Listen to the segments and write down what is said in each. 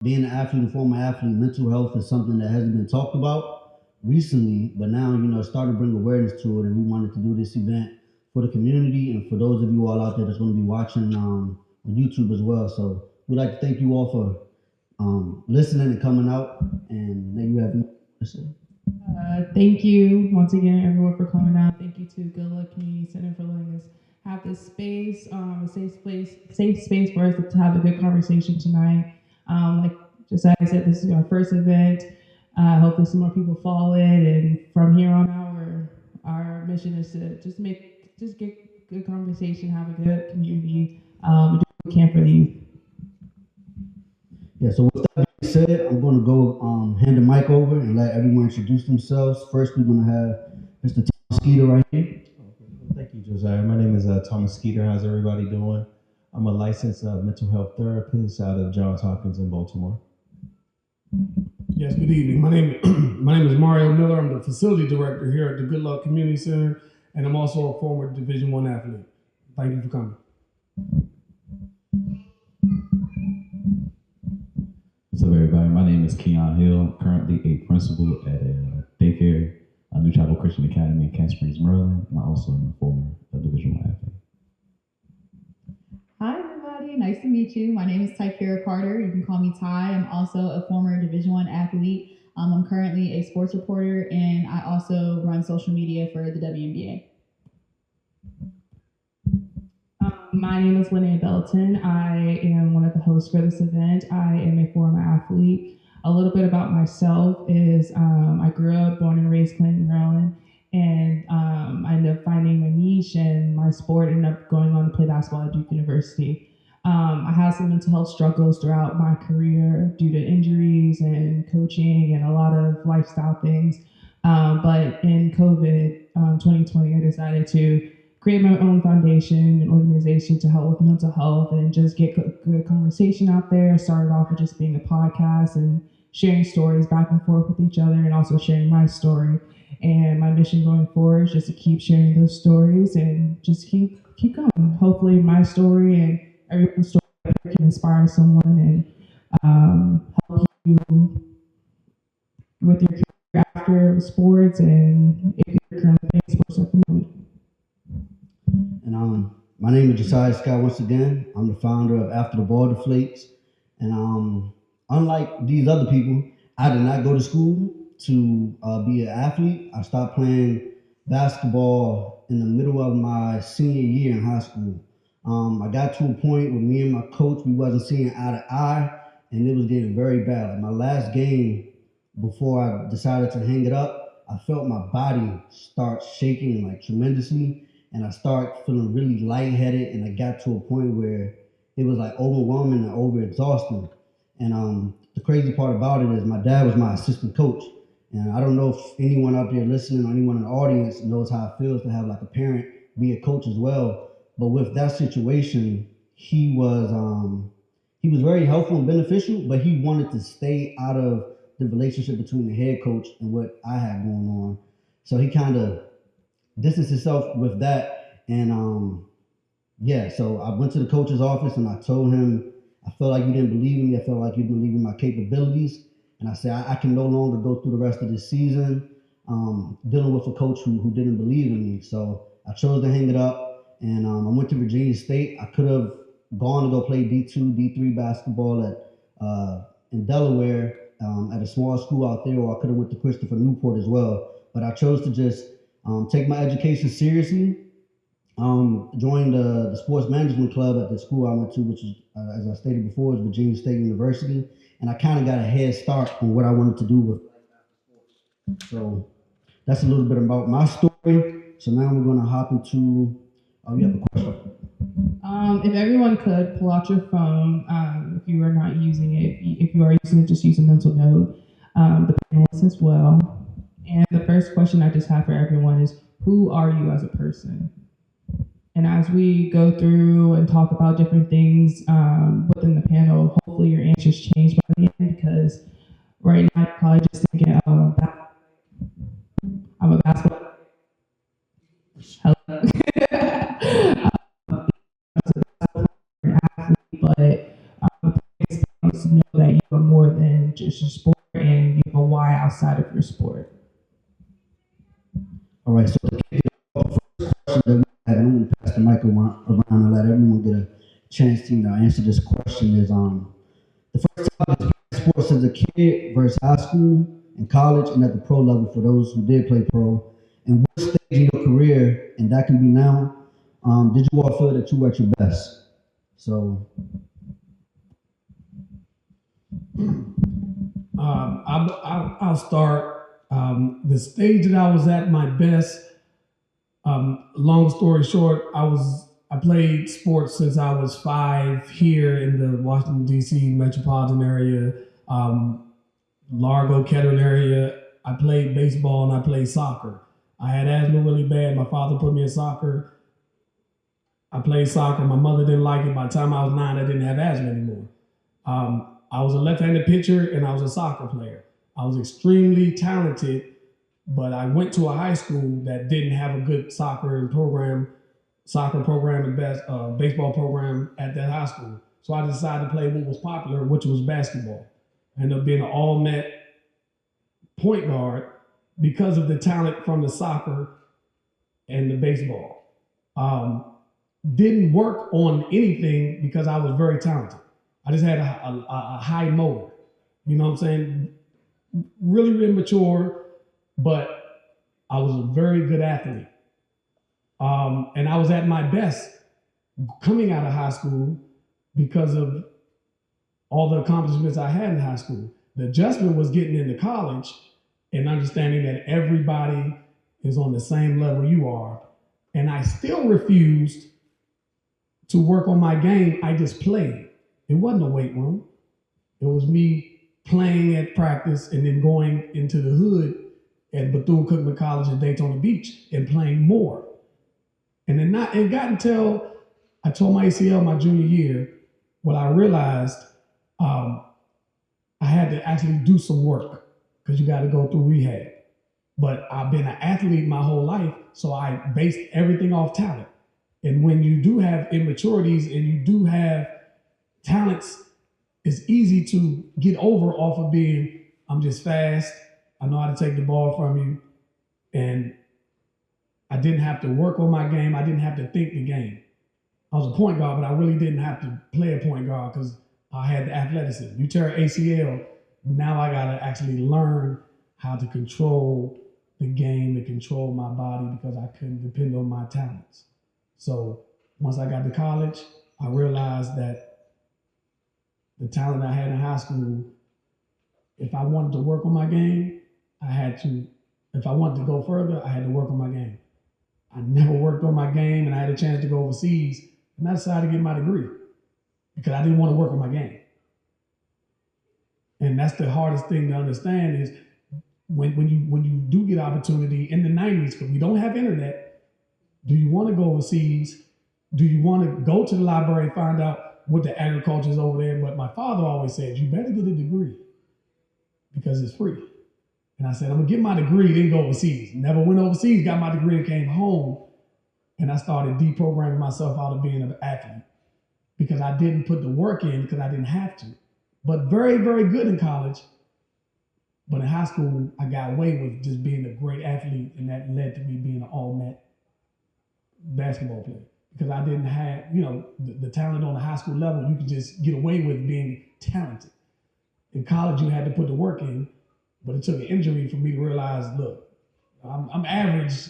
being an athlete and former athlete, mental health is something that hasn't been talked about recently, but now, starting to bring awareness to it. And we wanted to do this event for the community and for those of you all out there that's going to be watching on YouTube as well. So we'd like to thank you all for listening and coming out. And now you have anything to say. Thank you once again, everyone, for coming out. Thank you to Good Luck Community Center for letting us have this space, safe space for us to have a good conversation tonight. Like Josiah said, this is our first event. Hopefully, some more people follow it, and from here on out, our mission is to just get good conversation, have a good community, do what we can for the youth. Yeah, so with that being said, I'm going to go hand the mic over and let everyone introduce themselves. First, we're going to have Mr. Tom Skeeter right here. Thank you, Josiah. My name is Thomas Skeeter. How's everybody doing? I'm a licensed mental health therapist out of Johns Hopkins in Baltimore. Yes, good evening. My name is Mario Miller. I'm the facility director here at the Good Luck Community Center, and I'm also a former Division I athlete. Thank you for coming. What's up, everybody? My name is Keon Hill. I'm currently a principal at a daycare, a New Chapel Christian Academy in Camp Springs, Maryland, and I also am a former Division I athlete. Hi, everybody. Nice to meet you. My name is Tykeira Carter. You can call me Ty. I'm also a former Division I athlete. I'm currently a sports reporter, and I also run social media for the WNBA. My name is Lynee Belton. I am one of the hosts for this event. I am a former athlete. A little bit about myself is I grew up, born and raised Clinton, Maryland, and I ended up finding my niche and my sport, ended up going on to play basketball at Duke University. I had some mental health struggles throughout my career due to injuries and coaching and a lot of lifestyle things. But in COVID 2020, I decided to create my own foundation and organization to help with mental health and just get good conversation out there. Started off with just being a podcast and sharing stories back and forth with each other, and also sharing my story. And my mission going forward is just to keep sharing those stories and just keep going. Hopefully my story and everyone's story can inspire someone and help you with your career after sports, and if you're currently playing sports at the moment. And my name is Josiah Scott once again. I'm the founder of After the Ball Deflates. And unlike these other people, I did not go to school to be an athlete. I stopped playing basketball in the middle of my senior year in high school. I got to a point where me and my coach, we wasn't seeing eye to eye, and it was getting very bad. Like my last game before I decided to hang it up, I felt my body start shaking like tremendously, and I started feeling really lightheaded, and I got to a point where it was like overwhelming and overexhausting. And the crazy part about it is my dad was my assistant coach, and I don't know if anyone out there listening or anyone in the audience knows how it feels to have like a parent be a coach as well. But with that situation, he was very helpful and beneficial, but he wanted to stay out of the relationship between the head coach and what I had going on. So he kind of distance himself with that. And yeah, so I went to the coach's office and I told him, I felt like you didn't believe in me. I felt like you didn't believe in my capabilities. And I said, I can no longer go through the rest of this season dealing with a coach who didn't believe in me. So I chose to hang it up, and I went to Virginia State. I could have gone to go play D2, D3 basketball in Delaware at a small school out there, or I could have went to Christopher Newport as well. But I chose to just take my education seriously. Joined the sports management club at the school I went to, which is, as I stated before, is Virginia State University. And I kind of got a head start on what I wanted to do with life after sports. So that's a little bit about my story. So now we're going to hop into, oh, you have a question? If everyone could pull out your phone, if you are not using it, if you are using it, just use a mental note, the panelists as well. And the first question I just have for everyone is, who are you as a person? And as we go through and talk about different things within the panel, hopefully your answers change by the end, because right now you're probably just thinking, oh, I'm a basketball. Hello. But know that you are more more than just your sport, and you have a why outside of your sport. All right, so to kick it off, the first question that we have, and I'm going to pass the mic around and let everyone get a chance to answer this question is the first topic is playing sports as a kid versus high school and college and at the pro level for those who did play pro. And what stage in your career, and that can be now, did you all feel that you were at your best? So, I'll start. The stage that I was at my best. Long story short, I played sports since I was 5 here in the Washington D.C. metropolitan area, Largo, Kettering area. I played baseball and I played soccer. I had asthma really bad. My father put me in soccer. I played soccer. My mother didn't like it. By the time I was 9, I didn't have asthma anymore. I was a left-handed pitcher and I was a soccer player. I was extremely talented, but I went to a high school that didn't have a good soccer program and baseball program at that high school. So I decided to play what was popular, which was basketball. I ended up being an all-net point guard because of the talent from the soccer and the baseball. Didn't work on anything because I was very talented. I just had a high motor. You know what I'm saying? Really immature, but I was a very good athlete. And I was at my best coming out of high school because of all the accomplishments I had in high school. The adjustment was getting into college and understanding that everybody is on the same level you are. And I still refused to work on my game. I just played. It wasn't a weight room. It was me playing at practice and then going into the hood at Bethune-Cookman College in Daytona Beach and playing more. And then it got until I tore my ACL my junior year when I realized I had to actually do some work because you got to go through rehab. But I've been an athlete my whole life, so I based everything off talent. And when you do have immaturities and you do have talents, it's easy to get over off of being, I'm just fast, I know how to take the ball from you, and I didn't have to work on my game, I didn't have to think the game. I was a point guard, but I really didn't have to play a point guard because I had the athleticism. You tear an ACL, now I gotta actually learn how to control the game and control my body because I couldn't depend on my talents. So once I got to college, I realized that the talent I had in high school, if I wanted to work on my game, if I wanted to go further, I had to work on my game. I never worked on my game and I had a chance to go overseas and I decided to get my degree because I didn't want to work on my game. And that's the hardest thing to understand is when you do get opportunity in the 90s, because we don't have internet, do you want to go overseas? Do you want to go to the library and find out what the agriculture is over there? But my father always said, you better get a degree because it's free. And I said, I'm gonna get my degree, then go overseas. Never went overseas, got my degree and came home. And I started deprogramming myself out of being an athlete because I didn't put the work in because I didn't have to. But very, very good in college. But in high school, I got away with just being a great athlete, and that led to me being an all-net basketball player. Because I didn't have, the talent on the high school level, you could just get away with being talented. In college, you had to put the work in, but it took an injury for me to realize, look, I'm average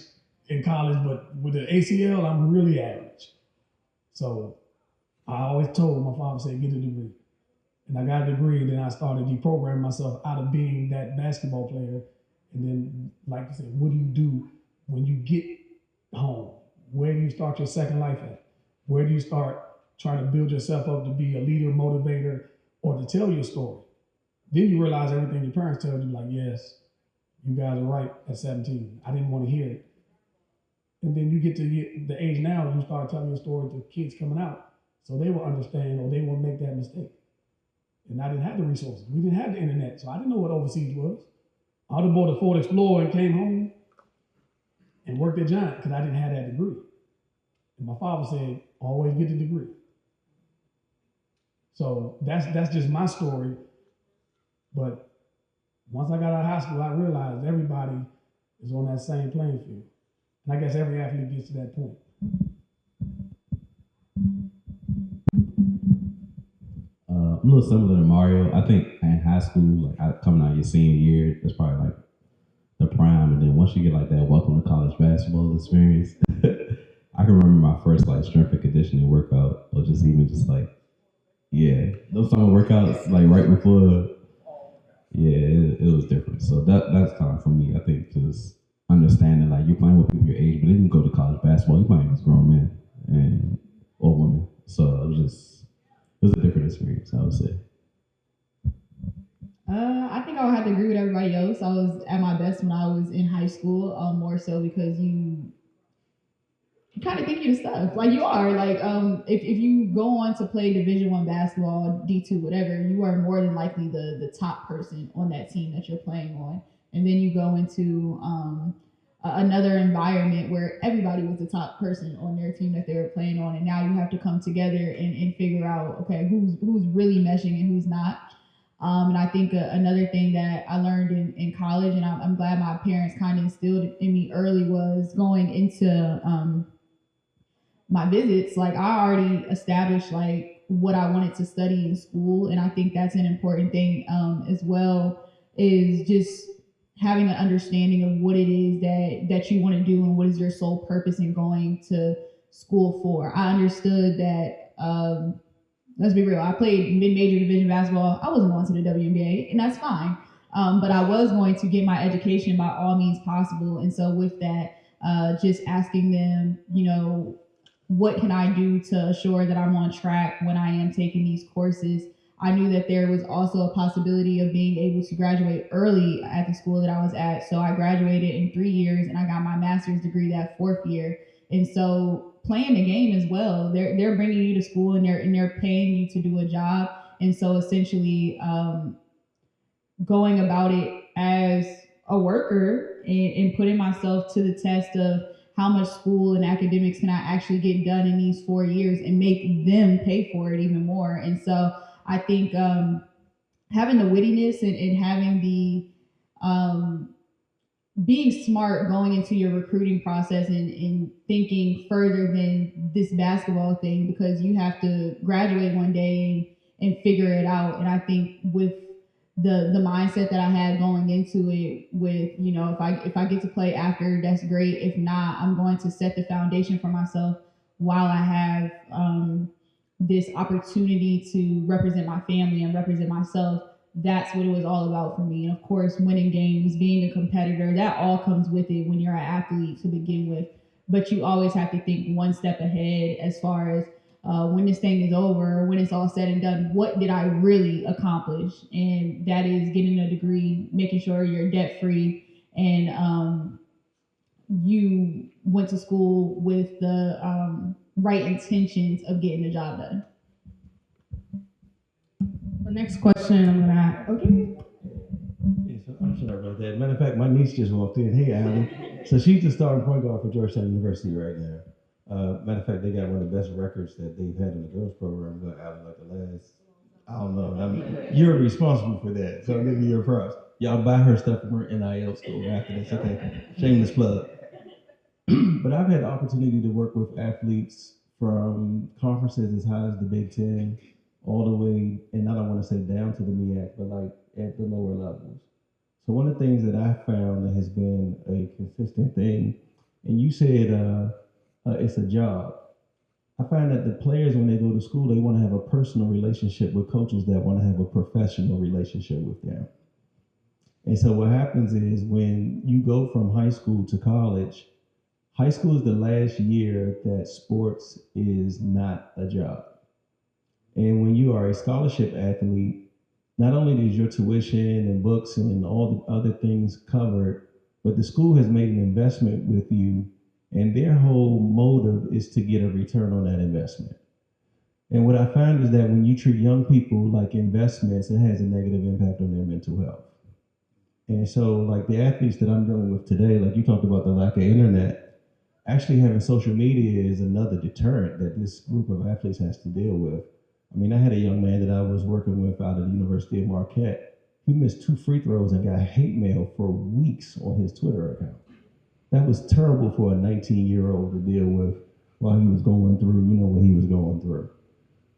in college, but with the ACL, I'm really average. So I always told my father, said, get a degree. And I got a degree, and then I started deprogramming myself out of being that basketball player. And then, like I said, what do you do when you get home? Where do you start your second life at? Where do you start trying to build yourself up to be a leader, motivator, or to tell your story? Then you realize everything your parents tell you, like, yes, you guys are right at 17. I didn't want to hear it. And then you get to the age now, you start telling your story to kids coming out so they will understand or they won't make that mistake. And I didn't have the resources. We didn't have the internet, so I didn't know what overseas was. I would have bought a Ford Explorer and came home and worked at Giant because I didn't have that degree. And my father said, always get the degree. So that's just my story. But once I got out of high school, I realized everybody is on that same playing field. And I guess every athlete gets to that point. I'm a little similar to Mario. I think in high school, like coming out your senior year, that's probably like the prime. And then once you get like that welcome to college basketball experience, I can remember my first like strength and conditioning workout, or just even just like, yeah, those summer workouts like right before, yeah, it was different. So that's kind of for me. I think just understanding like you're playing with people your age, but then you go to college basketball, you're playing against grown men and or women. So it was a different experience, I would say. I think I would have to agree with everybody else. I was at my best when I was in high school, more so because you kind of think you're the stuff. Like you are. Like if you go on to play Division I basketball, D2, whatever, you are more than likely the top person on that team that you're playing on. And then you go into another environment where everybody was the top person on their team that they were playing on, and now you have to come together and figure out, okay, who's really meshing and who's not. And I think another thing that I learned in college, and I'm glad my parents kind of instilled in me early, was going into my visits. Like I already established like what I wanted to study in school, and I think that's an important thing as well, is just having an understanding of what it is that you want to do and what is your sole purpose in going to school for. I understood that let's be real, I played mid-major division basketball. I wasn't going to the WNBA, and that's fine. But I was going to get my education by all means possible. And so with that, just asking them, what can I do to assure that I'm on track when I am taking these courses? I knew that there was also a possibility of being able to graduate early at the school that I was at. So I graduated in 3 years and I got my master's degree that 4th year. And so playing the game as well, they're bringing you to school and they're paying you to do a job. And so essentially going about it as a worker and putting myself to the test of how much school and academics can I actually get done in these 4 years and make them pay for it even more. And so I think having the wittiness and having the being smart going into your recruiting process and thinking further than this basketball thing, because you have to graduate one day and figure it out. And I think with the mindset that I had going into it, with if I get to play after, that's great. If not, I'm going to set the foundation for myself while I have this opportunity to represent my family and represent myself. That's what it was all about for me. And of course, winning games, being a competitor, that all comes with it when you're an athlete to begin with. But you always have to think one step ahead as far as when this thing is over, when it's all said and done, what did I really accomplish? And that is getting a degree, making sure you're debt free, and you went to school with the right intentions of getting the job done. The next question I'm gonna ask. Okay. Yeah, so I'm sorry about that. Matter of fact, my niece just walked in. Hey, Alan. So she's the starting point guard for Georgetown University right now. Matter of fact, they got one of the best records that they've had in the girls program. Alan, like the last, I don't know. You're responsible for that, so I'm giving you your props. Y'all buy her stuff from her NIL store after this. Okay, shameless plug. But I've had the opportunity to work with athletes from conferences as high as the Big Ten, all the way, and I don't want to say down to the MEAC, but like at the lower levels. So one of the things that I found that has been a consistent thing, and you said it's a job. I find that the players, when they go to school, they want to have a personal relationship with coaches that want to have a professional relationship with them. And so what happens is when you go from high school to college, high school is the last year that sports is not a job. And when you are a scholarship athlete, not only is your tuition and books and all the other things covered, but the school has made an investment with you, and their whole motive is to get a return on that investment. And what I found is that when you treat young people like investments, it has a negative impact on their mental health. And so like the athletes that I'm dealing with today, like you talked about the lack of internet, actually having social media is another deterrent that this group of athletes has to deal with. I mean, I had a young man that I was working with out of the University of Marquette. he missed 2 free throws and got hate mail for weeks on his Twitter account. That was terrible for a 19-year-old to deal with while he was going through, what he was going through.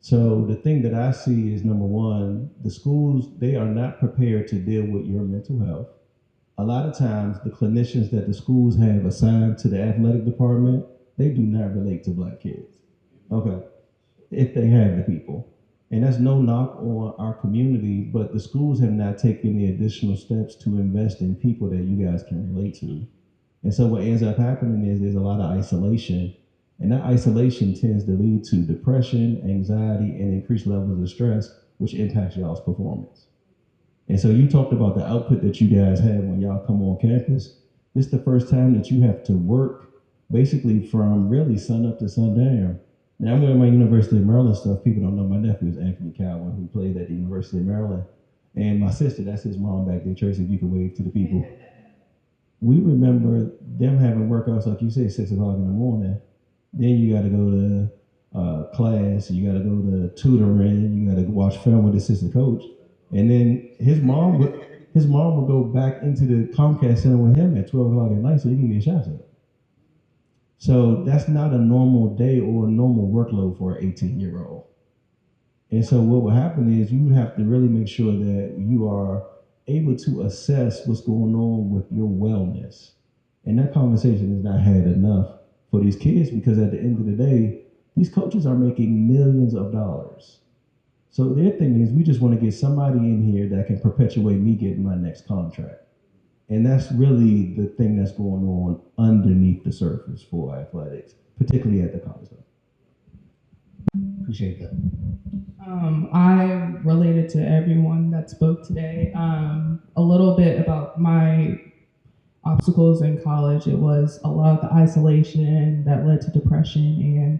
So the thing that I see is, number one, the schools, they are not prepared to deal with your mental health. A lot of times, the clinicians that the schools have assigned to the athletic department, they do not relate to Black kids. Okay, if they have the people. And that's no knock on our community, but the schools have not taken the additional steps to invest in people that you guys can relate to. And so what ends up happening is there's a lot of isolation, and that isolation tends to lead to depression, anxiety, and increased levels of stress, which impacts y'all's performance. And so you talked about the output that you guys have when y'all come on campus. This is the first time that you have to work basically from really sun up to sundown. Now, I'm wearing my University of Maryland stuff. People don't know my nephew is Anthony Cowan, who played at the University of Maryland. And my sister, that's his mom back there. Tracy, if you could wave to the people. We remember them having workouts, like you say, 6 o'clock in the morning. Then you got to go to class, you got to go to tutoring, you got to watch film with the assistant coach. And then his mom would go back into the Comcast Center with him at 12 o'clock at night so he can get shots at. So that's not a normal day or a normal workload for an 18-year-old. And so what will happen is you have to really make sure that you are able to assess what's going on with your wellness. And that conversation is not had enough for these kids, because at the end of the day, these coaches are making millions of dollars. So their thing is, we just want to get somebody in here that can perpetuate me getting my next contract. And that's really the thing that's going on underneath the surface for athletics, particularly at the college level. Appreciate that. I related to everyone that spoke today. A little bit about my obstacles in college. It was a lot of the isolation that led to depression,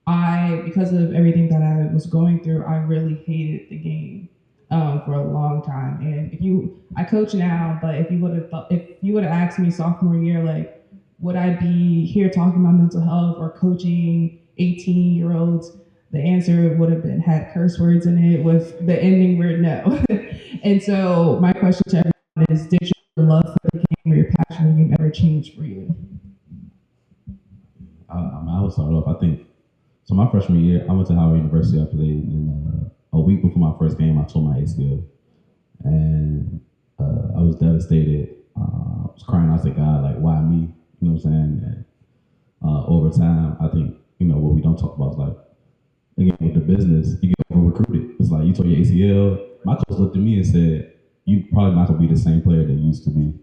and because of everything that I was going through, I really hated the game for a long time. And I coach now, but if you would have asked me sophomore year, like, would I be here talking about mental health or coaching 18-year-olds? The answer would have been had curse words in it, with the ending word no. And so my question to everyone is, did your love for the game or your passion for the game ever change for you? I would start off, I think, so my freshman year, I went to Howard University. I played, and a week before my first game, I tore my ACL. And I was devastated. I was crying out to God, like, why me? You know what I'm saying? And over time, I think, what we don't talk about is, like, again, with the business, you get over-recruited. It's like, you tore your ACL. My coach looked at me and said, you probably not going to be the same player that you used to be.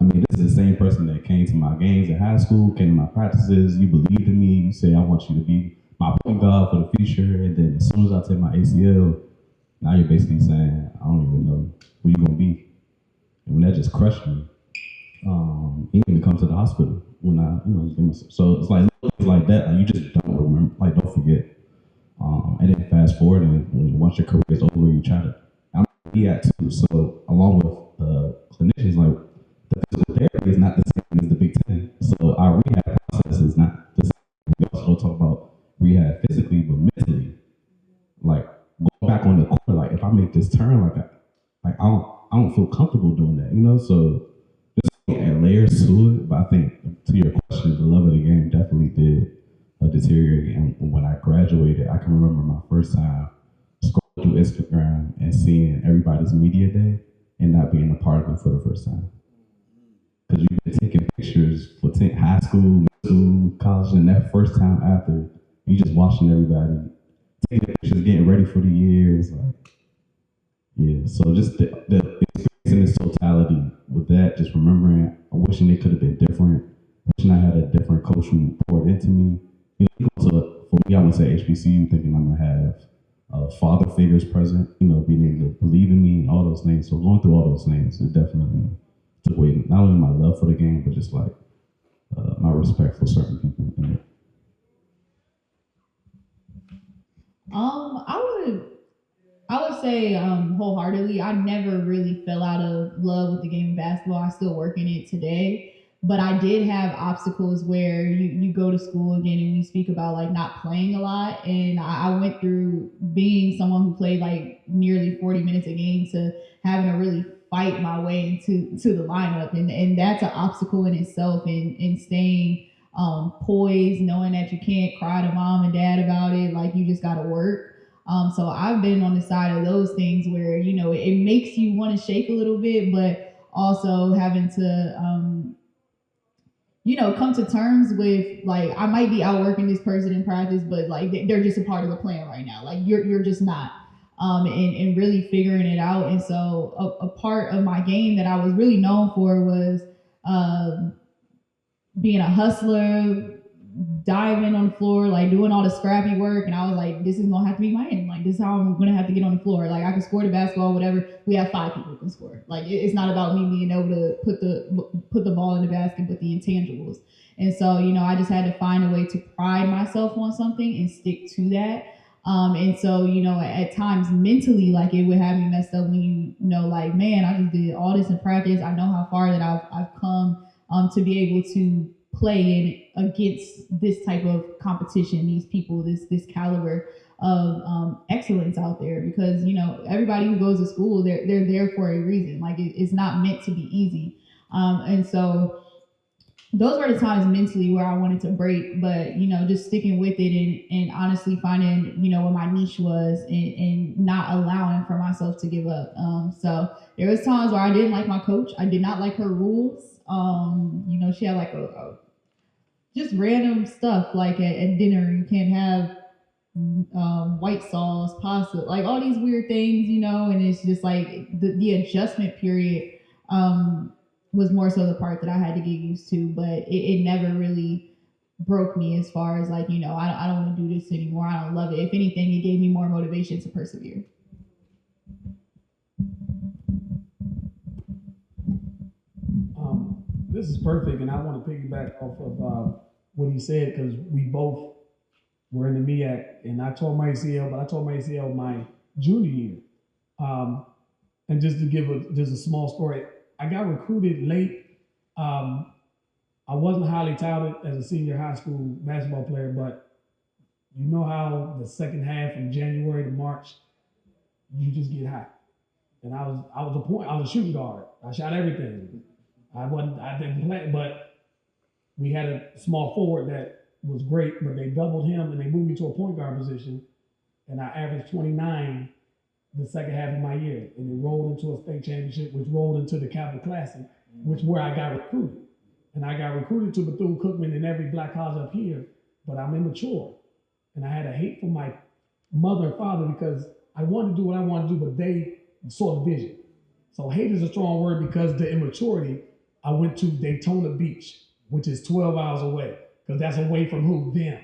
I mean, this is the same person that came to my games in high school, came to my practices. You believed in me. You say, I want you to be my point guard for the future. And then as soon as I take my ACL, now you're basically saying, I don't even know who you're going to be. And when that just crushed me, he didn't even come to the hospital when so it's like that. Like, you just don't remember, like, don't forget. And then fast forward, and once your career is over, you try to. I'm at too. So along with clinicians, like, the physical therapy is not the same as the Big Ten. So our rehab process is not the same. We also don't talk about rehab physically, but mentally. Like, going back on the court, like, if I make this turn, I don't feel comfortable doing that, So just add layers to it. But I think, to your question, the love of the game definitely did deteriorate. And when I graduated, I can remember my first time scrolling through Instagram and seeing everybody's media day and not being a part of it for the first time. Because you've been taking pictures for high school, middle school, college, and that first time after, you just watching everybody taking pictures, getting ready for the year. It's like, yeah. So just the experience in its totality with that, just remembering, wishing it could have been different, wishing I had a different coach who poured into me. For me, I went to HBCU thinking I'm gonna have father figures present, being able to believe in me and all those things. So going through all those things, it definitely took away not only my love for the game, but just like my respect for certain people in it. I would say wholeheartedly, I never really fell out of love with the game of basketball. I still work in it today. But I did have obstacles where you go to school again, and we speak about, like, not playing a lot. And I went through being someone who played, like, nearly 40 minutes a game to having to really fight my way into the lineup, and that's an obstacle in itself. And staying poised, knowing that you can't cry to mom and dad about it, like you just got to work. So I've been on the side of those things where it makes you want to shake a little bit, but also having to come to terms with, like, I might be outworking this person in practice, but like they're just a part of the plan right now. Like you're just not. And really figuring it out. And so a part of my game that I was really known for was being a hustler, diving on the floor, like doing all the scrappy work. And I was like, this is gonna have to be my end. Like this is how I'm gonna have to get on the floor. Like I can score the basketball, whatever. We have 5 people who can score. Like it's not about me being able to put the ball in the basket, but the intangibles. And so I just had to find a way to pride myself on something and stick to that. And so, at times mentally, like it would have me messed up when like, man, I just did all this in practice. I know how far that I've come to be able to play in against this type of competition, these people, this caliber of excellence out there. Because everybody who goes to school, they're there for a reason. Like it's not meant to be easy. And so those were the times mentally where I wanted to break, but just sticking with it and honestly finding what my niche was, and not allowing for myself to give up. So there was times where I didn't like my coach. I did not like her rules. She had like a just random stuff, like at dinner you can't have white sauce, pasta, like all these weird things, and it's just like the adjustment period was more so the part that I had to get used to, but it never really broke me as far as like, I don't want to do this anymore. I don't love it. If anything, it gave me more motivation to persevere. This is perfect, and I want to piggyback off of what he said, because we both were in the MEAC, and I tore my ACL, but I tore my ACL my junior year. And just to give just a small story, I got recruited late. I wasn't highly touted as a senior high school basketball player, but you know how the second half from January to March, you just get hot. And I was a shooting guard. I shot everything. I didn't play, but we had a small forward that was great, but they doubled him and they moved me to a point guard position, and I averaged 29 the second half of my year, and it rolled into a state championship, which rolled into the Capital Classic, which where I got recruited. And I got recruited to Bethune-Cookman and every black college up here, but I'm immature. And I had a hate for my mother and father because I wanted to do what I wanted to do, but they saw the vision. So hate is a strong word, because the immaturity, I went to Daytona Beach, which is 12 hours away, because that's away from who? Them.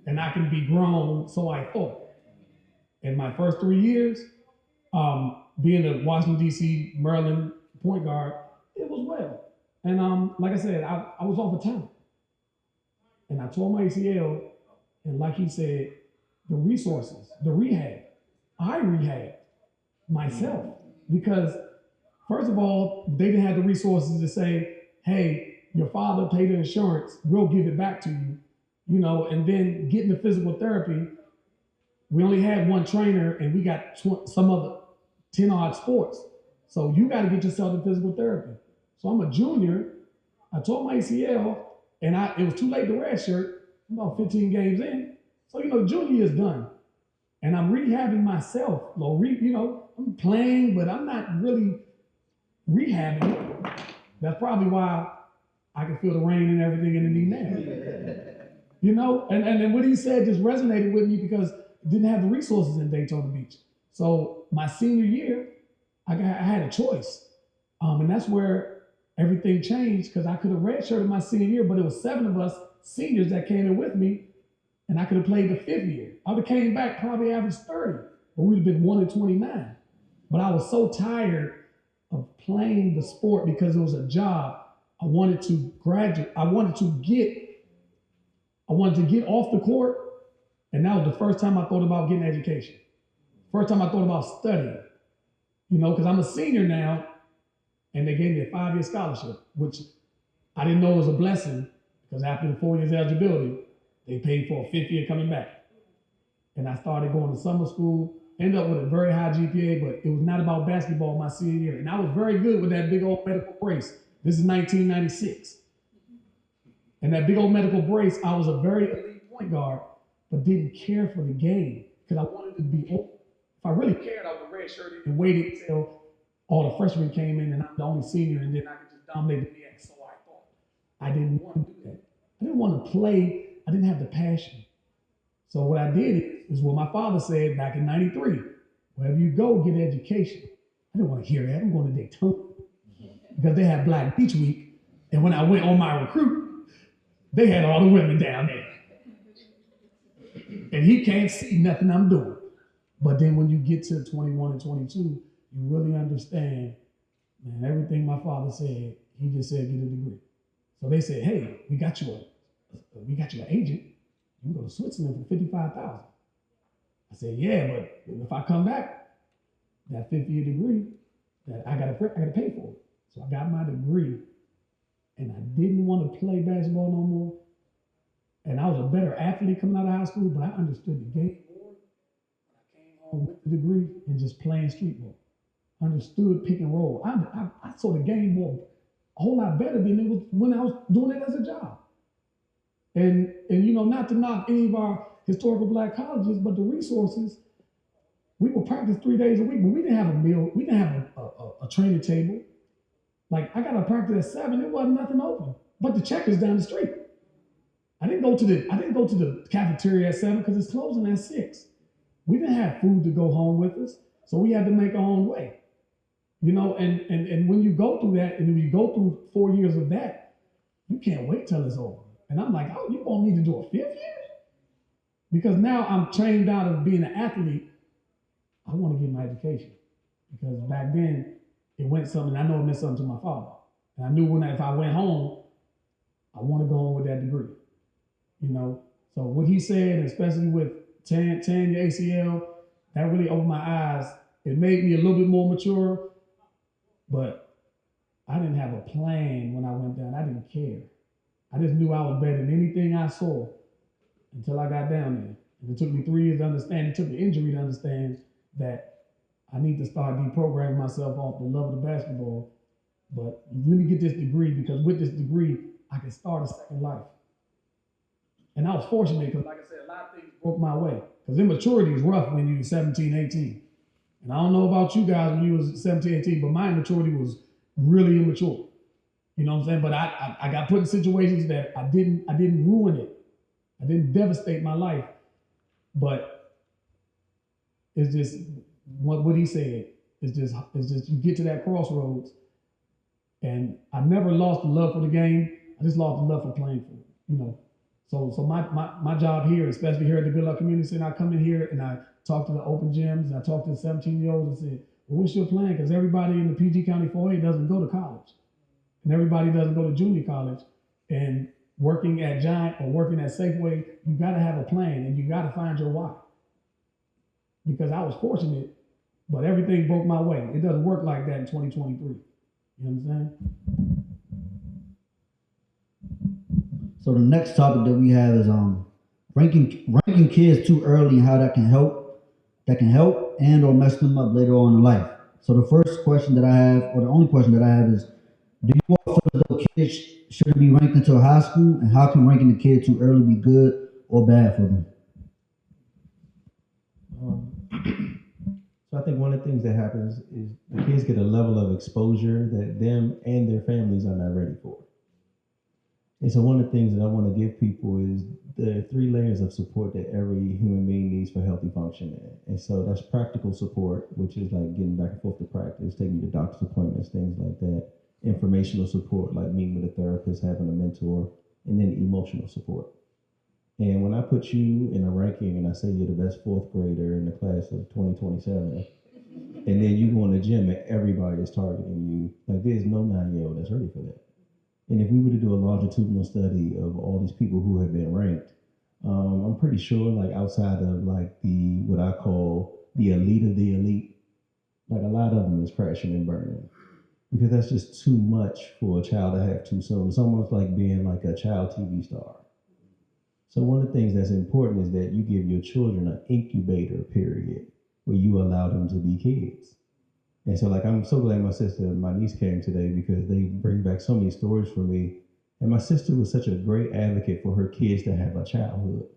And I can be grown, so I thought. In my first 3 years, being a Washington, D.C., Maryland point guard, it was well. And like I said, I was off of talent. And I tore my ACL, and like he said, the resources, the rehab, I rehabbed myself, because first of all, they didn't have the resources to say, hey, your father paid the insurance, we'll give it back to you, and then getting the physical therapy. We only had one trainer, and we got some other 10 odd sports. So you got to get yourself to physical therapy. So I'm a junior. I tore my ACL, and it was too late to redshirt. I'm about 15 games in. So, junior year is done. And I'm rehabbing myself. I'm playing, but I'm not really rehabbing. That's probably why I can feel the rain and everything in the knee now. And what he said just resonated with me, because I didn't have the resources in Daytona Beach. So my senior year, I had a choice. And that's where everything changed, because I could have redshirted my senior year, but it was 7 of us seniors that came in with me, and I could have played the 5th year. I would have came back, probably averaged 30, but we'd have been 1-29. But I was so tired of playing the sport, because it was a job. I wanted to graduate. I wanted to get off the court, and that was the first time I thought about getting education. First time I thought about studying, because I'm a senior now, and they gave me a 5-year scholarship, which I didn't know was a blessing, because after the 4 years eligibility, they paid for a 5th year coming back. And I started going to summer school, Ended up with a very high GPA, but it was not about basketball my senior year. And I was very good with that big old medical brace. This is 1996. And that big old medical brace, I was a very elite point guard, but didn't care for the game because I wanted to be open. If I really cared, I would have redshirted and waited until all the freshmen came in and I'm the only senior, and then I could just dominate the NBA. So I thought. I didn't want to do that. I didn't want to play. I didn't have the passion. So what I did is what my father said back in '93. Wherever you go, get an education. I didn't want to hear that. I'm going to Daytona because they had Black Beach Week. And when I went on my recruit, they had all the women down there. And he can't see nothing I'm doing. But then when you get to 21 and 22, you really understand, man, everything my father said, he just said, get a degree. So they said, hey, we got you an agent. You can go to Switzerland for $55,000. I said, yeah, but if I come back, that 50-year degree, that I gotta pay for it. So I got my degree, and I didn't want to play basketball no more. And I was a better athlete coming out of high school, but I understood the game more when I came home with the degree and just playing street ball. Understood pick and roll. I saw the game more a whole lot better than it was when I was doing it as a job. And you know, not to knock any of our historical Black colleges, but the resources, we would practice 3 days a week, but we didn't have a meal. We didn't have a training table. Like, I got to practice at 7. There wasn't nothing open, but the Checkers down the street. I didn't go to the cafeteria at 7 because it's closing at 6. We didn't have food to go home with us, so we had to make our own way. You know, and when you go through that, and when you go through 4 years of that, you can't wait till it's over. And I'm like, oh, you want me to do a 5th year? Because now I'm trained out of being an athlete. I want to get my education. Because back then, it went something, I know it meant something to my father. And I knew if I went home, I want to go home with that degree. You know, so what he said, especially with tearing your ACL, that really opened my eyes. It made me a little bit more mature, but I didn't have a plan when I went down. I didn't care. I just knew I was better than anything I saw until I got down there. And it took me 3 years to understand. It took the injury to understand that I need to start deprogramming myself off the love of the basketball. But let me get this degree, because with this degree, I can start a second life. And I was fortunate because, like I said, a lot of things broke my way. Because immaturity is rough when you're 17, 18. And I don't know about you guys when you was 17, 18, but my immaturity was really immature. You know what I'm saying? But I got put in situations that I didn't ruin it. I didn't devastate my life. But it's just what he said. It's just you get to that crossroads. And I never lost the love for the game. I just lost the love for playing for it, you know. So my job here, especially here at the Good Luck Community Center, I come in here and I talk to the open gyms, and I talk to the 17-year-olds and say, well, what's your plan? Because everybody in the PG County 4A doesn't go to college. And everybody doesn't go to junior college. And working at Giant or working at Safeway, you got to have a plan, and you got to find your why. Because I was fortunate, but everything broke my way. It doesn't work like that in 2023. You know what I'm saying? So the next topic that we have is ranking kids too early and how that can help and or mess them up later on in life. So the first question that I have, or the only question that I have, is, do you all feel as though kids shouldn't be ranked until high school, and how can ranking the kid too early be good or bad for them? So I think one of the things that happens is the kids get a level of exposure that them and their families are not ready for. And so one of the things that I want to give people is the 3 layers of support that every human being needs for healthy functioning. And so that's practical support, which is like getting back and forth to practice, taking you to doctor's appointments, things like that. Informational support, like meeting with a therapist, having a mentor, and then emotional support. And when I put you in a ranking and I say you're the best 4th grader in the class of 2027, and then you go in the gym and everybody is targeting you, like there's no 9-year-old that's ready for that. And if we were to do a longitudinal study of all these people who have been ranked, I'm pretty sure, like outside of like what I call the elite of the elite, like a lot of them is crashing and burning, because that's just too much for a child to have too soon. It's almost like being like a child TV star. So one of the things that's important is that you give your children an incubator period where you allow them to be kids. And so, like, I'm so glad my sister and my niece came today because they bring back so many stories for me. And my sister was such a great advocate for her kids to have a childhood.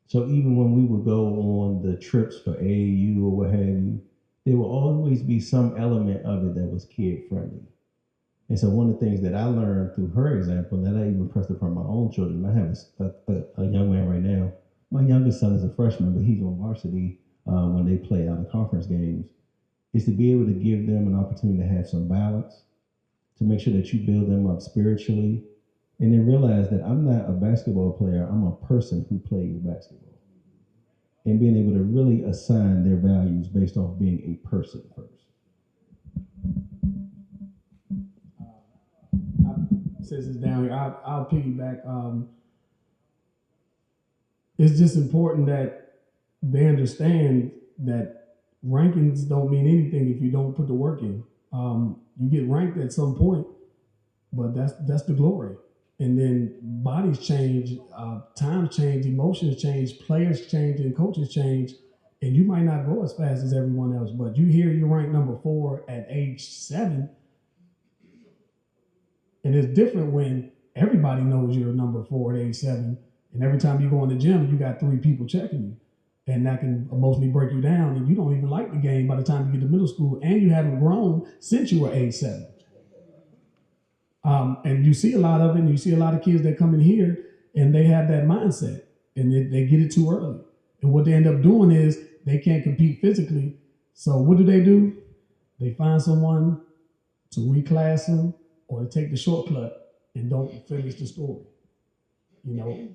So even when we would go on the trips for AAU or what have you, there will always be some element of it that was kid friendly. And so one of the things that I learned through her example, and that I even pressed upon my own children, I have a young man right now. My youngest son is a freshman, but he's on varsity when they play out of conference games, is to be able to give them an opportunity to have some balance, to make sure that you build them up spiritually, and then realize that I'm not a basketball player, I'm a person who plays basketball. And being able to really assign their values based off being a person first. Says this down here. I'll piggyback. It's just important that they understand that rankings don't mean anything if you don't put the work in. You get ranked at some point, but that's the glory. And then bodies change, times change, emotions change, players change, and coaches change. And you might not go as fast as everyone else, but you hear you're ranked number 4 at age 7. And it's different when everybody knows you're number 4 at age 7. And every time you go in the gym, you got 3 people checking you. And that can emotionally break you down. And you don't even like the game by the time you get to middle school. And you haven't grown since you were age 7. And you see a lot of it. And you see a lot of kids that come in here and they have that mindset. And they get it too early. And what they end up doing is they can't compete physically. So what do? They find someone to reclass them, or to take the shortcut and don't finish the story. You know,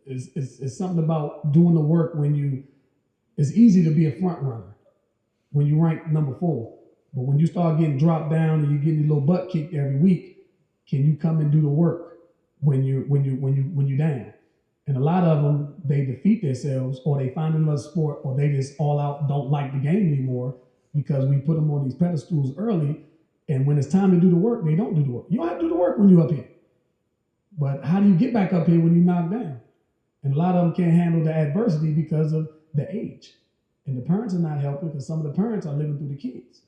it's something about doing the work when it's easy to be a front runner when you rank number 4. But when you start getting dropped down and you're getting your little butt kicked every week, can you come and do the work when you're down? And a lot of them, they defeat themselves, or they find another sport, or they just all out don't like the game anymore because we put them on these pedestals early. And when it's time to do the work, they don't do the work. You don't have to do the work when you're up here. But how do you get back up here when you're knocked down? And a lot of them can't handle the adversity because of the age. And the parents are not helping because some of the parents are living through the kids.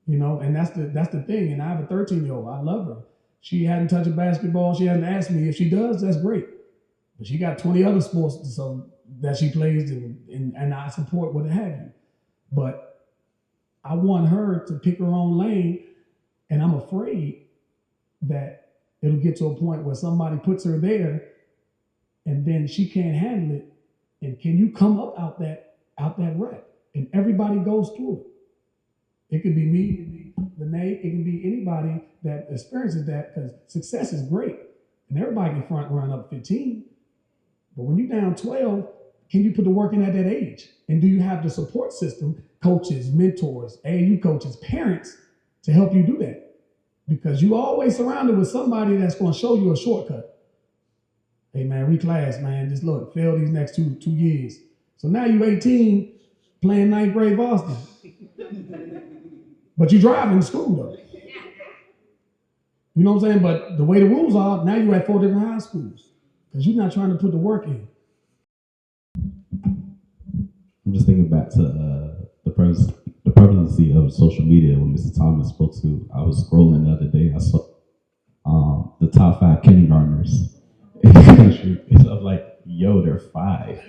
You know, and that's the thing. And I have a 13-year-old. I love her. She hadn't touched a basketball. She hasn't asked me. If she does, that's great. But she got 20 other sports that she plays and I support what have you. But I want her to pick her own lane. And I'm afraid that it'll get to a point where somebody puts her there and then she can't handle it. And can you come up out that rut? And everybody goes through it. It could be me, it could be Lynee, it can be anybody that experiences that, because success is great. And everybody can front run up 15. But when you're down 12, can you put the work in at that age? And do you have the support system, coaches, mentors, AAU coaches, parents, to help you do that? Because you always surrounded with somebody that's going to show you a shortcut. Hey man, reclass, man. Just look, fail these next two years. So now you 18 playing 9th grade varsity. But you driving to school though. You know what I'm saying? But the way the rules are, now you're at 4 different high schools because you're not trying to put the work in. I'm just thinking back to the presidency of social media when Mr. Thomas spoke to. I was scrolling the other day. I saw the top 5 kindergartners in the country. And I was like, yo, they're 5.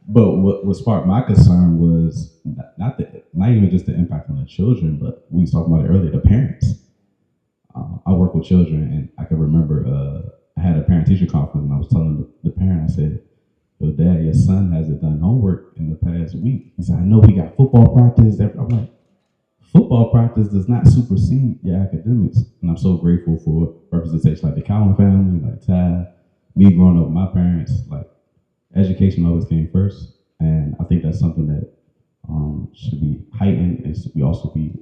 But what sparked my concern was not even just the impact on the children, but we was talking about it earlier, the parents. I work with children, and I can remember I had a parent-teacher conference, and I was telling the parent, I said, yo, Dad, your son hasn't done homework in the past week. He said, I know we got football practice. I'm like, football practice does not supersede your academics. And I'm so grateful for representation like the Cowan family, like Ty, me growing up with my parents, like education always came first. And I think that's something that should be heightened and should also be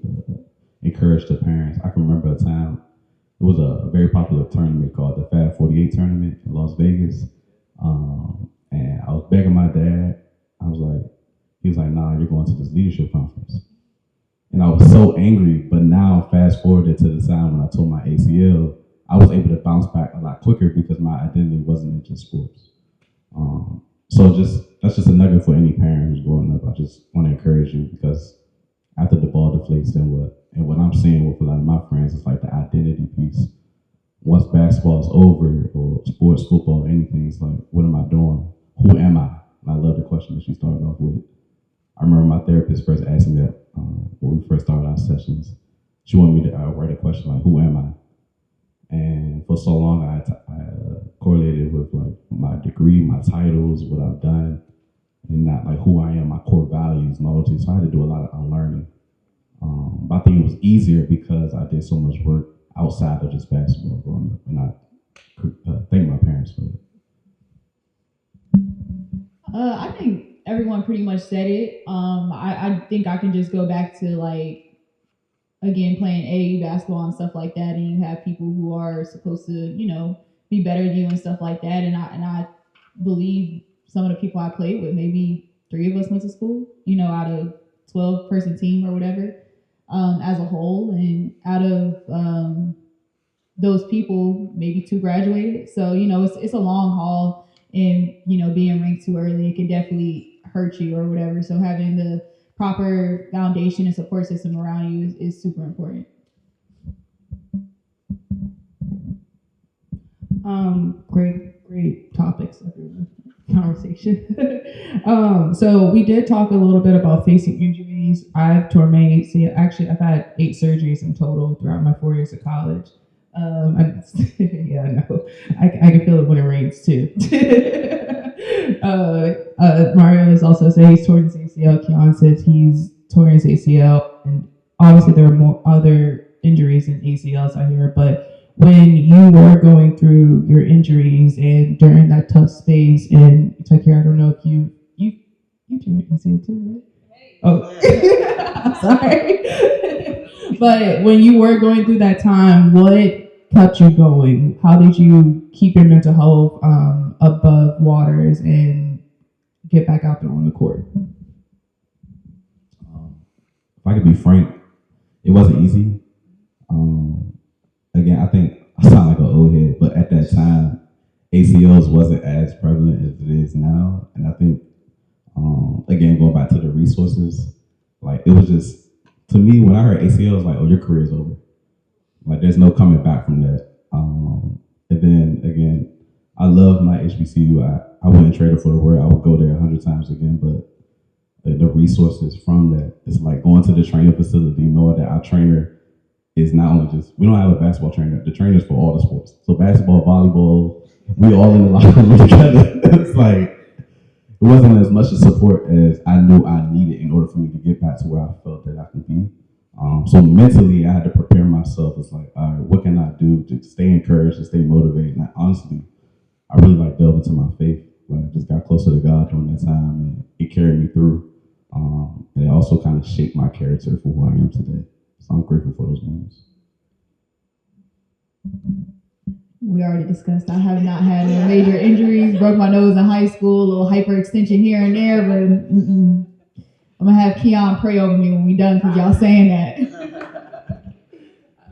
encouraged to parents. I can remember a time, it was a very popular tournament called the Fab 48 tournament in Las Vegas. And I was begging my dad. He was like, nah, you're going to this leadership conference. And I was so angry, but now fast forwarded to the time when I told my ACL, I was able to bounce back a lot quicker because my identity wasn't in just sports. So that's just a nugget for any parent who's growing up. I just want to encourage you because after the ball deflates, then what? And what I'm seeing with a lot of my friends is like the identity piece. Once basketball is over, or sports, football, anything, it's like, what am I doing? Who am I? And I love the question that she started off with. I remember my therapist first asked me that when we first started our sessions. She wanted me to write a question like, who am I? And for so long, I correlated with like my degree, my titles, what I've done, and not like who I am, my core values and all those things. So I had to do a lot of unlearning. But I think it was easier because I did so much work outside of just basketball growing up, and I thank my parents for it. I think everyone pretty much said it. I think I can just go back to like, again, playing AAU basketball and stuff like that, and you have people who are supposed to, be better than you and stuff like that. And I believe some of the people I played with, maybe 3 of us went to school, out of 12-person team or whatever, as a whole. And out of those people, maybe 2 graduated. So, it's a long haul, and, being ranked too early, it can definitely hurt you or whatever. So having the proper foundation and support system around you is super important. Great topics, everyone. Conversation. So we did talk a little bit about facing injuries. I've torn my ACL. Actually, I've had 8 surgeries in total throughout my 4 years of college. Yeah, I know. I can feel it when it rains too. Mario has also said he's torn his ACL. Keon says he's torn his ACL, and obviously there are more other injuries than ACLs out here. But when you were going through your injuries and during that tough space, and Takira, I don't know if you turned your ACL too, right? Oh, I'm sorry. But when you were going through that time, what kept you going? How did you keep your mental health above waters and get back out there on the court? If I could be frank, it wasn't easy. Again, I think I sound like an old head, but at that time, ACLs wasn't as prevalent as it is now. And I think, again, going back to the resources, like it was just, to me, when I heard ACLs, like, oh, your career's over. Like, there's no coming back from that. And then, again, I love my HBCU. I wouldn't trade it for the world. I would go there 100 times again, but the resources from that, it's like going to the training facility, knowing that our trainer is not only just, we don't have a basketball trainer, the trainer's for all the sports. So basketball, volleyball, we all in the locker room together. It's like, it wasn't as much a support as I knew I needed in order for me to get back to where I felt that I could be. So mentally, I had to prepare myself. It's like, all right, what can I do to stay encouraged, to stay motivated? And honestly, I really like delve into my faith. Like, I just got closer to God during that time, and it carried me through. And it also kind of shaped my character for who I am today. So I'm grateful for those moments. We already discussed I have not had no major injuries. Broke my nose in high school, a little hyperextension here and there, but I'm gonna have Keon pray over me when we done because y'all saying that. I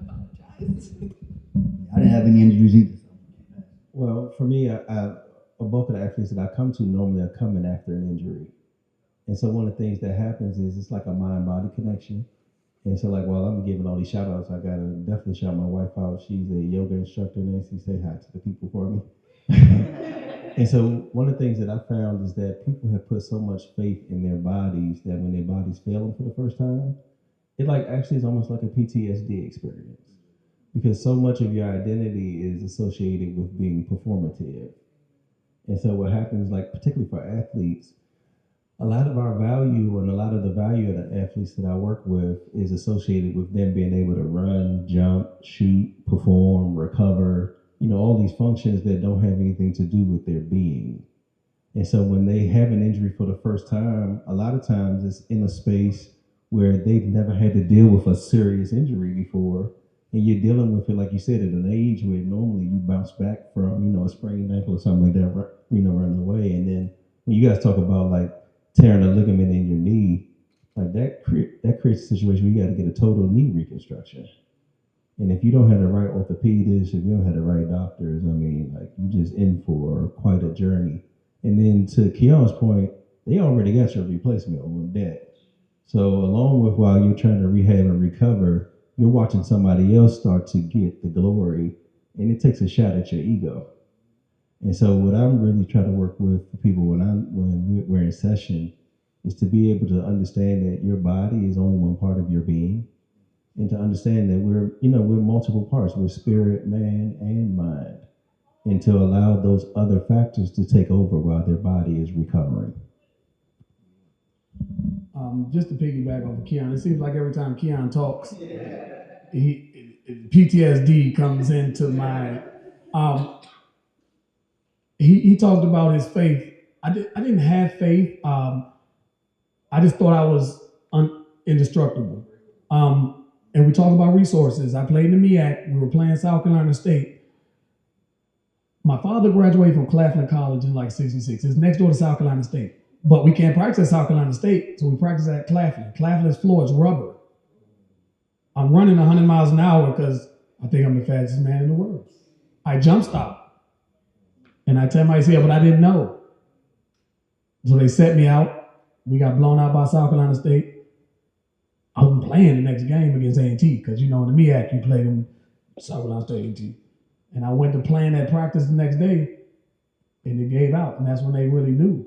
apologize. I didn't have any injuries either. Well, for me, a bulk of the athletes that I come to normally are coming after an injury. And so one of the things that happens is it's like a mind-body connection. And so like while I'm giving all these shout outs, I gotta definitely shout my wife out. She's a yoga instructor, Nancy. Say hi to the people for me. And so one of the things that I found is that people have put so much faith in their bodies that when their bodies fail them for the first time, it like actually is almost like a PTSD experience. Because so much of your identity is associated with being performative. And so what happens, like particularly for athletes, a lot of our value and a lot of the value of the athletes that I work with is associated with them being able to run, jump, shoot, perform, recover, all these functions that don't have anything to do with their being. And so when they have an injury for the first time, a lot of times it's in a space where they've never had to deal with a serious injury before. And you're dealing with it, like you said, at an age where normally you bounce back from, a sprained ankle or something like that, running away. And then when you guys talk about like tearing a ligament in your knee, like that creates a situation where you got to get a total knee reconstruction. And if you don't have the right orthopedist, if you don't have the right doctors, you're just in for quite a journey. And then to Keon's point, they already got your replacement on deck. So along with while you're trying to rehab and recover, you're watching somebody else start to get the glory, and it takes a shot at your ego. And so what I'm really trying to work with people when we're in session is to be able to understand that your body is only one part of your being, and to understand that we're multiple parts. We're spirit, man, and mind, and to allow those other factors to take over while their body is recovering. Just to piggyback off of Keon, it seems like every time Keon talks, PTSD comes into my. He talked about his faith. I didn't have faith. I just thought I was indestructible. And we talked about resources. I played in the MEAC. We were playing South Carolina State. My father graduated from Claflin College in like '66. It's next door to South Carolina State. But we can't practice at South Carolina State, so we practice at Claflin. Claflin's floor is rubber. I'm running 100 miles an hour because I think I'm the fastest man in the world. I jump stop. And I tell myself, but I didn't know. So they set me out. We got blown out by South Carolina State. I wasn't playing the next game against A&T because, in the MEAC, you play them South Carolina State A&T. And I went to playing at practice the next day, and it gave out. And that's when they really knew.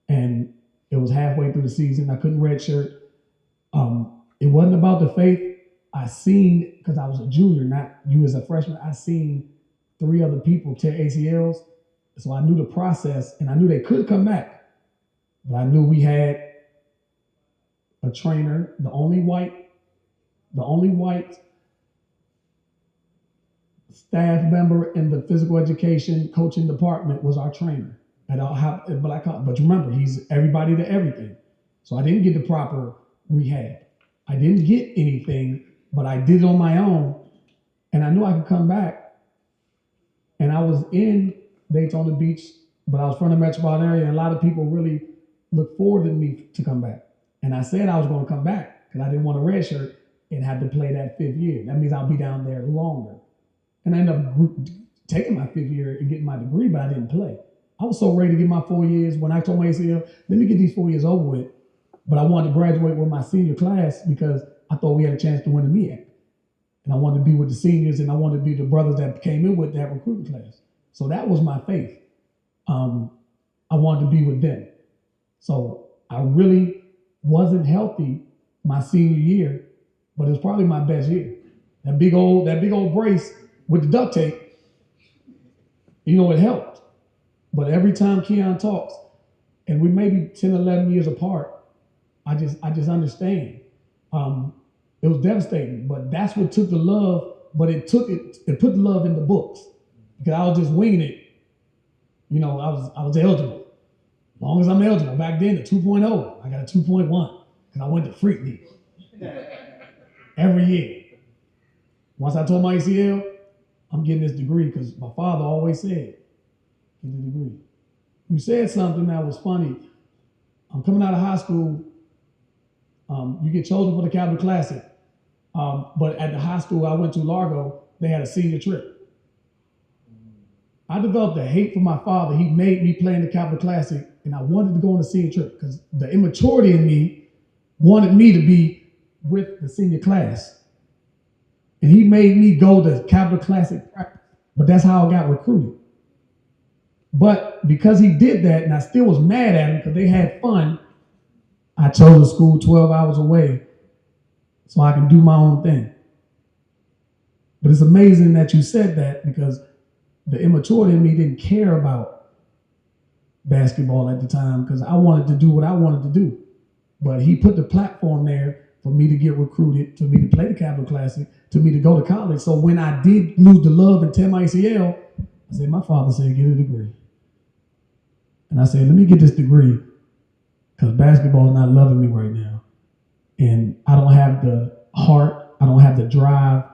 And it was halfway through the season. I couldn't redshirt. It wasn't about the faith. I seen, because I was a junior, not you as a freshman, I seen 3 other people tear ACLs. So I knew the process, and I knew they could come back. But I knew we had a trainer, the only white staff member in the physical education coaching department was our trainer. But remember, he's everybody to everything. So I didn't get the proper rehab. I didn't get anything, but I did it on my own. And I knew I could come back. And I was in Daytona Beach, but I was from the metropolitan area, and a lot of people really looked forward to me to come back. And I said I was going to come back because I didn't want a red shirt and had to play that 5th year. That means I'll be down there longer. And I ended up taking my 5th year and getting my degree, but I didn't play. I was so ready to get my 4 years. When I told my ACL, let me get these 4 years over with. But I wanted to graduate with my senior class because I thought we had a chance to win the MEAC. And I wanted to be with the seniors, and I wanted to be the brothers that came in with that recruiting class. So that was my faith. I wanted to be with them. So I really wasn't healthy my senior year, but it was probably my best year. That big old brace with the duct tape, it helped. But every time Keon talks, and we may be 10, 11 years apart, I just understand. It was devastating, but that's what took the love, but it put the love in the books. Because I was just winging it. I was eligible. As long as I'm eligible. Back then, the 2.0, I got a 2.1 because I went to Freak League every year. Once I told my ACL, I'm getting this degree because my father always said, get the degree. You said something that was funny. I'm coming out of high school. You get chosen for the Capitol Classic. But at the high school I went to, Largo, they had a senior trip. I developed a hate for my father. He made me play in the Capitol Classic, and I wanted to go on the senior trip because the immaturity in me wanted me to be with the senior class. And he made me go to Capitol Classic practice. But that's how I got recruited. But because he did that, and I still was mad at him because they had fun, I chose a school 12 hours away so I can do my own thing. But it's amazing that you said that because the immaturity in me didn't care about basketball at the time because I wanted to do what I wanted to do. But he put the platform there for me to get recruited, for me to play the Capitol Classic, to me to go to college. So when I did lose the love and tear my ACL, I said, my father said, get a degree. And I said, let me get this degree because basketball is not loving me right now. And I don't have the heart, I don't have the drive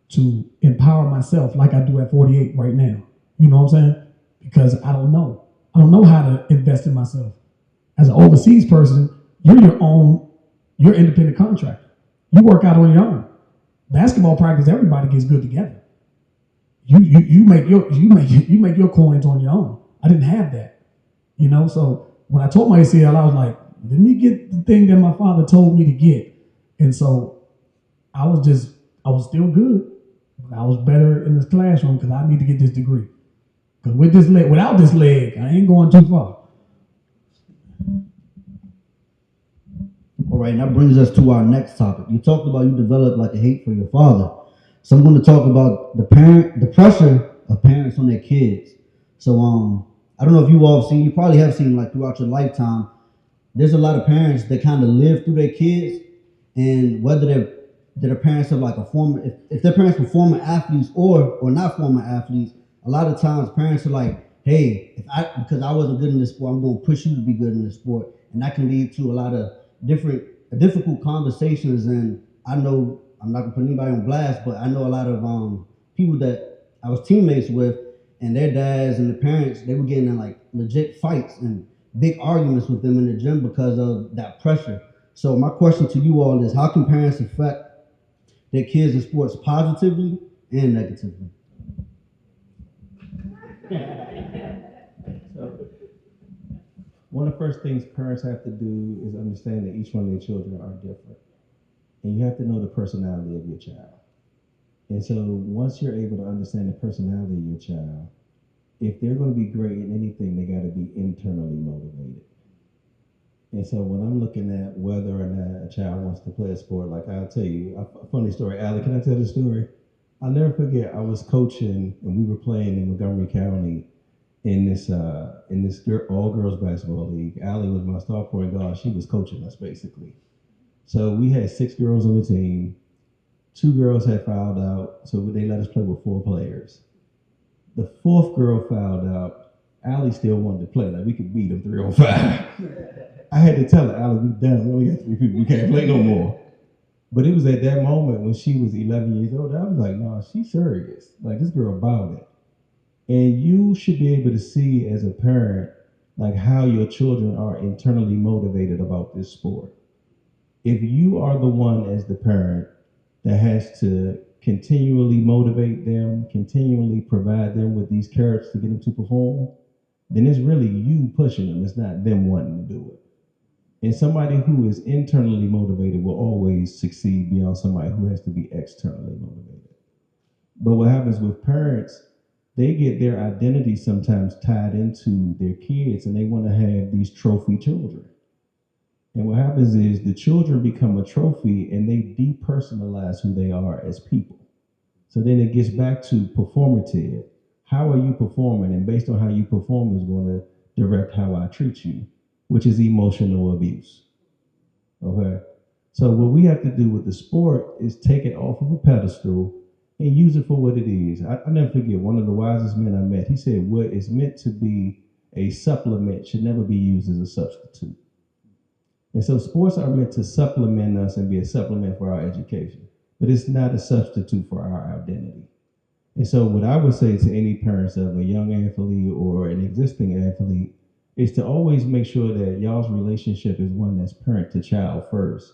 to empower myself like I do at 48 right now. You know what I'm saying? Because I don't know. I don't know how to invest in myself. As an overseas person, you're independent contractor. You work out on your own. Basketball practice, everybody gets good together. You make your coins on your own. I didn't have that. You know, so when I tore my ACL, I was like, let me get the thing that my father told me to get. And so I was still good. I was better in this classroom because I need to get this degree. Because without this leg, I ain't going too far. All right, and that brings us to our next topic. You talked about you developed like a hate for your father. So I'm going to talk about the pressure of parents on their kids. So I don't know if you all have seen, you probably have seen like throughout your lifetime, there's a lot of parents that kind of live through their kids, and whether their parents are like a former, if their parents were former athletes or not former athletes, a lot of times parents are like, hey, because I wasn't good in this sport, I'm going to push you to be good in this sport, and that can lead to a lot of difficult conversations. And I know I'm not gonna put anybody on blast, but I know a lot of people that I was teammates with, and their dads and the parents, they were getting in like legit fights and big arguments with them in the gym because of that pressure. So my question to you all is, how can parents affect their kids in sports positively and negatively? So, one of the first things parents have to do is understand that each one of their children are different. And you have to know the personality of your child. And so once you're able to understand the personality of your child, if they're going to be great in anything, they got to be internally motivated. And so when I'm looking at whether or not a child wants to play a sport, like I'll tell you a funny story. Allie, can I tell the story? I'll never forget, I was coaching and we were playing in Montgomery County in this all-girls basketball league. Allie was my star point guard. She was coaching us basically. So we had 6 girls on the team. 2 girls had fouled out, so they let us play with 4 players. The 4th girl fouled out. Allie still wanted to play. Like, we could beat them 3-on-5. I had to tell her, Allie, we done. We only got 3 people. We can't play no more. But it was at that moment when she was 11 years old, I was like, no, she's serious. Like, this girl about it. And you should be able to see as a parent, like, how your children are internally motivated about this sport. If you are the one as the parent that has to continually motivate them, continually provide them with these carrots to get them to perform, then it's really you pushing them. It's not them wanting to do it. And somebody who is internally motivated will always succeed beyond somebody who has to be externally motivated. But what happens with parents, they get their identity sometimes tied into their kids, and they want to have these trophy children. And what happens is the children become a trophy and they depersonalize who they are as people. So then it gets back to performative. How are you performing? And based on how you perform is going to direct how I treat you, which is emotional abuse. Okay? So what we have to do with the sport is take it off of a pedestal and use it for what it is. I never forget, one of the wisest men I met, he said, what is meant to be a supplement should never be used as a substitute. And so sports are meant to supplement us and be a supplement for our education, but it's not a substitute for our identity. And so what I would say to any parents of a young athlete or an existing athlete is to always make sure that y'all's relationship is one that's parent to child first,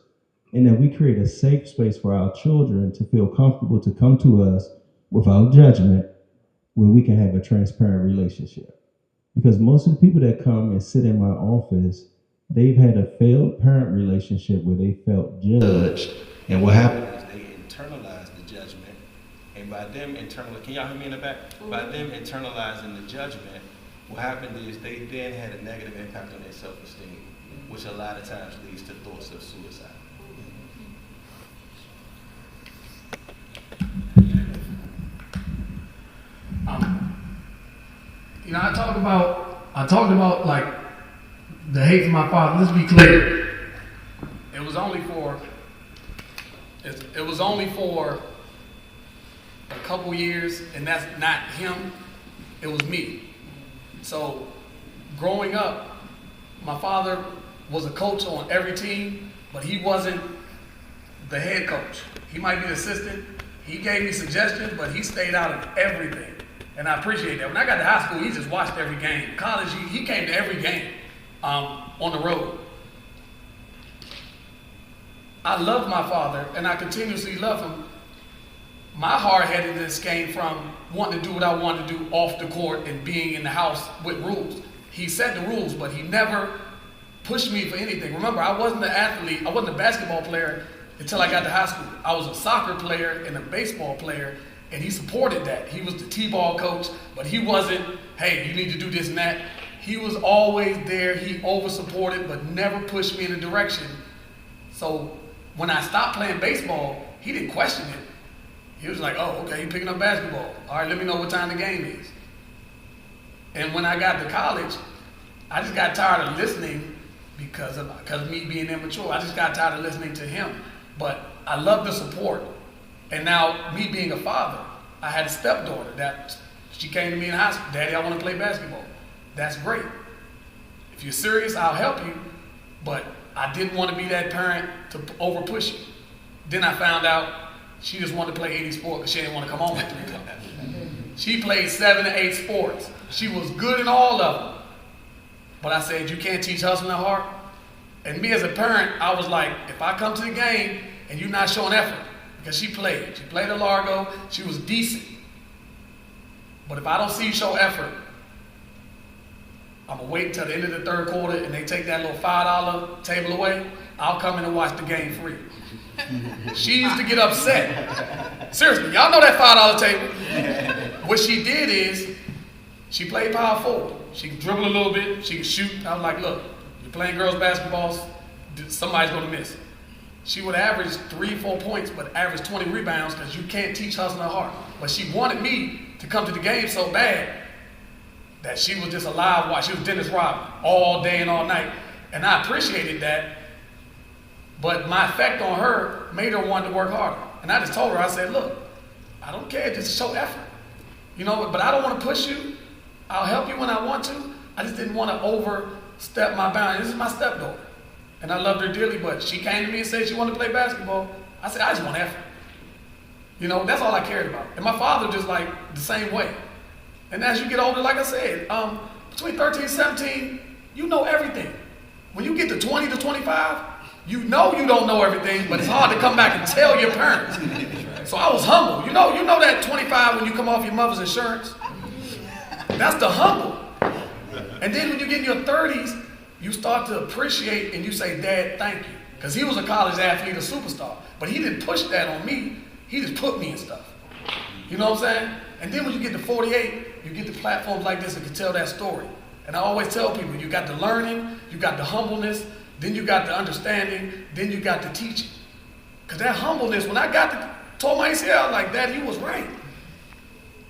and that we create a safe space for our children to feel comfortable to come to us without judgment, where we can have a transparent relationship. Because most of the people that come and sit in my office, they've had a failed parent relationship where they felt judged. And what happened is they internalized the judgment. And by them can y'all hear me in the back? By them internalizing the judgment, what happened is they then had a negative impact on their self-esteem, which a lot of times leads to thoughts of suicide. I talked about like the hate for my father. Let's be clear. It was only for a couple years, and that's not him. It was me. So growing up, my father was a coach on every team, but he wasn't the head coach. He might be the assistant. He gave me suggestions, but he stayed out of everything. And I appreciate that. When I got to high school, he just watched every game. College, he came to every game on the road. I love my father, and I continuously love him. My hard-headedness came from wanting to do what I wanted to do off the court and being in the house with rules. he set the rules, but he never pushed me for anything. Remember, I wasn't an athlete, I wasn't a basketball player until I got to high school. I was a soccer player and a baseball player, and he supported that. He was the T-ball coach, but he wasn't, hey, you need to do this and that. He was always there. He over-supported, but never pushed me in a direction. So when I stopped playing baseball, he didn't question it. He was like, oh, okay, you're picking up basketball. All right, let me know what time the game is. And when I got to college, I just got tired of listening because of me being immature. I just got tired of listening to him. But I love the support. And now, me being a father, I had a stepdaughter that she came to me in high school. Daddy, I want to play basketball. That's great. If you're serious, I'll help you. But I didn't want to be that parent to over push you. Then I found out she just wanted to play any sport because she didn't want to come home at 3 o'clock. She played 7 to 8 sports. She was good in all of them. But I said, you can't teach hustle and heart. And me as a parent, I was like, if I come to the game and you're not showing effort, because she played at Largo, she was decent. But if I don't see you show effort, I'm going to wait until the end of the third quarter and they take that little $5 table away, I'll come in and watch the game free. She used to get upset. Seriously, y'all know that $5 table. What she did is, she played power forward. She could dribble a little bit, she could shoot. I was like, look, you're playing girls basketball, somebody's going to miss. She would average 3-4 points, but average 20 rebounds because you can't teach hustle and heart. But she wanted me to come to the game so bad that she was just a live watch. She was Dennis Rodman all day and all night. And I appreciated that. But my effect on her made her want to work harder. And I just told her, I said, look, I don't care, just show effort. You know, but I don't want to push you. I'll help you when I want to. I just didn't want to overstep my boundaries. This is my stepdaughter. And I loved her dearly, but she came to me and said she wanted to play basketball. I said, I just want effort. You know, that's all I cared about. And my father just like the same way. And as you get older, like I said, between 13 and 17, you know everything. When you get to 20 to 25, you know you don't know everything, but it's hard to come back and tell your parents. So I was humble. You know that 25 when you come off your mother's insurance? That's the humble. And then when you get in your 30s, you start to appreciate and you say, Dad, thank you. Because he was a college athlete, a superstar. But he didn't push that on me. He just put me in stuff. You know what I'm saying? And then when you get to 48, you get to platforms like this and can tell that story. And I always tell people, you got the learning, you got the humbleness, then you got the understanding, then you got the teaching. Because that humbleness, when I told my ACL, I was like, Dad, you was right.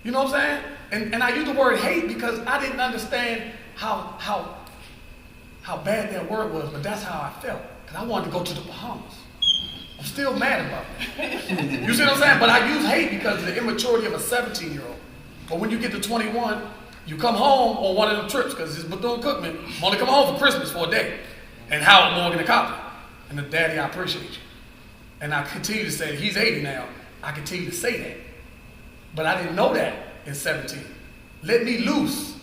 You know what I'm saying? And I use the word hate because I didn't understand how bad that word was, but that's how I felt. Because I wanted to go to the Bahamas. I'm still mad about that. You see what I'm saying? But I use hate because of the immaturity of a 17-year-old. But when you get to 21, you come home on one of them trips because it's Bethune-Cookman. I'm only coming home for Christmas for a day. And Howard Morgan and Copley. And the Daddy, I appreciate you. And I continue to say, he's 80 now. I continue to say that. But I didn't know that in 17. Let me loose.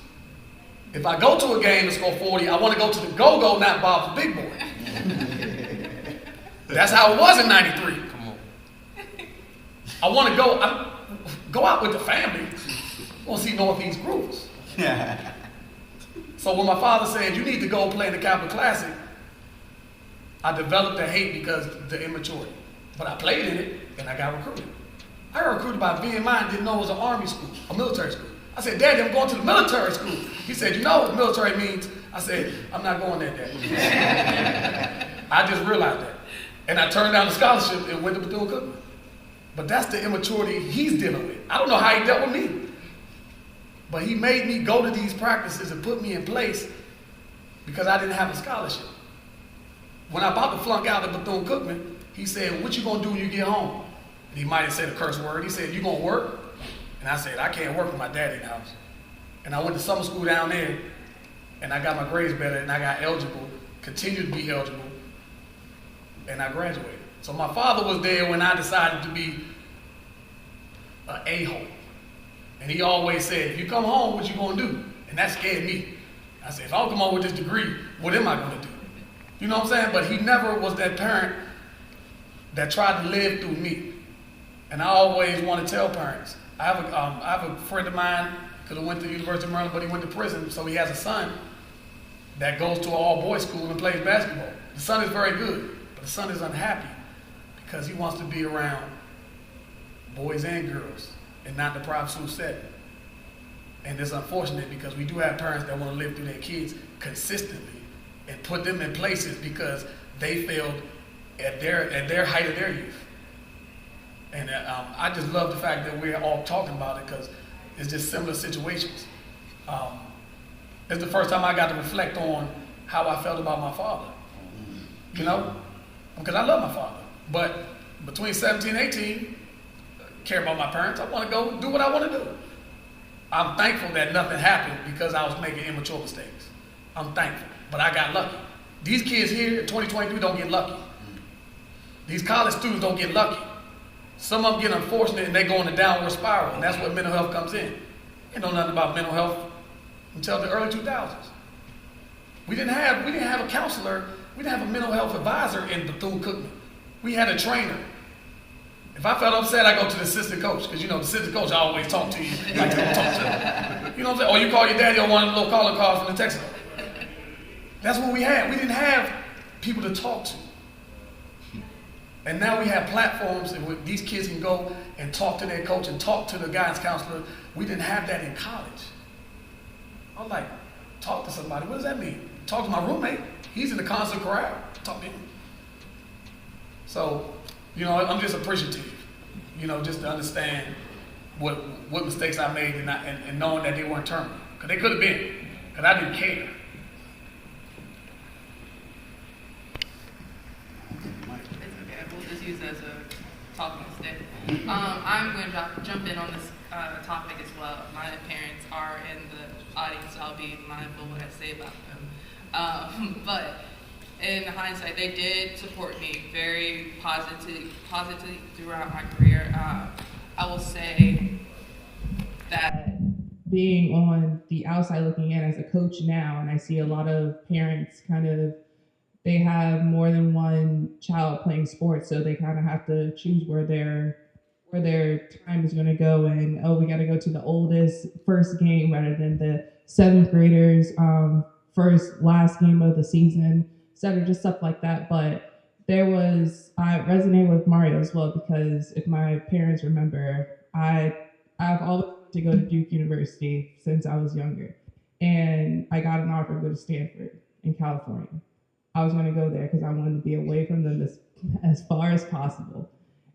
If I go to a game and score 40, I want to go to the go-go, not Bob's Big Boy. That's how it was in 93. Come on. I want to go out with the family. I want to see Northeast Grooves. So when my father said, you need to go play in the Capital Classic, I developed a hate because of the immaturity. But I played in it, and I got recruited. I got recruited by VMI and didn't know it was an army school, a military school. I said, Daddy, I'm going to the military school. He said, you know what military means? I said, I'm not going there, Daddy. I just realized that. And I turned down the scholarship and went to Bethune-Cookman. But that's the immaturity he's dealing with. I don't know how he dealt with me. But he made me go to these practices and put me in place because I didn't have a scholarship. When I about to flunk out at Bethune-Cookman, he said, what you gonna do when you get home? And he might have said a curse word. He said, you gonna work? And I said, I can't work with my daddy in the house. And I went to summer school down there, and I got my grades better, and I got eligible, continued to be eligible, and I graduated. So my father was there when I decided to be an a-hole. And he always said, if you come home, what you gonna do? And that scared me. I said, if I don't come home with this degree, what am I gonna do? You know what I'm saying? But he never was that parent that tried to live through me. And I always want to tell parents, I have a friend of mine, could have went to the University of Maryland, but he went to prison, so he has a son. that goes to an all-boys school and plays basketball. The son is very good, but the son is unhappy because he wants to be around boys and girls and not the private school setting. And it's unfortunate because we do have parents that want to live through their kids consistently and put them in places because they failed at their height of their youth. And I just love the fact that we're all talking about it because it's just similar situations. It's the first time I got to reflect on how I felt about my father, you know, because I love my father. But between 17 and 18, I care about my parents. I want to go do what I want to do. I'm thankful that nothing happened because I was making immature mistakes. I'm thankful, but I got lucky. These kids here in 2023 don't get lucky. These college students don't get lucky. Some of them get unfortunate and they go in a downward spiral, and that's where mental health comes in. You know nothing about mental health until the early 2000s. We didn't have a counselor. We didn't have a mental health advisor in Bethune-Cookman. We had a trainer. If I felt upset, I go to the assistant coach because you know the assistant coach always talk to you like they don't talk to you. You know what I'm saying? Or you call your daddy on one of the little calling cards from the Texas. That's what we had. We didn't have people to talk to. And now we have platforms and these kids can go and talk to their coach and talk to the guidance counselor. We didn't have that in college. I'm like, talk to somebody. What does that mean? Talk to my roommate. He's in the concert chorale. Talk to him. So, you know, I'm just appreciative, you know, just to understand what mistakes I made and knowing that they weren't terminal. Because they could have been, because I didn't care. We'll just use it as a talking stick. I'm going to jump in on this topic as well. My parents are in the audience, so I'll be mindful what I say about them. But in hindsight, they did support me very positively throughout my career. I will say that being on the outside looking in as a coach now, and I see a lot of parents they have more than one child playing sports, so they kind of have to choose where their time is going to go, and we got to go to the oldest first game rather than the seventh graders last game of the season, etc., just stuff like that. But I resonate with Mario as well because if my parents remember, I've always wanted to go to Duke University since I was younger, and I got an offer to go to Stanford in California. I was going to go there because I wanted to be away from them as far as possible.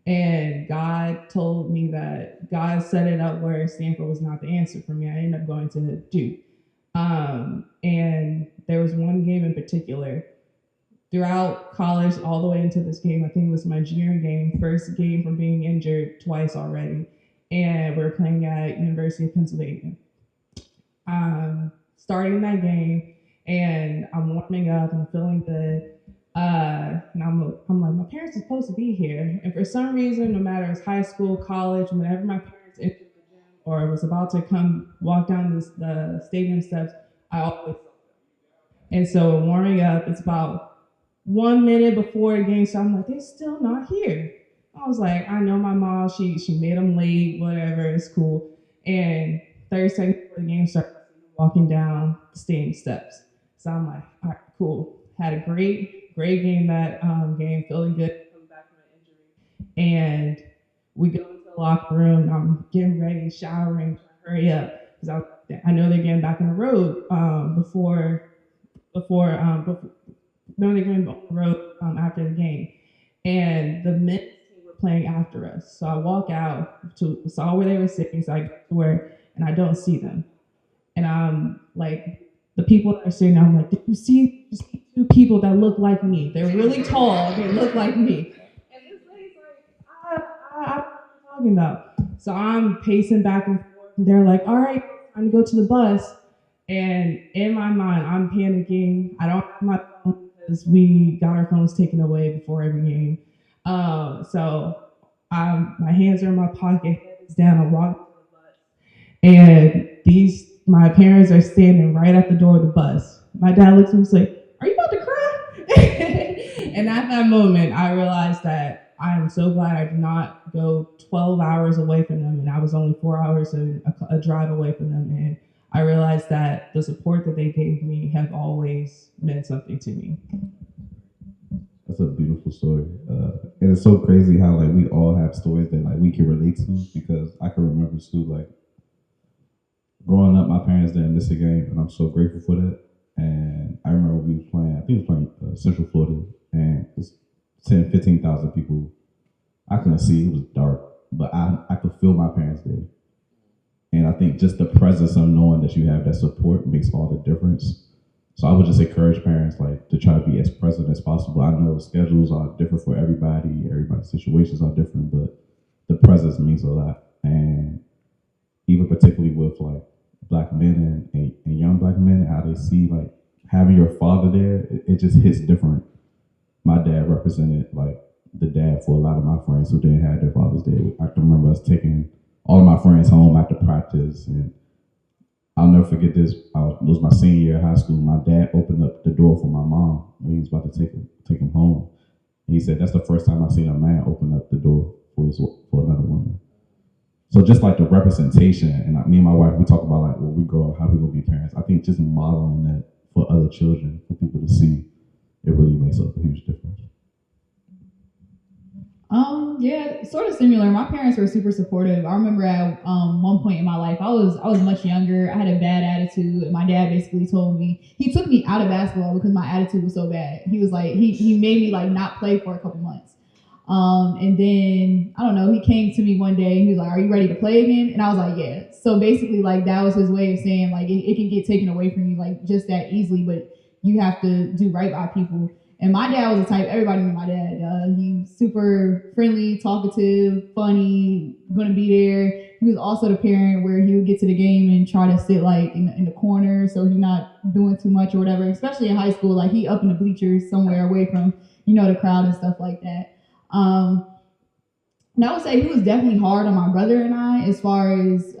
And God told me that God set it up where Stanford was not the answer for me. I ended up going to Duke. And there was one game in particular throughout college, all the way into this game. I think it was my junior game, first game from being injured twice already. And we were playing at University of Pennsylvania. Starting that game, and I'm warming up, I'm feeling good. And I'm like, my parents are supposed to be here. And for some reason, no matter it's high school, college, whenever my parents entered the gym or was about to come walk down the stadium steps, I always saw them. And so warming up, it's about 1 minute before the game, so I'm like, they're still not here. I was like, I know my mom, she made them late, whatever, it's cool. And 30 seconds before the game started, walking down the stadium steps. So I'm like, all right, cool. Had a great game that game, feeling good, coming back from an injury. And we go into the locker room, I'm getting ready, showering, hurry up. Because I know they're getting back on the road before they're getting on the road after the game. And the men's team were playing after us. So I walk out, saw where they were sitting, so I go to where, and I don't see them. And I'm like, the people that are sitting there, I'm like, did you see two people that look like me? They're really tall, they look like me. And this lady's like, I don't know what you're talking about. So I'm pacing back and forth, and they're like, all right, time to go to the bus. And in my mind, I'm panicking. I don't have my phone because we got our phones taken away before every game. So my hands are in my pocket, head is down, I'm walking to the bus. And my parents are standing right at the door of the bus. My dad looks at me and says, are you about to cry? And at that moment, I realized that I am so glad I did not go 12 hours away from them, and I was only 4 hours a drive away from them. And I realized that the support that they gave me have always meant something to me. That's a beautiful story. And it's so crazy how like we all have stories that like we can relate to, because I can remember too, like growing up, my parents didn't miss a game, and I'm so grateful for that. And I remember we was playing, I think it was playing Central Florida, and it's 10, 15,000 people. I couldn't see, it was dark, but I could feel my parents there. And I think just the presence of knowing that you have that support makes all the difference. So I would just encourage parents like to try to be as present as possible. I know schedules are different for everybody, everybody's situations are different, but the presence means a lot. And even particularly with like Black men and young Black men, how they see like having your father there, it just hits different. My dad represented like the dad for a lot of my friends who didn't have their fathers there. I can remember us taking all of my friends home after practice, and I'll never forget this. It was my senior year of high school. My dad opened up the door for my mom when he was about to take him home. And he said, "That's the first time I've seen a man open up the door for another woman." So just like the representation, and me and my wife, we talk about like when we grow up, how we gonna be parents. I think just modeling that for other children, for people to see, it really makes a huge difference. Yeah, sort of similar. My parents were super supportive. I remember at one point in my life, I was much younger. I had a bad attitude, and my dad basically told me, he took me out of basketball because my attitude was so bad. He was like, he made me like not play for a couple months. And then I don't know, he came to me one day and he was like, "Are you ready to play again?" And I was like, "Yeah." So basically, like that was his way of saying like it can get taken away from you like just that easily, but you have to do right by people. And my dad was the type, everybody knew my dad. He's super friendly, talkative, funny, gonna be there. He was also the parent where he would get to the game and try to sit like in the corner so he's not doing too much or whatever, especially in high school. Like he up in the bleachers somewhere away from, the crowd and stuff like that. And I would say he was definitely hard on my brother and I as far as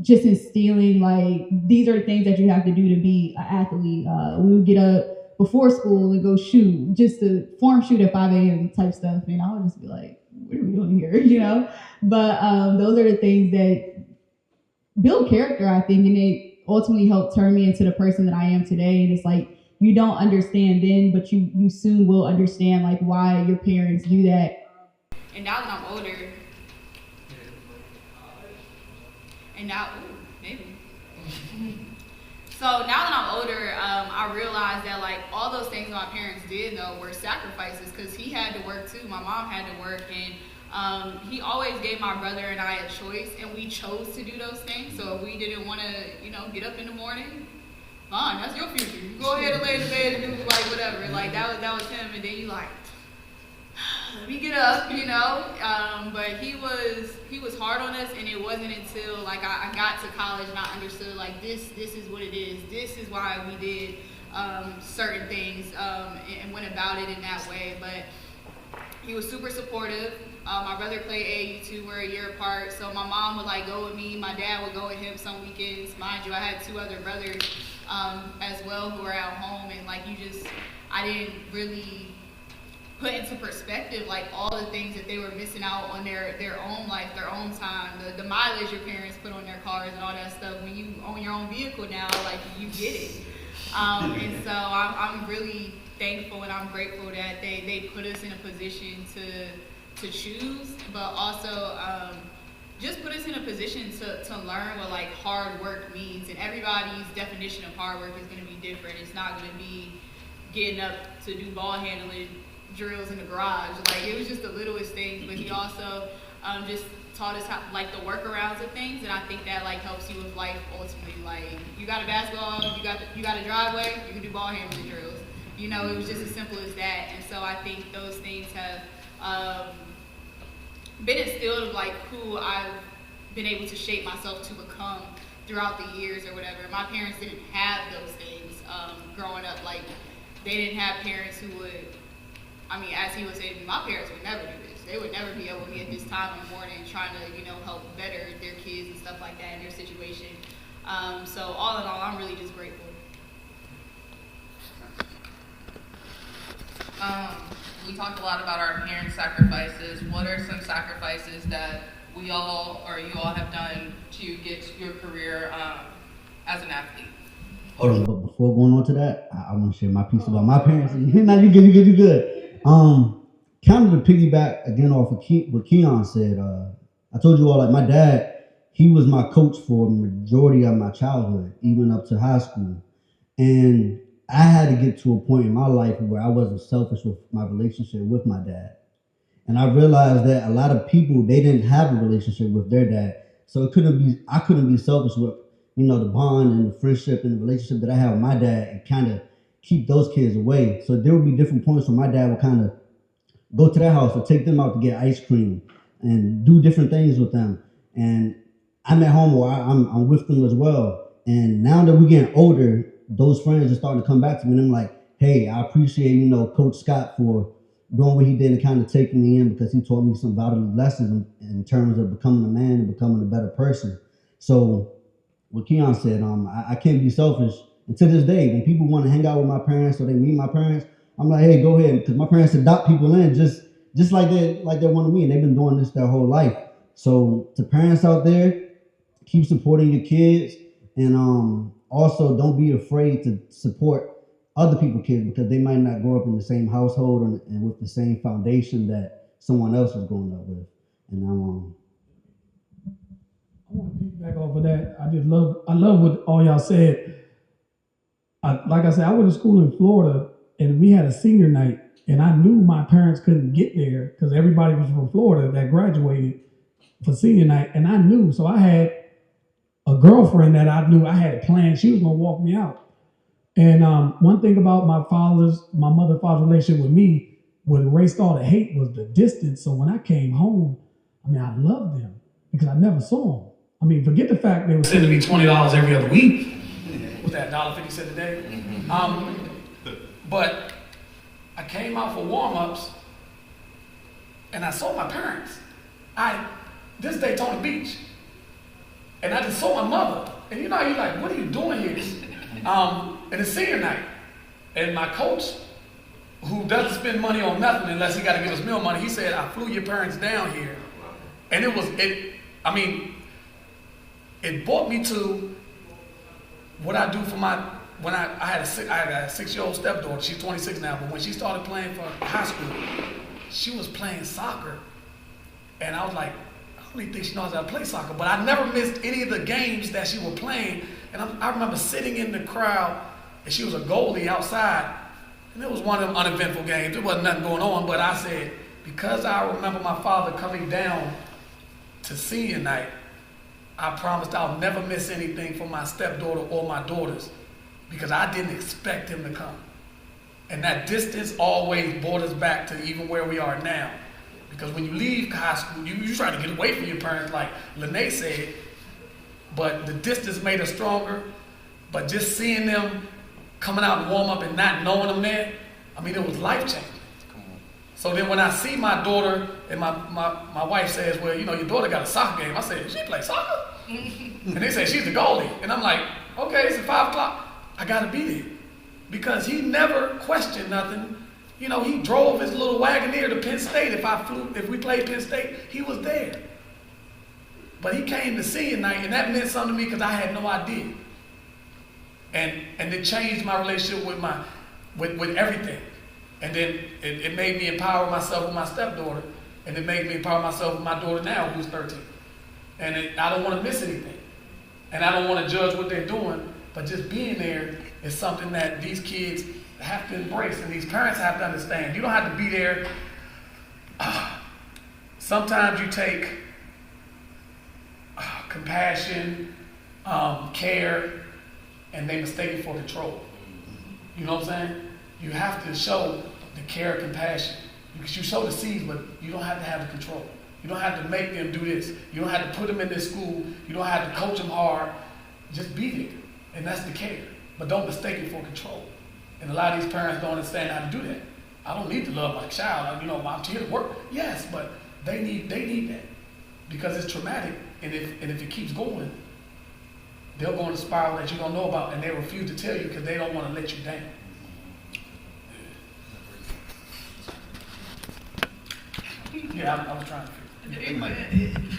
just instilling like, these are the things that you have to do to be an athlete. We would get up before school and go shoot, just to form shoot at 5 a.m. type stuff. And I would just be like, what are we doing here? But those are the things that build character, I think, and it ultimately helped turn me into the person that I am today. And it's like, you don't understand then, but you soon will understand like why your parents do that. And now that I'm older, So now that I'm older, I realized that like all those things that my parents did though were sacrifices, because he had to work too, my mom had to work, and he always gave my brother and I a choice, and we chose to do those things. So if we didn't want to, get up in the morning, fine, that's your future. You go ahead and lay in the bed and do like whatever. Like that was him, and then you like, let me get up, but he was hard on us, and it wasn't until like I got to college and I understood like this is what it is. This is why we did certain things and went about it in that way. But he was super supportive. My brother played AAU too. We're a year apart, so my mom would like go with me. My dad would go with him some weekends. Mind you, I had 2 other brothers as well who were at home, and like I didn't really put into perspective like all the things that they were missing out on their own life, their own time, the mileage your parents put on their cars and all that stuff. When you own your own vehicle now, like you get it. And so I'm really thankful and I'm grateful that they put us in a position to choose, but also just put us in a position to learn what like hard work means. And everybody's definition of hard work is going to be different. It's not going to be getting up to do ball handling drills in the garage. Like it was just the littlest things, but he also just taught us how like the workarounds of things, and I think that like helps you with life ultimately. Like you got a basketball, you got a driveway, you can do ball handling drills. It was just as simple as that. And so I think those things have been instilled of like who I've been able to shape myself to become throughout the years or whatever. My parents didn't have those things growing up. Like they didn't have parents who would, as he was saying, my parents would never do this. They would never be able to be at this time in the morning trying to, help better their kids and stuff like that in their situation. So all in all, I'm really just grateful. We talked a lot about our parents' sacrifices. What are some sacrifices that you all have done to get your career as an athlete? Hold on, but before going on to that, I want to share my piece about my parents. Now you good. Kind of to piggyback again off of what Keon said. I told you all, like, my dad, he was my coach for the majority of my childhood, even up to high school. And I had to get to a point in my life where I wasn't selfish with my relationship with my dad. And I realized that a lot of people, they didn't have a relationship with their dad. So I couldn't be selfish with, the bond and the friendship and the relationship that I have with my dad and kind of keep those kids away. So there would be different points where my dad would kind of go to their house or take them out to get ice cream and do different things with them. And I'm at home or I'm with them as well. And now that we're getting older, those friends are starting to come back to me and I'm like, hey, I appreciate, Coach Scott for doing what he did and kind of taking me in because he taught me some valuable lessons in terms of becoming a man and becoming a better person. So what Keon said, I can't be selfish. And to this day, when people want to hang out with my parents or they meet my parents, I'm like, hey, go ahead, because my parents adopt people in just like they wanted me, and they've been doing this their whole life. So to parents out there, keep supporting your kids, and also don't be afraid to support other people's kids because they might not grow up in the same household and with the same foundation that someone else is growing up with. And I want to piggyback off of that. I love what all y'all said. Like I said, I went to school in Florida. And we had a senior night, and I knew my parents couldn't get there because everybody was from Florida that graduated for senior night. And I knew, so I had a girlfriend that I knew I had planned. She was going to walk me out. And one thing about my mother-father's relationship with me, what erased all the hate was the distance. So when I came home, I loved them because I never saw them. Forget the fact they were sending me $20 every other week. What's that, $1.50 a day? But I came out for warm-ups and I saw my parents. This is Daytona Beach. And I just saw my mother. And you're like, what are you doing here? And it's senior night. And my coach, who doesn't spend money on nothing unless he got to give us meal money, he said, I flew your parents down here. And it brought me to what I do for when I had a 6-year-old stepdaughter. She's 26 now, but when she started playing for high school, she was playing soccer. And I was like, I don't even think she knows how to play soccer, but I never missed any of the games that she was playing. And I remember sitting in the crowd, and she was a goalie outside. And it was one of them uneventful games. There wasn't nothing going on, but I said, because I remember my father coming down to senior night, I promised I'll never miss anything for my stepdaughter or my daughters, because I didn't expect him to come. And that distance always brought us back to even where we are now. Because when you leave high school, you try to get away from your parents, like Lynee said, but the distance made us stronger. But just seeing them coming out and warm up and not knowing them there, it was life-changing. So then when I see my daughter, and my wife says, well, your daughter got a soccer game. I said, she play soccer? And they say, she's the goalie. And I'm like, okay, it's at 5 o'clock. I got to be there. Because he never questioned nothing. He drove his little Wagoneer to Penn State. If we played Penn State, he was there. But he came to senior night, and that meant something to me because I had no idea. And it changed my relationship with everything. And then it made me empower myself with my stepdaughter, and it made me empower myself with my daughter now, who's 13. And I don't want to miss anything. And I don't want to judge what they're doing, but just being there is something that these kids have to embrace, and these parents have to understand. You don't have to be there. Sometimes you take compassion, care, and they mistake it for control. You know what I'm saying? You have to show the care and compassion. You show the seeds, but you don't have to have the control. You don't have to make them do this. You don't have to put them in this school. You don't have to coach them hard. Just be there. And that's the care. But don't mistake it for control. And a lot of these parents don't understand how to do that. I don't need to love my child. I'm here to work. Yes, but they need that. Because it's traumatic. And if it keeps going, they'll go in a spiral that you don't know about, and they refuse to tell you because they don't want to let you down. Yeah, I was trying to figure it out.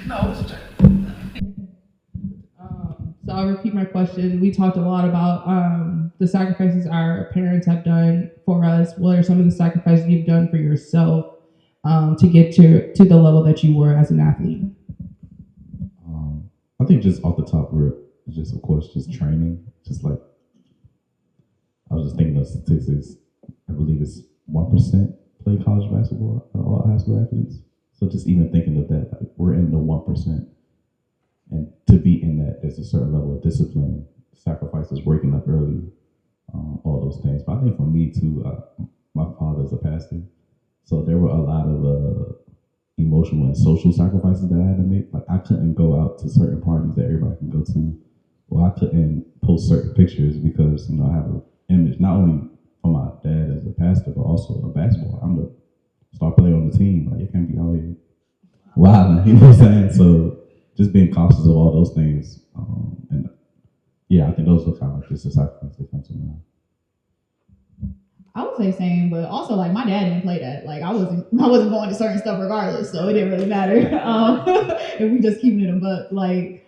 No, it's a check. So I'll repeat my question. We talked a lot about the sacrifices our parents have done for us. What are some of the sacrifices you've done for yourself to get to the level that you were as an athlete? I think just off the top rip, just of course, just training. Just like, I was just thinking of statistics. I believe it's 1% play college basketball out of all high school athletes. So just even thinking of that, like, we're in the 1%. And to be in that, there's a certain level of discipline, sacrifices, waking up early, all those things. But I think for me too, my father's a pastor. So there were a lot of emotional and social sacrifices that I had to make. Like I couldn't go out to certain parties that everybody can go to, or I couldn't post certain pictures because, you know, I have an image, not only for my dad as a pastor, but also a basketball. I'm the star player on the team. Like, you can't be out here wilding, you know what I'm saying? So just being cautious of all those things. And yeah, I think those are kind of like just the sacrifices that come to mind. I would say same, but also like my dad didn't play that. Like I wasn't going to certain stuff regardless, so it didn't really matter. If we just keeping it a buck, like,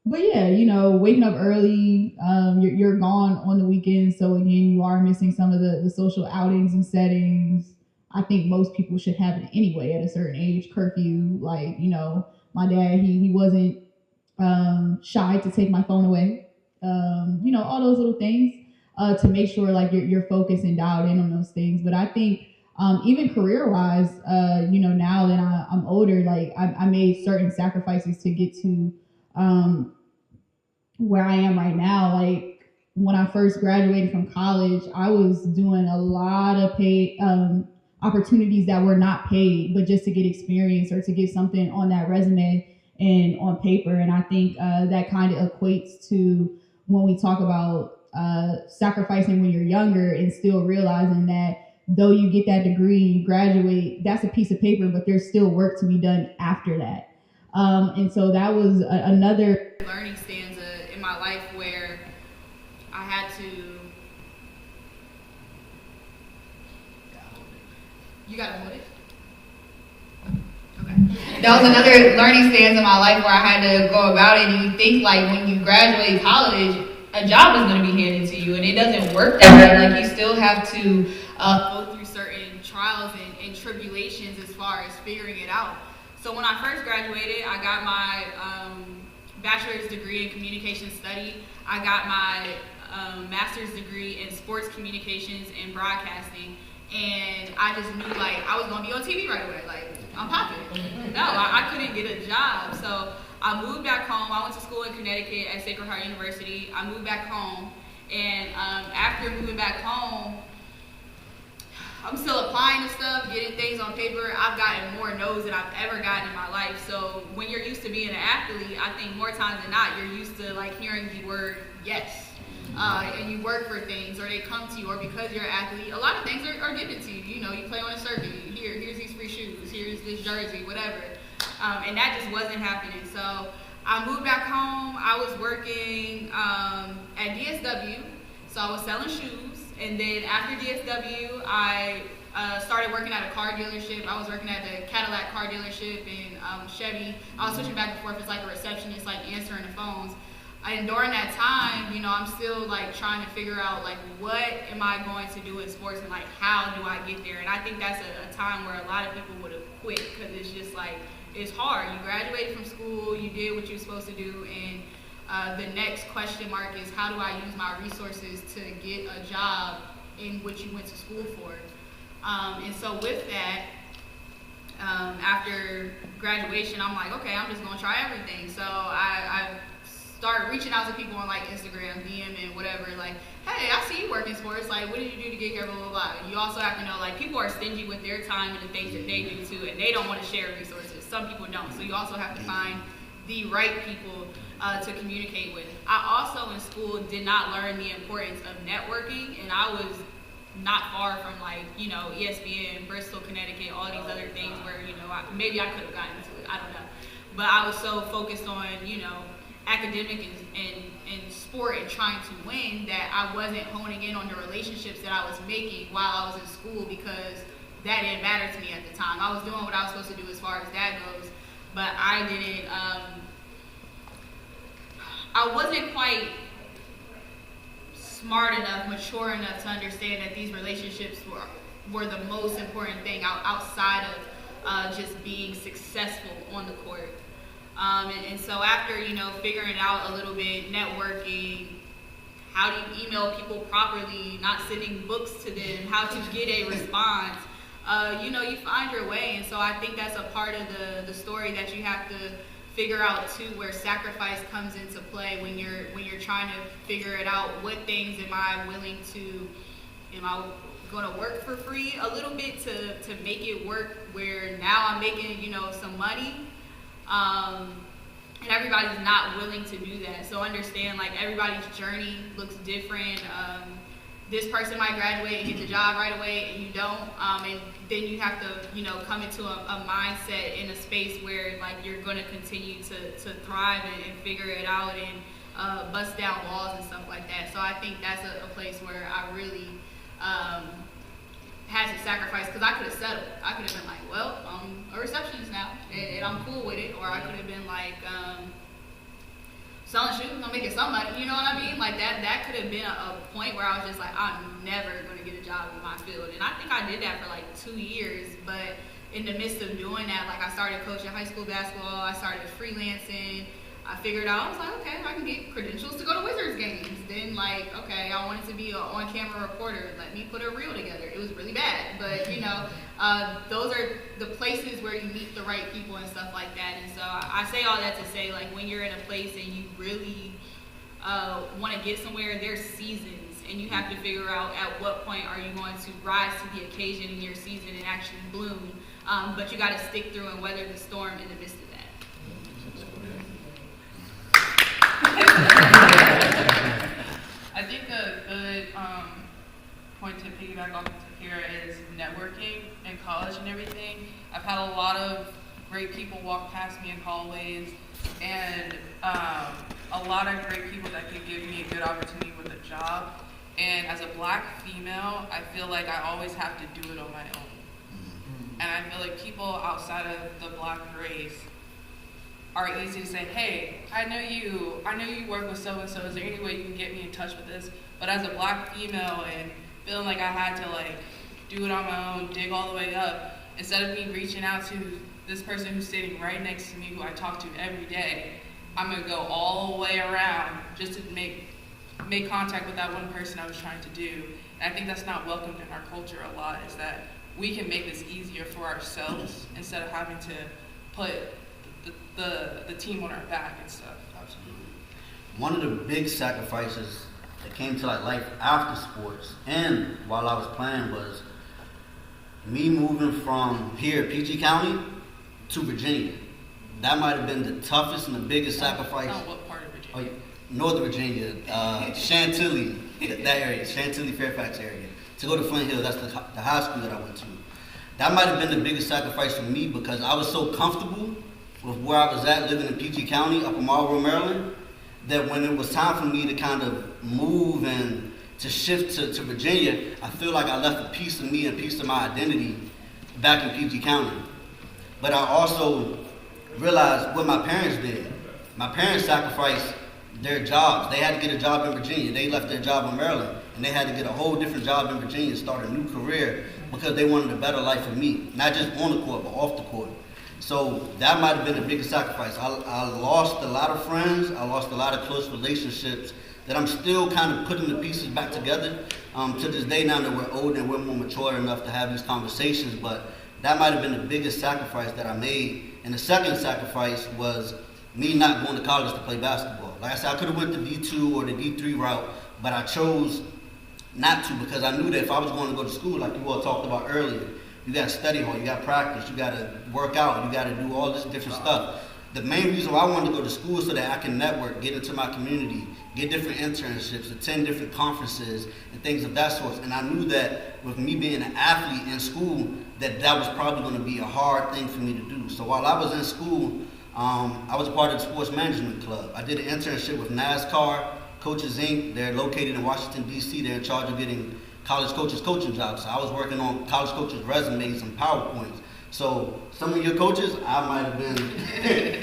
but yeah, you know, waking up early, you're gone on the weekends, so again, you are missing some of the social outings and settings. I think most people should have it anyway at a certain age. Curfew, like, you know, my dad, he wasn't shy to take my phone away. You know, all those little things. To make sure like you're focused and dialed in on those things. But I think even career-wise, you know, now that I'm older, like I made certain sacrifices to get to where I am right now. Like when I first graduated from college, I was doing a lot of paid opportunities that were not paid, but just to get experience or to get something on that resume and on paper. And I think that kind of equates to when we talk about sacrificing when you're younger and still realizing that though you get that degree, you graduate, that's a piece of paper, but there's still work to be done after that. And so that was another learning stanza in my life where I had to. You gotta hold it? Okay. That was another learning stanza in my life where I had to go about it, and you think like when you graduate college, a job is going to be handed to you, and it doesn't work that way. Like you still have to go through certain trials and tribulations as far as figuring it out. So when I first graduated, I got my bachelor's degree in communication study. I got my master's degree in sports communications and broadcasting, and I just knew like I was going to be on TV right away. Like I'm popping. No, I couldn't get a job, so I moved back home. I went to school in Connecticut at Sacred Heart University. I moved back home, and after moving back home, I'm still applying to stuff, getting things on paper. I've gotten more no's than I've ever gotten in my life. So when you're used to being an athlete, I think more times than not, you're used to like hearing the word yes. And you work for things, or they come to you, or because you're an athlete, a lot of things are given to you. You know, you play on a circuit. Here's these free shoes. Here's this jersey, whatever. And that just wasn't happening. So I moved back home. I was working at DSW. So I was selling shoes. And then after DSW, I started working at a car dealership. I was working at the Cadillac car dealership in Chevy. I was switching back and forth as like a receptionist, like answering the phones. And during that time, you know, I'm still like trying to figure out like what am I going to do in sports and like how do I get there? And I think that's a time where a lot of people would have quit because it's just like, it's hard. You graduated from school, you did what you're supposed to do, and the next question mark is how do I use my resources to get a job in what you went to school for? And so with that, after graduation, I'm like, okay, I'm just gonna try everything. So I started reaching out to people on like Instagram, DM and whatever, like, hey, I see you work in sports, like, what did you do to get here, blah, blah, blah. And you also have to know, like, people are stingy with their time and the things that they do too, and they don't want to share resources. Some people don't, so you also have to find the right people to communicate with. I also in school did not learn the importance of networking, and I was not far from like, you know, ESPN, Bristol, Connecticut, all these other things where, you know, maybe I could have gotten into it, I don't know. But I was so focused on, you know, academic and sport and trying to win that I wasn't honing in on the relationships that I was making while I was in school, because that didn't matter to me at the time. I was doing what I was supposed to do as far as that goes, but I didn't, I wasn't quite smart enough, mature enough to understand that these relationships were the most important thing outside of just being successful on the court. And so after, you know, figuring it out a little bit, networking, how do you email people properly, not sending books to them, how to get a response, you know, you find your way. And so I think that's a part of the story that you have to figure out too, where sacrifice comes into play when you're trying to figure it out. What things am I willing to, am I going to work for free a little bit to make it work where now I'm making, you know, some money, and everybody's not willing to do that. So understand, like, everybody's journey looks different. This person might graduate and get the job right away and you don't, and then you have to, you know, come into a mindset in a space where, like, you're going to continue to thrive and figure it out and bust down walls and stuff like that. So I think that's a place where I really had to sacrifice, because I could have settled. I could have been like, well, I'm a receptionist now and I'm cool with it, or I could have been like, selling shoes, I'm making some money, you know what I mean? Like that could have been a point where I was just like, I'm never going to get a job in my field. And I think I did that for like 2 years, but in the midst of doing that, like, I started coaching high school basketball, I started freelancing, I figured out, I was like, okay, I can get credentials to go to Wizards games. Then, like, okay, I wanted to be an on-camera reporter. Let me put a reel together. It was really bad, but, you know, those are the places where you meet the right people and stuff like that. And so I say all that to say, like, when you're in a place and you really want to get somewhere, there's seasons, and you have to figure out at what point are you going to rise to the occasion in your season and actually bloom. But you got to stick through and weather the storm in the midst of that. I think a good point to piggyback off here is networking in college and everything. I've had a lot of great people walk past me in hallways, and a lot of great people that could give me a good opportunity with a job. And as a black female, I feel like I always have to do it on my own. And I feel like people outside of the black race are easy to say, hey, I know you work with so-and-so, is there any way you can get me in touch with this? But as a black female and feeling like I had to, like, do it on my own, dig all the way up, instead of me reaching out to this person who's sitting right next to me, who I talk to every day, I'm gonna go all the way around just to make contact with that one person I was trying to do. And I think that's not welcomed in our culture a lot, is that we can make this easier for ourselves instead of having to put the team on our back and stuff. Absolutely. One of the big sacrifices that came to like life after sports and while I was playing was me moving from here, PG County, to Virginia. That might have been the toughest and the biggest sacrifice. What part of Virginia? Oh, yeah. Northern Virginia, Chantilly, that area, Chantilly, Fairfax area. To go to Flint Hill, that's the high school that I went to. That might have been the biggest sacrifice for me because I was so comfortable with where I was at living in PG County up in Marlboro, Maryland, that when it was time for me to kind of move and to shift to Virginia, I feel like I left a piece of me and a piece of my identity back in PG County. But I also realized what my parents did. My parents sacrificed their jobs. They had to get a job in Virginia. They left their job in Maryland, and they had to get a whole different job in Virginia and start a new career because they wanted a better life for me, not just on the court, but off the court. So that might have been the biggest sacrifice. I lost a lot of friends. I lost a lot of close relationships that I'm still kind of putting the pieces back together to this day now that we're older and we're more mature enough to have these conversations. But that might have been the biggest sacrifice that I made. And the second sacrifice was me not going to college to play basketball. Like I said, I could have went the D2 or the D3 route, but I chose not to because I knew that if I was going to go to school, like you all talked about earlier, you got to study hard, you got to practice, you got to work out, you got to do all this different stuff. The main reason why I wanted to go to school is so that I can network, get into my community, get different internships, attend different conferences and things of that sort. And I knew that with me being an athlete in school, that was probably going to be a hard thing for me to do. So while I was in school, I was a part of the sports management club. I did an internship with NASCAR, Coaches Inc. They're located in Washington, D.C. They're in charge of getting college coaches coaching jobs. So I was working on college coaches' resumes and PowerPoints. So some of your coaches, I might have been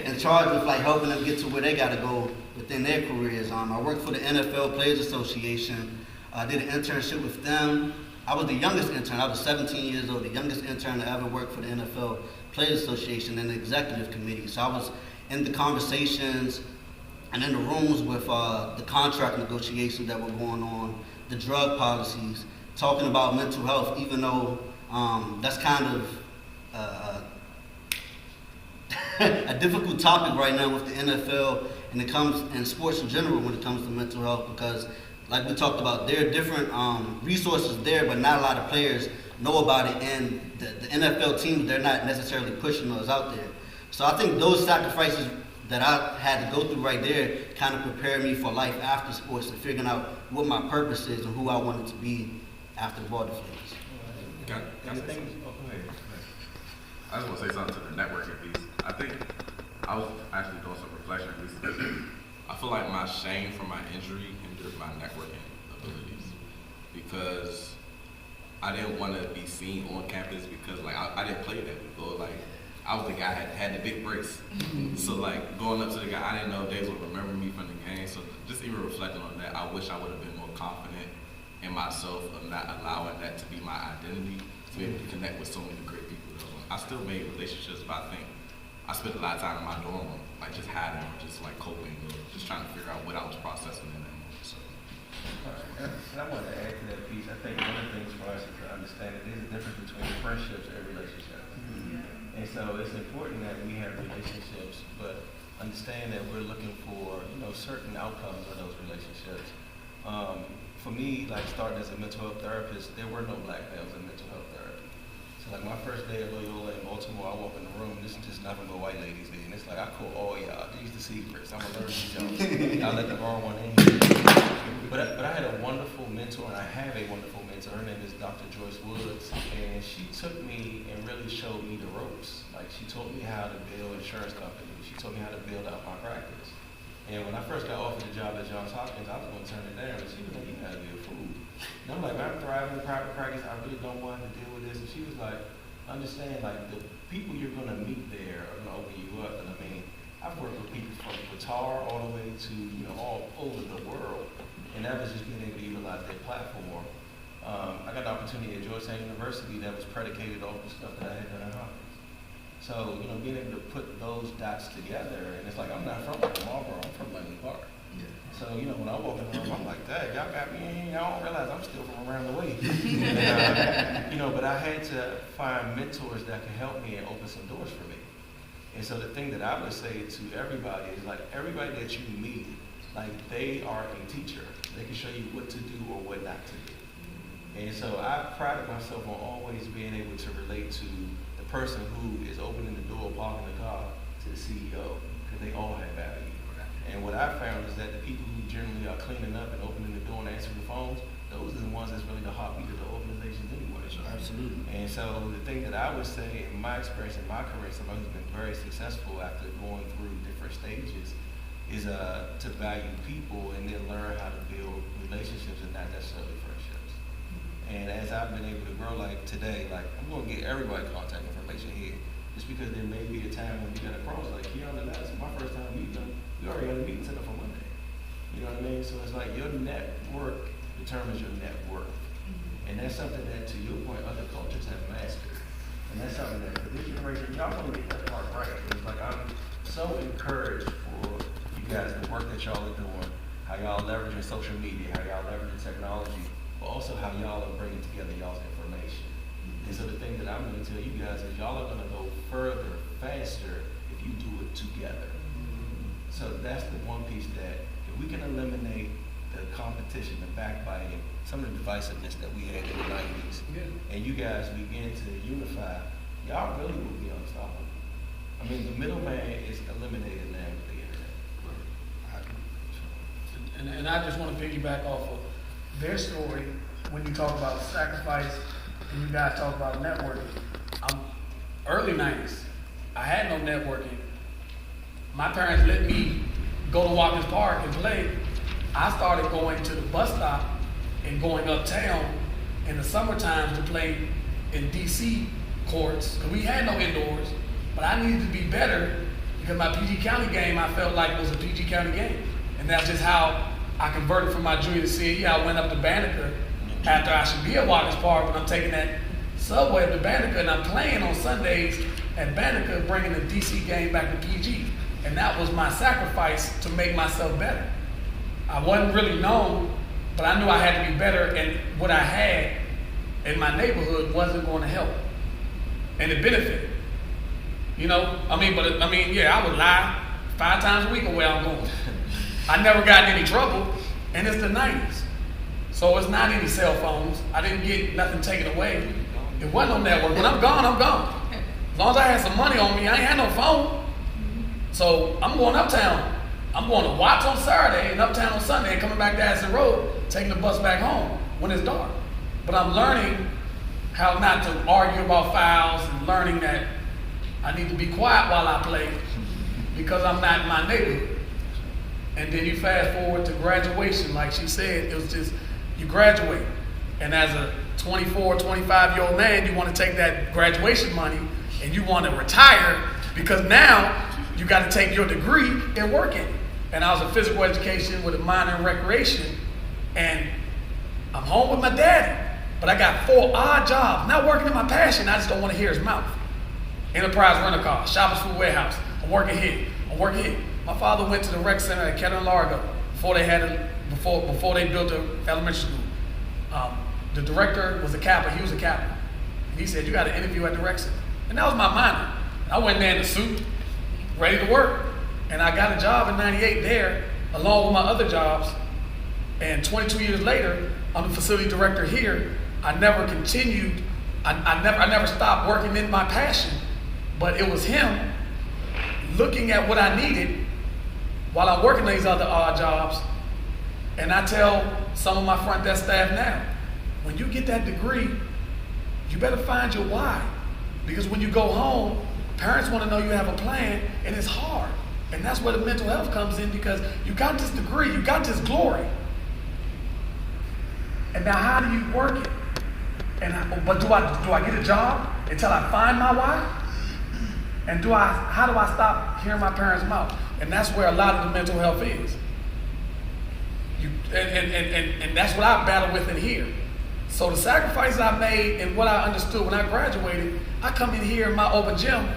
in charge of like helping them get to where they got to go within their careers. I worked for the NFL Players Association. I did an internship with them. I was the youngest intern. I was 17 years old, the youngest intern to ever work for the NFL Players Association and the executive committee. So I was in the conversations and in the rooms with the contract negotiations that were going on, the drug policies, talking about mental health, even though that's kind of a difficult topic right now with the NFL and sports in general when it comes to mental health, because like we talked about, there are different resources there, but not a lot of players know about it, and the NFL teams, they're not necessarily pushing those out there. So I think those sacrifices that I had to go through right there kind of prepared me for life after sports and figuring out what my purpose is and who I wanted to be after the ball deflates. I just want to say something to the networking piece. I think I was actually doing some reflection recently. I feel like my shame from my injury hindered my networking abilities because I didn't want to be seen on campus because like I didn't play that week, or like I was the guy that had the big brace. So like going up to the guy, I didn't know if they would remember me from the game. So just even reflecting on that, I wish I would have been more confident in myself of not allowing that to be my identity, to be able to connect with so many great people. I still made relationships, but I think I spent a lot of time in my dorm room, like just hiding or just like coping or just trying to figure out what I was processing in that moment. So. And I want to add to that piece. I think one of the things for us is to understand that there's a difference between friendships and relationships. Mm-hmm. And so it's important that we have relationships, but understand that we're looking for, certain outcomes of those relationships. For me, like starting as a mental health therapist, there were no black males in mental health therapy. So like my first day at Loyola in Baltimore, I walk in the room, this is just nothing but white ladies there. And it's like, I call all y'all, these the secrets, I'm gonna learn these jokes. I'll let the wrong one in. But I had a wonderful mentor, and I have a wonderful mentor. Her name is Dr. Joyce Woods, and she took me and really showed me the ropes. Like she taught me how to build insurance companies. She taught me how to build out my practice. And when I first got offered the job at Johns Hopkins, I was going to turn it down. And she was like, you gotta be a fool. And I'm like, I'm thriving in private practice. I really don't want to deal with this. And she was like, understand, like the people you're going to meet there are going to open you up. And I mean, I've worked with people from Qatar all the way to, all over the world. And that was just being able to utilize their platform. I got an opportunity at Georgetown University that was predicated off the stuff that I had done at Hopkins. So, being able to put those dots together, and it's like, I'm not from Marlboro, I'm from Lynee Park. Yeah. So, when I walk in the room, I'm like, dang, y'all got me in here, y'all don't realize I'm still from around the way. And, but I had to find mentors that could help me and open some doors for me. And so the thing that I would say to everybody is like, everybody that you meet, like they are a teacher. They can show you what to do or what not to do. And so I prided myself on always being able to relate to the person who is opening the door, parking the car, to the CEO, because they all have value. And what I found is that the people who generally are cleaning up and opening the door and answering the phones, those are the ones that's really the heartbeat of the organizations anyway. Absolutely. And so the thing that I would say in my experience, in my career, somebody who's been very successful after going through different stages, is to value people and then learn how to build relationships and not necessarily friendships. And as I've been able to grow, like today, like I'm going to get everybody contact information here, just because there may be a time when we got to cross. Like here on the last, my first time meeting them, we already had a meeting set up for Monday. You know what I mean? So it's like your network determines your net worth. And that's something that, to your point, other cultures have mastered. And that's something that for this generation, y'all want to get that part right. It's like I'm so encouraged for you guys, the work that y'all are doing, how y'all leveraging social media, how y'all leveraging technology, but also how y'all are bringing together y'all's information. And so the thing that I'm going to tell you guys is y'all are going to go further, faster if you do it together. So that's the one piece that if we can eliminate the competition, the backbiting, some of the divisiveness that we had in the 90s, and you guys begin to unify, y'all really will be unstoppable. I mean, the middleman is eliminated now with the internet. And I just want to piggyback off of their story when you talk about sacrifice and you guys talk about networking. Early 90s, I had no networking. My parents let me go to Watkins Park and play. I started going to the bus stop and going uptown in the summer times to play in DC courts, because we had no indoors, but I needed to be better because my PG County game I felt like was a PG County game. And that's just how I converted from my junior to senior year. I went up to Banneker after I should be at Watkins Park, but I'm taking that subway up to Banneker and I'm playing on Sundays at Banneker, bringing the DC game back to PG. And that was my sacrifice to make myself better. I wasn't really known, but I knew I had to be better, and what I had in my neighborhood wasn't going to help. And it benefited. You know, I would lie 5 times a week of where I'm going. I never got in any trouble, and it's the 90s. So it's not any cell phones. I didn't get nothing taken away. It wasn't no network. When I'm gone, I'm gone. As long as I had some money on me, I ain't had no phone. So I'm going uptown. I'm going to Watts on Saturday and uptown on Sunday and coming back to Addison Road, taking the bus back home when it's dark. But I'm learning how not to argue about fouls and learning that I need to be quiet while I play because I'm not in my neighborhood. And then you fast forward to graduation, like she said, it was just, you graduate. And as a 24, 25-year-old man, you want to take that graduation money and you want to retire because now you got to take your degree and work in it. And I was in physical education with a minor in recreation, and I'm home with my daddy, but I got 4 odd jobs, not working in my passion, I just don't want to hear his mouth. Enterprise Rent-A-Car, Shoppers Food Warehouse, I'm working here. My father went to the rec center at Kettering Largo before they built the elementary school. The director was a capper, he was a capper. And he said, you got an interview at the rec center. And that was my minor. I went there in a suit, ready to work. And I got a job in 98 there, along with my other jobs. And 22 years later, I'm the facility director here. I never continued, I never stopped working in my passion, but it was him looking at what I needed while I'm working these other odd jobs. And I tell some of my front desk staff now, when you get that degree, you better find your why. Because when you go home, parents want to know you have a plan, and it's hard. And that's where the mental health comes in, because you got this degree, you got this glory. And now how do you work it? But do I get a job until I find my why? And how do I stop hearing my parents' mouth? And that's where a lot of the mental health is. And that's what I battle with in here. So the sacrifices I made and what I understood when I graduated, I come in here in my open gym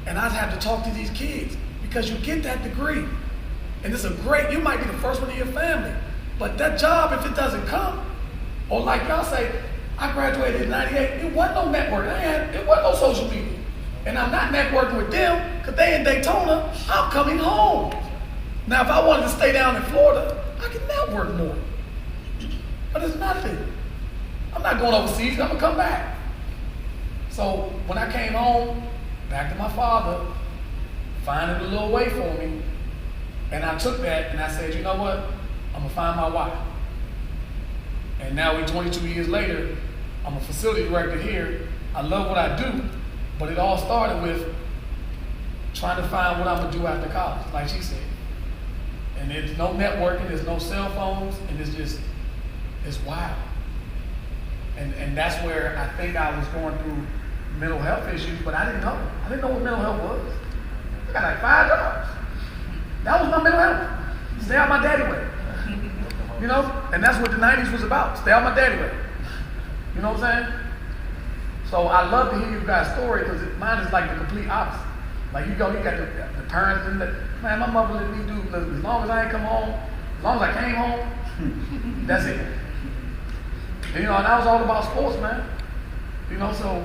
and I have to talk to these kids, because you get that degree. And it's you might be the first one in your family, but that job, if it doesn't come, or like y'all say, I graduated in 98, it wasn't no network. It wasn't no social media. And I'm not networking with them because they in Daytona, I'm coming home. Now, if I wanted to stay down in Florida, I can network more. But it's nothing. I'm not going overseas, I'm gonna come back. So when I came home, back to my father, finding a little way for me, and I took that and I said, you know what? I'm gonna find my why. And now we're 22 years later, I'm a facility director here. I love what I do, but it all started with trying to find what I'm gonna do after college, like she said. And there's no networking, there's no cell phones, and it's wild. And that's where I think I was going through mental health issues, but I didn't know. I didn't know what mental health was. I got like 5 jobs. That was my mental health. Stay out my daddy way. You know? And that's what the 90s was about. Stay out my daddy way. You know what I'm saying? So I love to hear you guys' story, because mine is like the complete opposite. Like you got the parents and man, my mother let me do, as long as I ain't come home, as long as I came home, that's it. And, you know, and I was all about sports, man. You know, so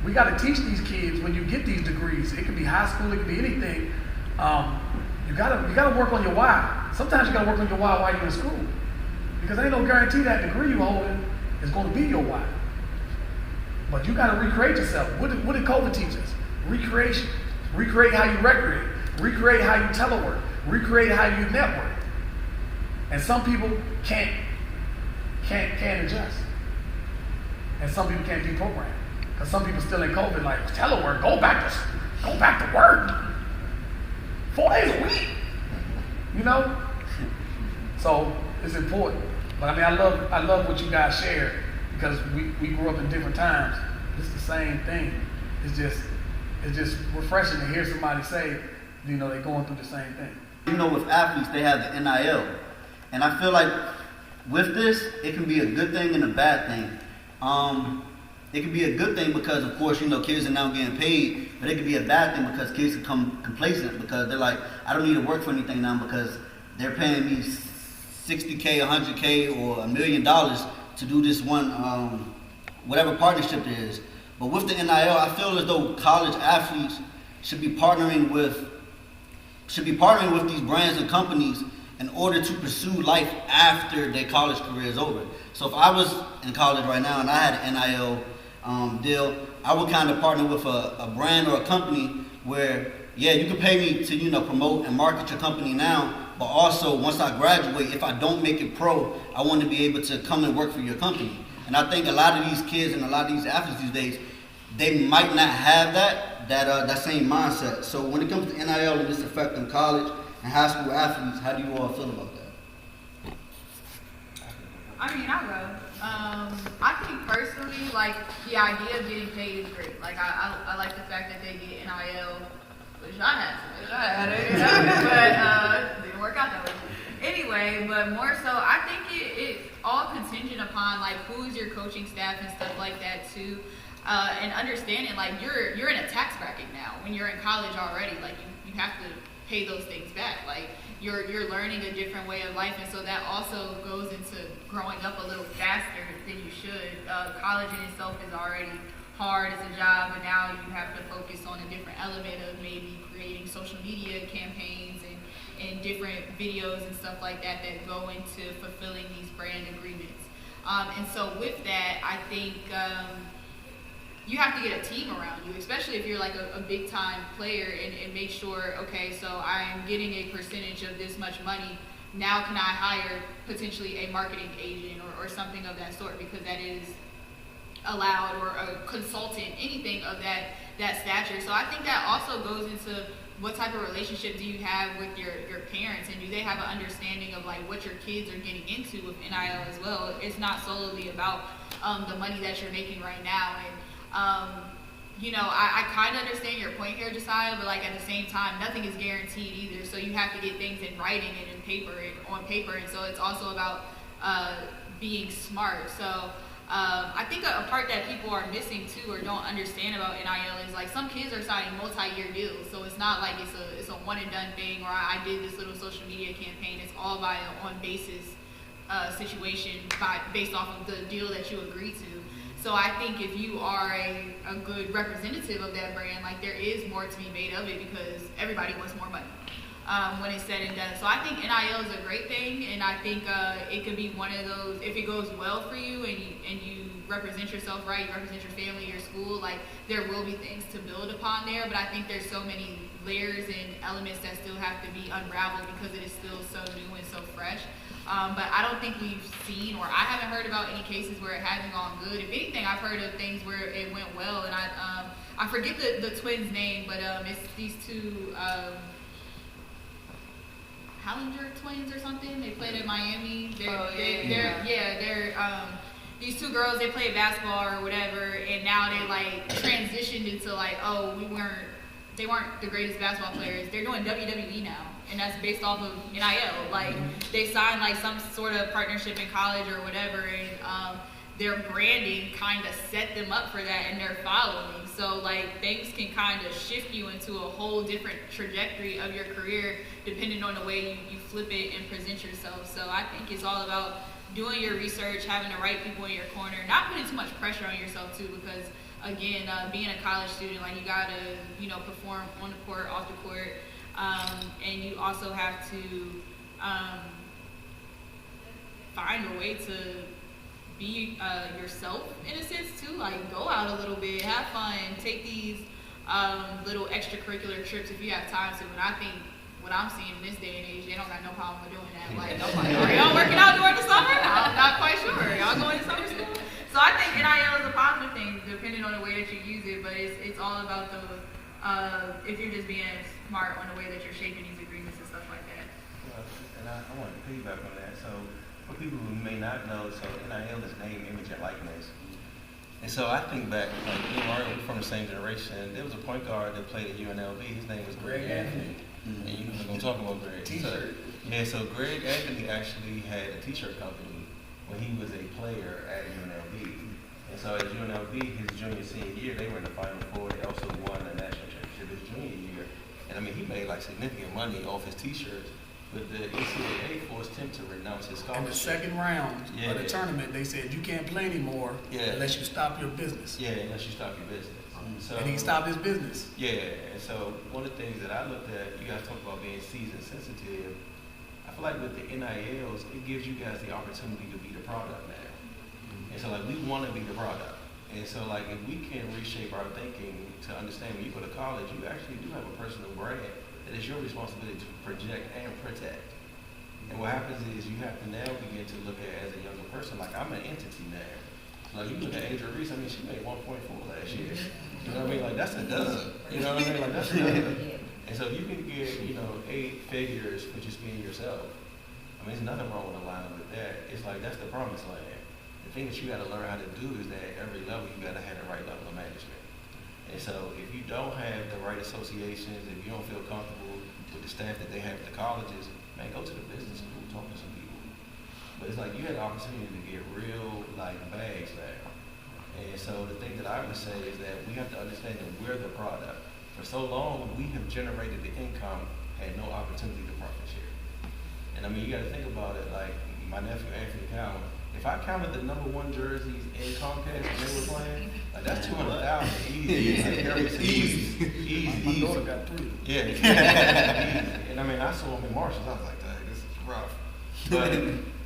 we got to teach these kids when you get these degrees. It could be high school, it could be anything. You gotta work on your why. Sometimes you gotta work on your why while you're in school, because ain't no guarantee that degree you're holding is going to be your why. But you gotta recreate yourself. What did COVID teach us? Recreation. Recreate how you recreate. Recreate how you telework. Recreate how you network. And some people can't adjust. And some people can't deprogram. Because some people still in COVID, like, telework, go back to work. 4 days a week. You know? So it's important. But I mean, I love what you guys shared, because we grew up in different times. It's the same thing. It's just refreshing to hear somebody say, you know, they're going through the same thing. You know, with athletes, they have the NIL. And I feel like with this, it can be a good thing and a bad thing. It can be a good thing because, of course, you know, kids are now getting paid, but it can be a bad thing because kids become complacent because they're like, I don't need to work for anything now because they're paying me $60K, $100K, or $1 million to do this one, whatever partnership there is. But with the NIL, I feel as though college athletes should be partnering with these brands and companies in order to pursue life after their college career is over. So if I was in college right now and I had an NIL deal, I would kind of partner with a brand or a company where, yeah, you can pay me to, you know, promote and market your company now, but also once I graduate, if I don't make it pro, I want to be able to come and work for your company. And I think a lot of these kids and a lot of these athletes these days, they might not have that same mindset. So when it comes to NIL and this affecting college and high school athletes, how do you all feel about that? I mean, I'll go. I think personally, like, the idea of getting paid is great. Like, I like the fact that they get NIL, which I had it, but didn't work out that way. Anyway, but more so, I think it's all contingent upon, like, who is your coaching staff and stuff like that, too. And understanding, like, you're in a tax bracket now. When you're in college already, like, you have to pay those things back. Like, you're learning a different way of life, and so that also goes into growing up a little faster than you should. College in itself is already hard as a job, but now you have to focus on a different element of maybe creating social media campaigns and different videos and stuff like that that go into fulfilling these brand agreements. And so with that, I think you have to get a team around you, especially if you're like a big time player, and make sure, okay, so I'm getting a percentage of this much money. Now can I hire potentially a marketing agent or something of that sort, because that is allowed, or a consultant, anything of that stature. So I think that also goes into what type of relationship do you have with your parents, and do they have an understanding of like what your kids are getting into with NIL as well. It's not solely about the money that you're making right now. And you know, I kind of understand your point here, Josiah, but like at the same time, nothing is guaranteed either. So you have to get things in writing and in paper and on paper. And so it's also about being smart. So I think a part that people are missing too, or don't understand about NIL, is like some kids are signing multi-year deals. So it's not like it's a one and done thing, or I did this little social media campaign. It's all by an on basis situation based off of the deal that you agreed to. So I think if you are a good representative of that brand, like there is more to be made of it, because everybody wants more money when it's said and done. So I think NIL is a great thing, and I think it could be one of those, if it goes well for you and you represent yourself right, you represent your family, your school, like there will be things to build upon there. But I think there's so many layers and elements that still have to be unraveled because it is still so new and so fresh. But I don't think we've seen, or I haven't heard about any cases where it hasn't gone good. If anything, I've heard of things where it went well, and I forget the twins' name, but it's these two Hallinger twins or something. They played at Miami. They're these two girls. They played basketball or whatever, and now they like transitioned into like, oh, they weren't the greatest basketball players. They're doing WWE now. And that's based off of NIL. Like they signed like some sort of partnership in college or whatever, and their branding kind of set them up for that, and their following. So like things can kind of shift you into a whole different trajectory of your career depending on the way you flip it and present yourself. So I think it's all about doing your research, having the right people in your corner, not putting too much pressure on yourself too, because again, being a college student, like you gotta, perform on the court, off the court. And you also have to find a way to be yourself in a sense too. Like go out a little bit, have fun, take these little extracurricular trips if you have time to. But I think what I'm seeing in this day and age, they don't got no problem with doing that. Like, are y'all working out during the summer? I'm not quite sure. Y'all going to summer school? So I think NIL is a positive thing depending on the way that you use it. But it's all about if you're just being smart on the way that you're shaping these agreements and stuff like that. Well, and I wanted to piggyback on that. So for people who may not know, so NIL is name, image, and likeness. And so I think back, like, me and Mario, we're from the same generation. There was a point guard that played at UNLV. His name was Greg Anthony. And you know, we're going to talk about Greg. T-shirt. So Greg Anthony actually had a t-shirt company when he was a player at UNLV. And so at UNLV, his senior year, they were in the Final Four. They also won the national championship his junior year. And I mean, he made like significant money off his t-shirts. But the NCAA forced him to renounce his scholarship. In the second round of the tournament, they said you can't play anymore unless you stop your business. Yeah, unless you stop your business. So, and he stopped his business. Yeah, and so one of the things that I looked at, you guys talk about being season sensitive. I feel like with the NILs, it gives you guys the opportunity to be the product now. And so like we want to be the product. And so like if we can reshape our thinking to understand when you go to college, you actually do have a personal brand that is your responsibility to project and protect. And what happens is you have to now begin to look at as a younger person, like I'm an entity now. Like you look at Angel Reese, I mean she made 1.4 last year. You know what I mean? Like that's a dub. You know what I mean? Like that's a dub. And so if you can get, 8 figures for just being yourself, I mean there's nothing wrong with aligning with that. It's like that's the promised land. The thing that you gotta learn how to do is that at every level you gotta have the right level of management. And so if you don't have the right associations, if you don't feel comfortable with the staff that they have at the colleges, man, go to the business school, talk to some people. But it's like you had the opportunity to get real bags now. And so the thing that I would say is that we have to understand that we're the product. For so long, we have generated the income, had no opportunity to profit share. And I mean, you gotta think about it, like my nephew Anthony Cowan, if I counted the #1 jerseys in Comcast when they were playing, like that's 200,000 easy. Easy. My daughter got 3. Yeah. Easy. And I mean, I saw them in Marshalls. I was like, dang, this is rough. But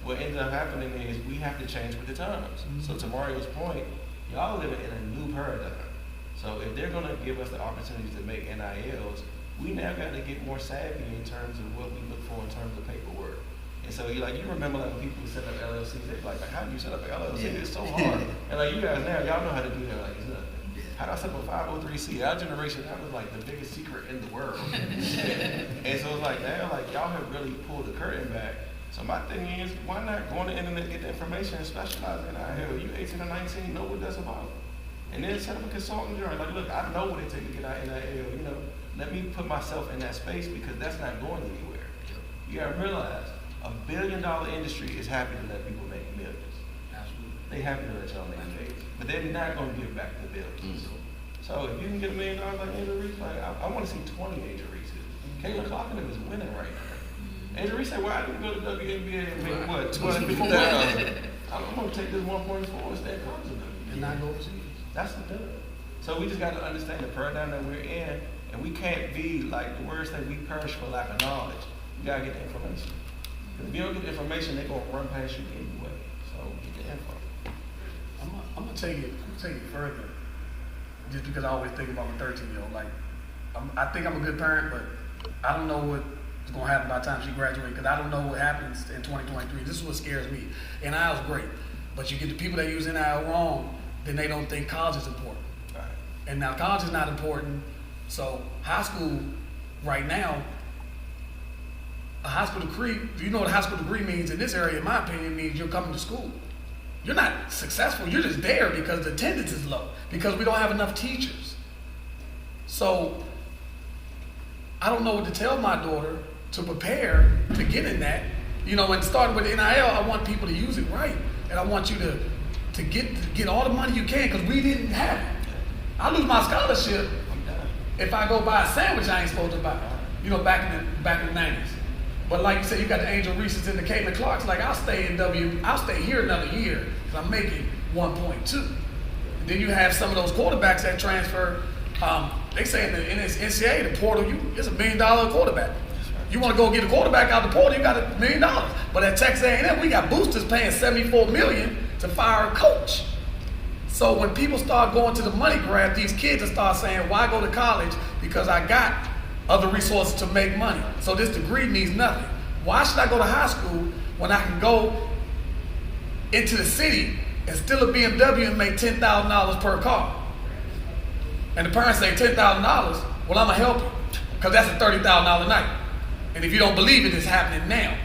what ended up happening is we have to change with the times. So to Mario's point, y'all living in a new paradigm. So if they're gonna give us the opportunities to make NILs, we now got to get more savvy in terms of what we look for in terms of paperwork. And so you remember like when people set up LLCs, they're like, how do you set up an LLC? It's so hard. And like you guys now, y'all know how to do that. Like it's nothing. How do I set up a 503c? Our generation, that was like the biggest secret in the world. And so it's like now, like y'all have really pulled the curtain back. So my thing is, why not go on the internet, get the information, and specialize in NIL? You 18 or 19, know what that's about. And then set up a consulting journey. Like, look, I know what it takes to get out NIL. Let me put myself in that space because that's not going anywhere. You gotta realize, $1 billion industry is happy to let people make millions. Absolutely. They happy to let y'all make millions, but they're not gonna give back the billions. So if you can get $1 million like Angel Reese, like I want to see 20 Angel Reeses. Caitlin Clark is winning right now. Angel Reese said, "Well, I didn't go to WNBA and make what 250,000. I'm gonna take this 1.4 and stay at college and not go overseas." That's the done. So we just got to understand the paradigm that we're in, and we can't be like the words that we perish for lack of knowledge. You gotta get the information. If you don't get the information, they're gonna run past you anyway. So get the info. I'm gonna take it further. Just because I always think about my 13-year-old. Like, I think I'm a good parent, but I don't know what's gonna happen by the time she graduates. Because I don't know what happens in 2023. This is what scares me. NIL is great, but you get the people that use NIL wrong, then they don't think college is important. Right. And now college is not important. So high school right now. A high school degree, do you know what a high school degree means in this area, in my opinion, means you're coming to school. You're not successful, you're just there because the attendance is low, because we don't have enough teachers. So I don't know what to tell my daughter to prepare to get in that. And starting with NIL, I want people to use it right. And I want you to get all the money you can, because we didn't have it. I lose my scholarship if I go buy a sandwich I ain't supposed to buy, back in the 90s. But like you said, you got the Angel Reeses and the Caitlin Clarks. Like I'll stay here another year because I'm making 1.2. Then you have some of those quarterbacks that transfer. They say in the NCAA, the portal, it's $1 million quarterback. You want to go get a quarterback out the portal, you got $1 million. But at Texas A&M, we got boosters paying $74 million to fire a coach. So when people start going to the money grab, these kids will start saying, why go to college? Because I got other resources to make money. So this degree means nothing. Why should I go to high school when I can go into the city and steal a BMW and make $10,000 per car? And the parents say $10,000, well, I'm gonna help you, because that's a $30,000 night. And if you don't believe it, it's happening now.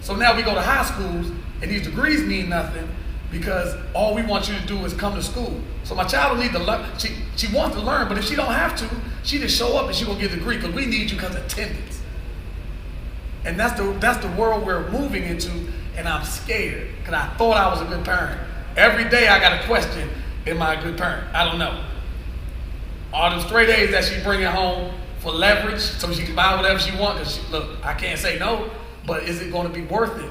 So now we go to high schools And these degrees mean nothing because all we want you to do is come to school. So my child will need to learn. She wants to learn, but if she don't have to, she just show up and she gonna get a degree because we need you because of attendance. And that's the world we're moving into, and I'm scared because I thought I was a good parent. Every day I got a question, am I a good parent? I don't know. All them straight A's that she bringing home for leverage so she can buy whatever she wants. Because look, I can't say no, but is it going to be worth it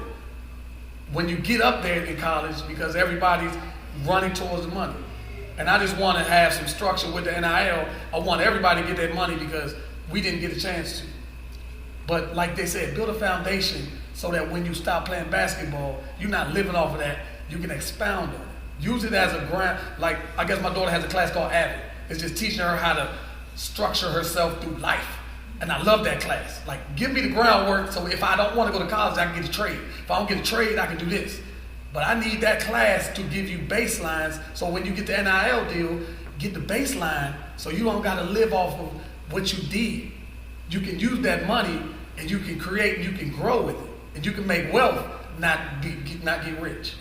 when you get up there in college because everybody's running towards the money? And I just want to have some structure with the NIL. I want everybody to get their money because we didn't get a chance to. But like they said, build a foundation so that when you stop playing basketball, you're not living off of that. You can expound on it. Use it as a grant. Like, I guess my daughter has a class called Avid. It's just teaching her how to structure herself through life. And I love that class. Like, give me the groundwork so if I don't want to go to college, I can get a trade. If I don't get a trade, I can do this. But I need that class to give you baselines so when you get the NIL deal, get the baseline so you don't got to live off of what you did. You can use that money and you can create and you can grow with it. And you can make wealth, not get rich.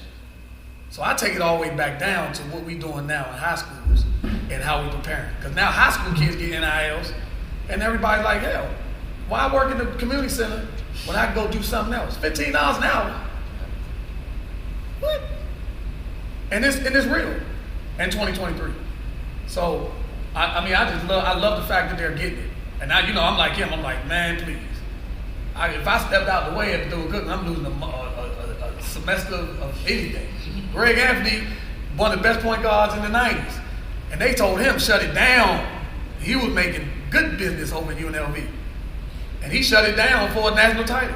So I take it all the way back down to what we doing now in high schools and how we preparing. Because now high school kids get NILs and everybody's like, hell, why work in the community center when I can go do something else? $15 an hour. What? And it's real in 2023. So, I love the fact that they're getting it. And now, I'm like him. I'm like, man, please. If I stepped out the way at doing cooking, I'm losing a semester of anything. Greg Anthony, one of the best point guards in the 90s. And they told him, shut it down. He was making good business over at UNLV. And he shut it down for a national title.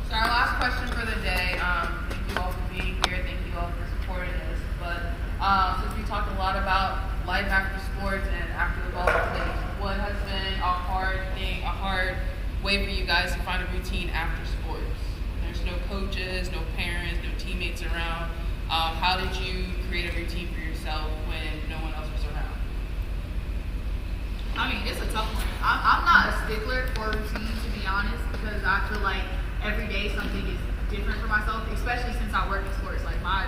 So our last question for the day, thank you all for being here, thank you all for supporting us. But since we talked a lot about life after sports and after the ball plays, what has been a hard way for you guys to find a routine after sports? There's no coaches, no parents, no teammates around. How did you create a routine for yourself when no one else was around? I mean, it's a tough one. I'm not a stickler for routine, to be honest, because I feel like every day something is different for myself, especially since I work in sports. Like, my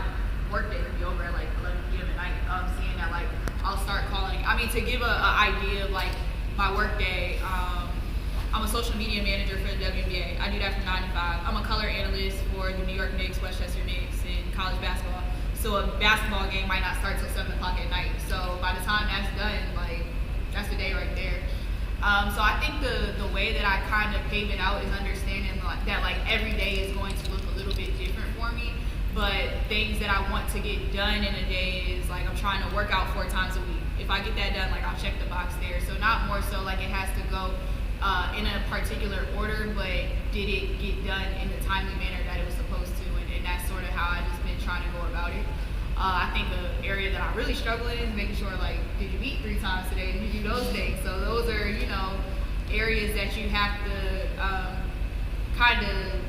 work day could be over at like 11 p.m. at night. Seeing that, like, I'll start calling. I mean, to give an idea of like my work day, I'm a social media manager for the WNBA. I do that from 9 to 5. I'm a color analyst for the New York Knicks, Westchester Knicks, in college basketball. So a basketball game might not start till 7 o'clock at night. So by the time that's done, like, that's the day right there. So I think the way that I kind of pave it out is understanding that like every day is going to look a little bit different for me. But things that I want to get done in a day is like I'm trying to work out 4 times a week. If I get that done, like I'll check the box there. So not more so like it has to go in a particular order, but did it get done in the timely manner that it was supposed to? And that's sort of how I've just been trying to go about it. I think the area that I really struggle in is making sure, like, did you eat 3 times today? Did you do those things? So those are, areas that you have to kind of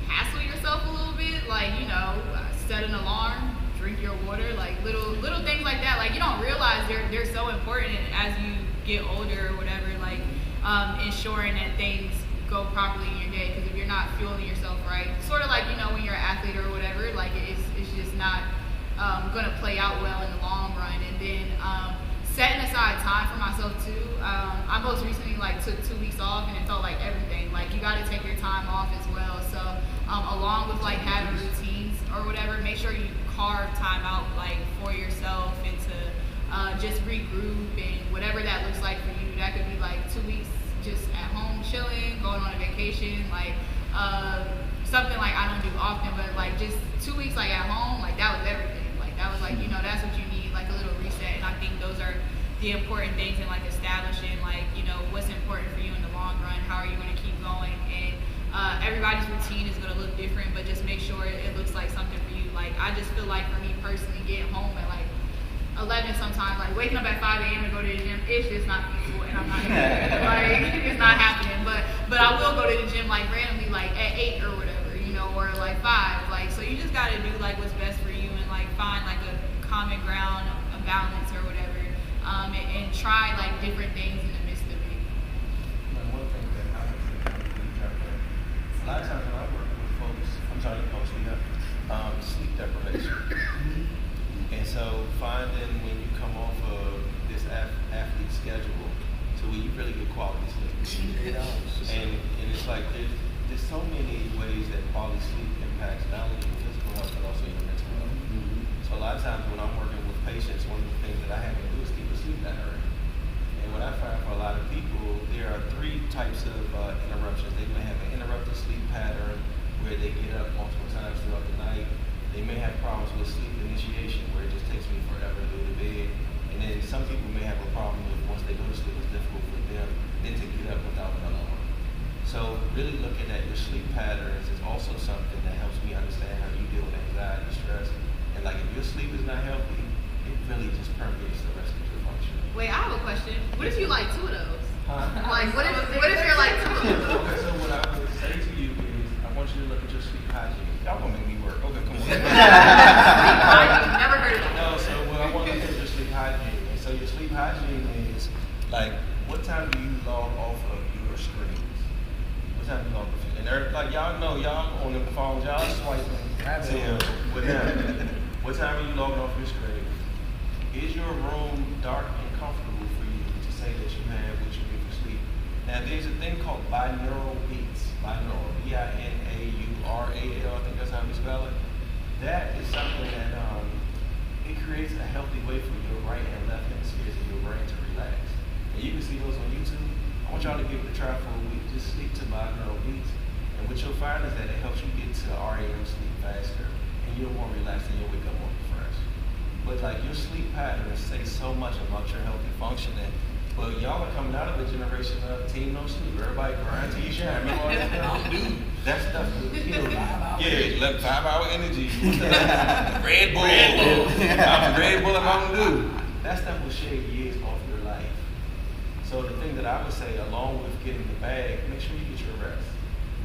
hassle yourself a little bit. Like, set an alarm, drink your water, like little things like that. Like, you don't realize they're so important as you get older or whatever, like ensuring that things go properly in your day. Because if you're not fueling yourself right, sort of like, when you're an athlete or whatever, like it's just not going to play out well in the long run. And then setting aside time for myself too. I most recently took 2 weeks off and it felt like everything. Like, you got to take your time off as well. So along with having routines or whatever, make sure you carve time out for yourself and to just regroup and whatever that looks like for you. That could be 2 weeks just at home chilling, going on a vacation, something I don't do often, but just 2 weeks at home, that was everything. That was that's what you need, a little reset. And I think those are the important things in establishing what's important for you in the long run. How are you going to keep going? And everybody's routine is going to look different, but just make sure it looks like something for you. I just feel for me personally, getting home at 11 sometimes, waking up at 5 a.m. to go to the gym, it's just not feasible, and I'm not gonna it's not happening. But I will go to the gym randomly at 8 or whatever, or 5. So you just gotta do what's best for you and find a common ground, a balance or whatever, and try different things in the midst of it. One thing that I A lot of times when I work with folks, sleep deprivation. And so finding when you come off of this athlete schedule to where you really get quality sleep. And it's like there's so many ways that quality sleep impacts not only your physical health but also your mental health. So a lot of times when I'm working with patients, one of the things that I have to do is keep a sleep diary. And what I find for a lot of people, there are 3 types of interruptions. They may have an interrupted sleep pattern where they get up multiple times throughout the night. They may have problems with sleep initiation where it just takes me forever to go to bed. And then some people may have a problem with once they go to sleep, it's difficult for them then to get up without an alarm. So really looking at your sleep patterns is also something that helps me understand how you deal with anxiety, stress. And like if your sleep is not healthy, it really just permeates the rest of your function. Wait, I have a question. What if you like 2 of those? Huh? Like, what if you're like 2 of those? Okay, so what I would say to you is, I want you to look at your sleep hygiene. Y'all gonna make me work. Okay, come on. Never heard of it. No, so what I want to look at your sleep hygiene. And so your sleep hygiene is like, what time do you log off of your screens? What time do you log off? And like y'all know, y'all on the phones, y'all swiping till whatever. What time are you logging off your screen? Is your room dark and comfortable for you to say that you have what you need for sleep? Now there's a thing called binaural beats. Binaural, B-I-N-A-U-R-A-L, I think that's how we spell it. That is something that it creates a healthy way for your right and left hemispheres of your brain to relax. And you can see those on YouTube. I want y'all to give it a try for a week. Just stick to binaural beats. And what you'll find is that it helps you get to REM sleep faster. And you're more relaxed and you'll wake up more refreshed. But like your sleep patterns say so much about your healthy functioning. But y'all are coming out of a generation of team no sleep. Everybody grind till you shine. Remember all that stuff? That stuff will kill you. Yeah, 5-hour energy. Red Bull. Red Bull and Mountain Dew. That stuff will shave years off your life. So the thing that I would say, along with getting the bag, make sure you get your rest.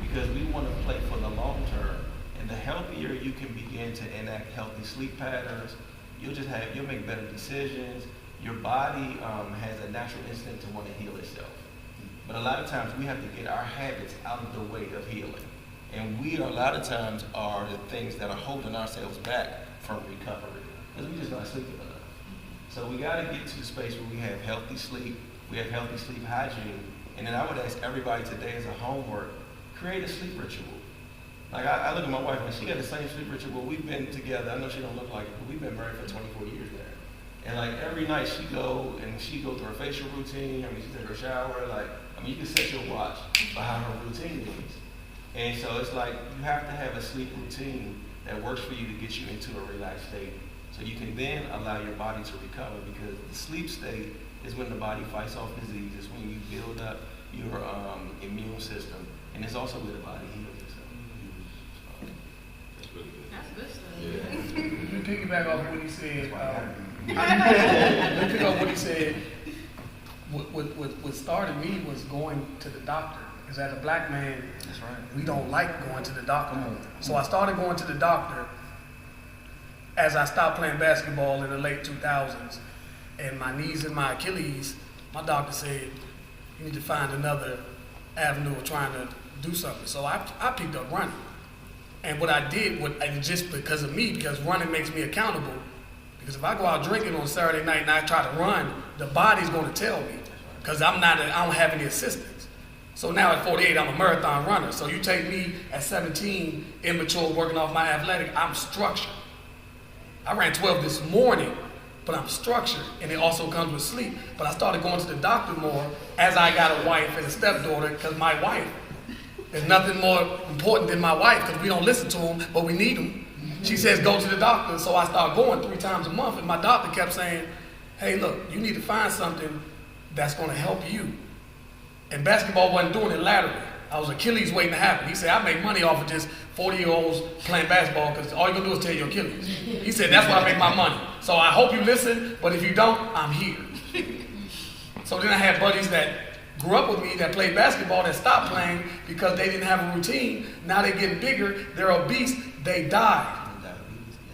Because we want to play for the long term. And the healthier you can begin to enact healthy sleep patterns, you'll make better decisions. Your body has a natural instinct to want to heal itself. But a lot of times we have to get our habits out of the way of healing. And we a lot of times are the things that are holding ourselves back from recovery. Because we just not sleeping enough. So we got to get to the space where we have healthy sleep, we have healthy sleep hygiene. And then I would ask everybody today as a homework, create a sleep ritual. Like I look at my wife and she got the same sleep ritual. We've been together, I know she don't look like it, but we've been married for 24 years now. And like every night she go through her facial routine. She take her shower. You can set your watch by how her routine is. And so it's like you have to have a sleep routine that works for you to get you into a relaxed state. So you can then allow your body to recover, because the sleep state is when the body fights off disease. It's when you build up your immune system. And it's also where the body heals itself. That's good stuff. Let me piggyback off what he said. What he said. What started me was going to the doctor. Because as a black man, that's right, we don't like going to the doctor. So I started going to the doctor as I stopped playing basketball in the late 2000s. And my knees and my Achilles, my doctor said, you need to find another avenue of trying to do something. So I picked up running. And what I did, and just because of me, because running makes me accountable. Because if I go out drinking on Saturday night and I try to run, the body's going to tell me. Because I don't have any assistance. So now at 48, I'm a marathon runner. So you take me at 17, immature, working off my athletic, I'm structured. I ran 12 this morning, but I'm structured. And it also comes with sleep. But I started going to the doctor more as I got a wife and a stepdaughter, because my wife, there's nothing more important than my wife, because we don't listen to them, but we need them. She says, go to the doctor. So I started going 3 times a month, and my doctor kept saying, hey, look, you need to find something that's going to help you. And basketball wasn't doing it laterally. I was Achilles waiting to happen. He said, I make money off of just 40-year-olds playing basketball, because all you're going to do is tear your Achilles. He said, that's where I make my money. So I hope you listen, but if you don't, I'm here. So then I had buddies that grew up with me that played basketball that stopped playing because they didn't have a routine. Now they're getting bigger, they're obese, they die.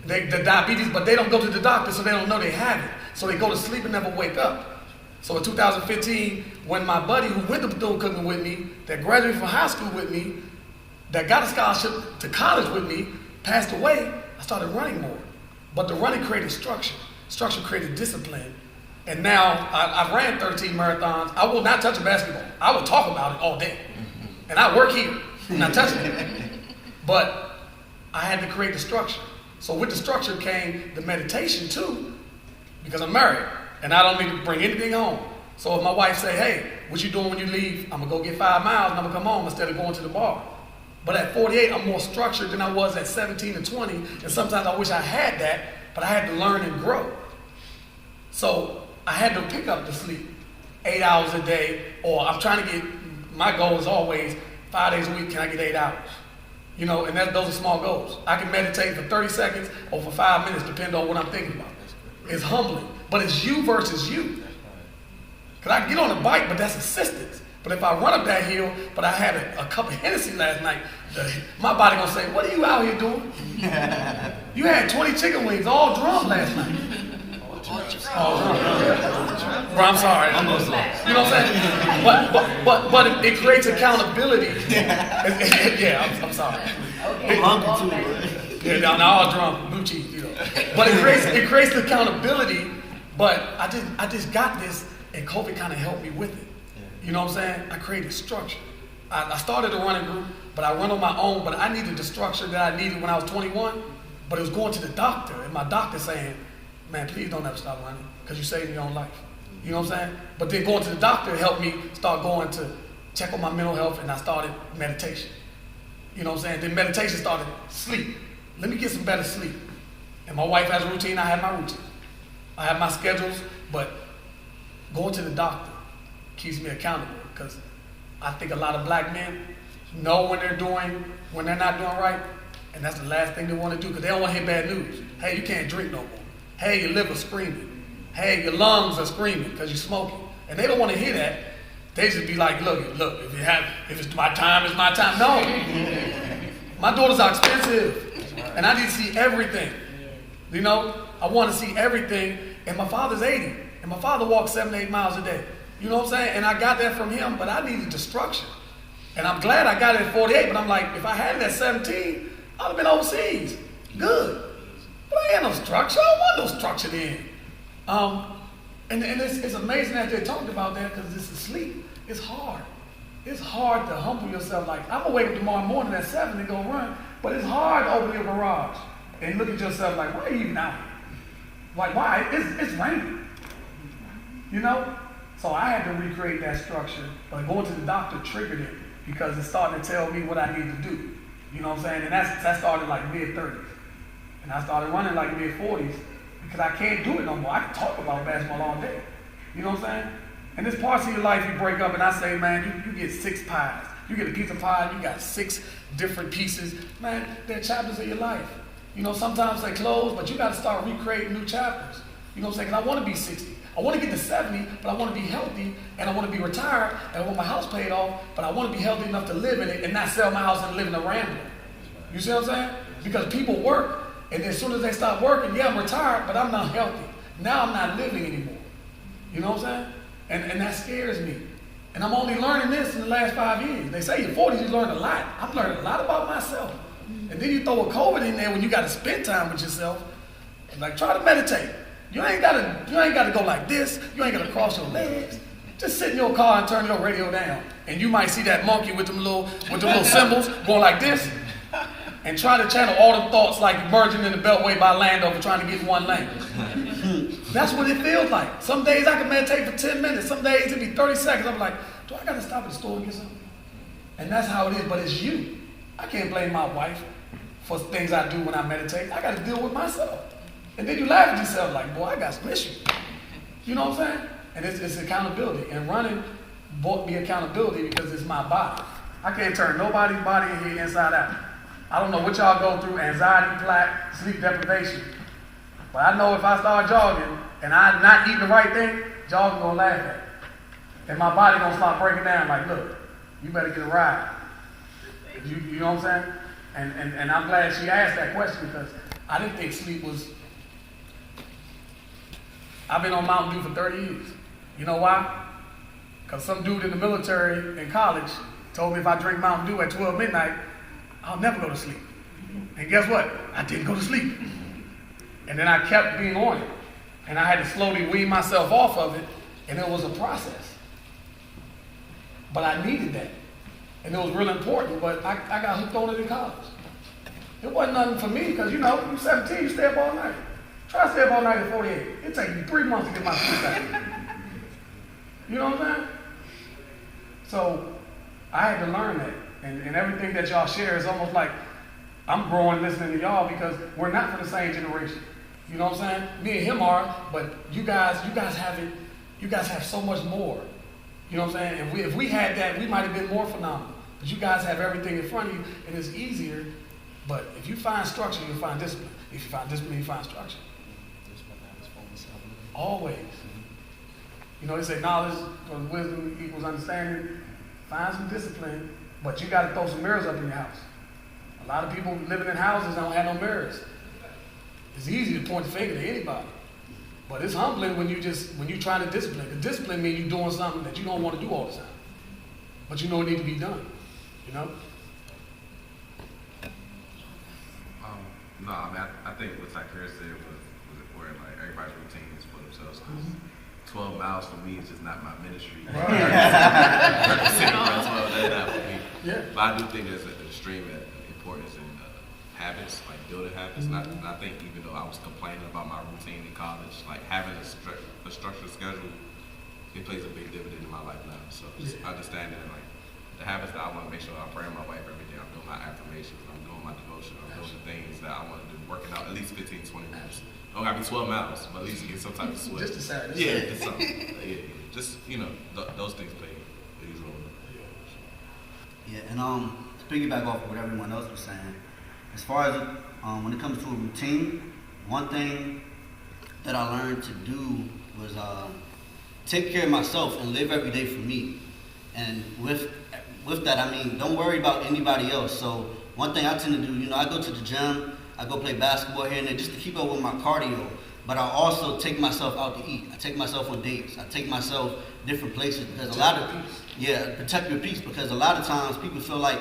The diabetes, but they don't go to the doctor, so they don't know they have it. So they go to sleep and never wake up. So in 2015, when my buddy who went to Bethune-Cookman with me, that graduated from high school with me, that got a scholarship to college with me passed away, I started running more. But the running created structure. Structure created discipline. And now I've ran 13 marathons. I will not touch a basketball. I will talk about it all day. And I work here, I'm not touching it. But I had to create the structure. So with the structure came the meditation too, because I'm married and I don't need to bring anything home. So if my wife say, hey, what you doing when you leave? I'm gonna go get 5 miles and I'm gonna come home instead of going to the bar. But at 48, I'm more structured than I was at 17 and 20. And sometimes I wish I had that, but I had to learn and grow. So I had to pick up the sleep 8 hours a day, or I'm trying to get, my goal is always 5 days a week, can I get 8 hours? You know, and those are small goals. I can meditate for 30 seconds or for 5 minutes, depending on what I'm thinking about. It's humbling, but it's you versus you. Because I can get on the bike, but that's assistance. But if I run up that hill, but I had a cup of Hennessy last night, my body gonna say, what are you out here doing? You had 20 chicken wings, all drum last night. Oh, bro, I'm sorry. You know what I'm saying? But it creates accountability. Yeah, I'm sorry. I'm hungry too. Yeah, now all drunk, blue cheese, you know. But it creates accountability. But I just got this, and COVID kind of helped me with it. You know what I'm saying? I created structure. I started a running group, but I run on my own. But I needed the structure that I needed when I was 21. But it was going to the doctor, and my doctor saying, man, please don't ever stop running, because you're saving your own life. You know what I'm saying? But then going to the doctor helped me start going to check on my mental health, and I started meditation. You know what I'm saying? Then meditation started sleep. Let me get some better sleep. And my wife has a routine, I have my routine. I have my schedules, but going to the doctor keeps me accountable, because I think a lot of black men know when they're not doing right, and that's the last thing they want to do, because they don't want to hear bad news. Hey, you can't drink no more. Hey, your liver's screaming. Hey, your lungs are screaming because you're smoking. And they don't want to hear that. They just be like, look, if it's my time, it's my time. No. My daughters are expensive. And I need to see everything. You know, I want to see everything. And my father's 80. And my father walks 7 to 8 miles a day. You know what I'm saying? And I got that from him, but I needed the structure. And I'm glad I got it at 48, but I'm like, if I had it at 17, I'd have been overseas. Good. But I ain't no structure. I don't want no structure then. And it's amazing that they talked about that, because this is sleep. It's hard. It's hard to humble yourself. Like, I'm gonna wake up tomorrow morning at 7 and go run, but it's hard to open your garage and look at yourself like, why are you even out here? Like, why? It's raining. You know? So I had to recreate that structure, but going to the doctor triggered it, because it started to tell me what I need to do. You know what I'm saying? And that started like mid-30s. And I started running like mid-40s, because I can't do it no more. I can talk about basketball all day. You know what I'm saying? And there's parts of your life you break up, and I say, man, you get 6 pies. You get a piece of pie, you got 6 different pieces. Man, they're chapters of your life. You know, sometimes they close, but you got to start recreating new chapters. You know what I'm saying? Because I want to be 60. I want to get to 70, but I want to be healthy, and I want to be retired, and I want my house paid off, but I want to be healthy enough to live in it and not sell my house and live in a rambler. You see what I'm saying? Because people work, and as soon as they stop working, yeah, I'm retired, but I'm not healthy. Now I'm not living anymore. You know what I'm saying? And that scares me. And I'm only learning this in the last 5 years. They say in your 40s you learn a lot. I'm learning a lot about myself. And then you throw a COVID in there when you got to spend time with yourself. Like, try to meditate. You ain't gotta go like this. You ain't gotta cross your legs. Just sit in your car and turn your radio down. And you might see that monkey with them little symbols going like this. And try to channel all the thoughts like merging in the Beltway by Landover trying to get in one lane. That's what it feels like. Some days I can meditate for 10 minutes. Some days it'll be 30 seconds. I'm like, do I got to stop at the store and get something? And that's how it is, but it's you. I can't blame my wife for things I do when I meditate. I got to deal with myself. And then you laugh at yourself like, boy, I got some issues. You know what I'm saying? And it's accountability. And running brought me accountability because it's my body. I can't turn nobody's body in here inside out. I don't know what y'all go through, anxiety, plaque, sleep deprivation. But I know if I start jogging and I'm not eating the right thing, jogging gonna laugh at me. And my body gonna start breaking down like, look, you better get a ride. You know what I'm saying? And I'm glad she asked that question, because I didn't think sleep was... I've been on Mountain Dew for 30 years. You know why? Because some dude in the military in college told me if I drink Mountain Dew at 12 midnight, I'll never go to sleep. And guess what? I didn't go to sleep. And then I kept being on it. And I had to slowly wean myself off of it, and it was a process. But I needed that. And it was really important, but I got hooked on it in college. It wasn't nothing for me, because you're 17, you stay up all night. Try to stay up all night at 48. It takes me 3 months to get my sleep back. You know what I'm saying? So I had to learn that. And everything that y'all share is almost like I'm growing listening to y'all, because we're not from the same generation. You know what I'm saying? Me and him are, but you guys have it. You guys have so much more. You know what I'm saying? If we had that, we might have been more phenomenal. But you guys have everything in front of you, and it's easier. But if you find structure, you'll find discipline. If you find discipline, you find structure. Always. You know, they say knowledge plus wisdom equals understanding. Find some discipline, but you got to throw some mirrors up in your house. A lot of people living in houses don't have no mirrors. It's easy to point the finger to anybody, but it's humbling when you're trying to discipline. Because discipline means you're doing something that you don't want to do all the time, but you know it needs to be done. You know. No, I mean, I think what Tyler said was important. Like, everybody's routine is for themselves. 12 miles for me is just not my ministry. That's not for me. Yeah. But I do think there's an extreme importance in habits, like building habits. And I think even though I was complaining about my routine in college, like having a structured schedule, it plays a big dividend in my life now. So just understanding like the habits that I want to make sure I pray with my wife every day. I'm doing my affirmations. I'm doing my devotion. I'm doing the things that I want to do. Working out at least 15, 20 minutes. Don't gotta be 12 miles, but at least get some type of sweat. Just a Saturday. Yeah, just something. Yeah. Just those things play a huge role. Yeah, and to piggyback off of what everyone else was saying, as far as when it comes to a routine, one thing that I learned to do was take care of myself and live every day for me. And with that, I mean, don't worry about anybody else. So one thing I tend to do, I go to the gym, I go play basketball here and there just to keep up with my cardio. But I also take myself out to eat. I take myself on dates. I take myself different places because protect your peace, because a lot of times people feel like,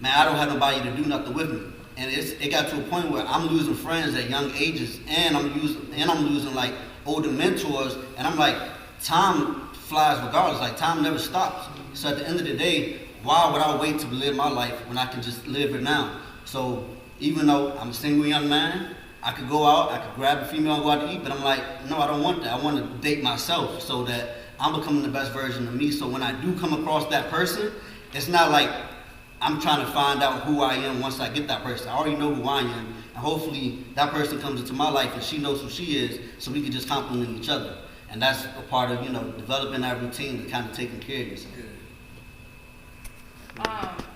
man, I don't have nobody to do nothing with me. And it got to a point where I'm losing friends at young ages, and I'm losing like older mentors, and I'm like, time flies regardless. Like, time never stops. So at the end of the day, why would I wait to live my life when I can just live it now? So even though I'm a single young man, I could go out, I could grab a female and go out to eat, but I'm like, no, I don't want that. I want to date myself so that I'm becoming the best version of me. So when I do come across that person, it's not like I'm trying to find out who I am once I get that person. I already know who I am, and hopefully that person comes into my life and she knows who she is, so we can just complement each other. And that's a part of, developing that routine and kind of taking care of yourself.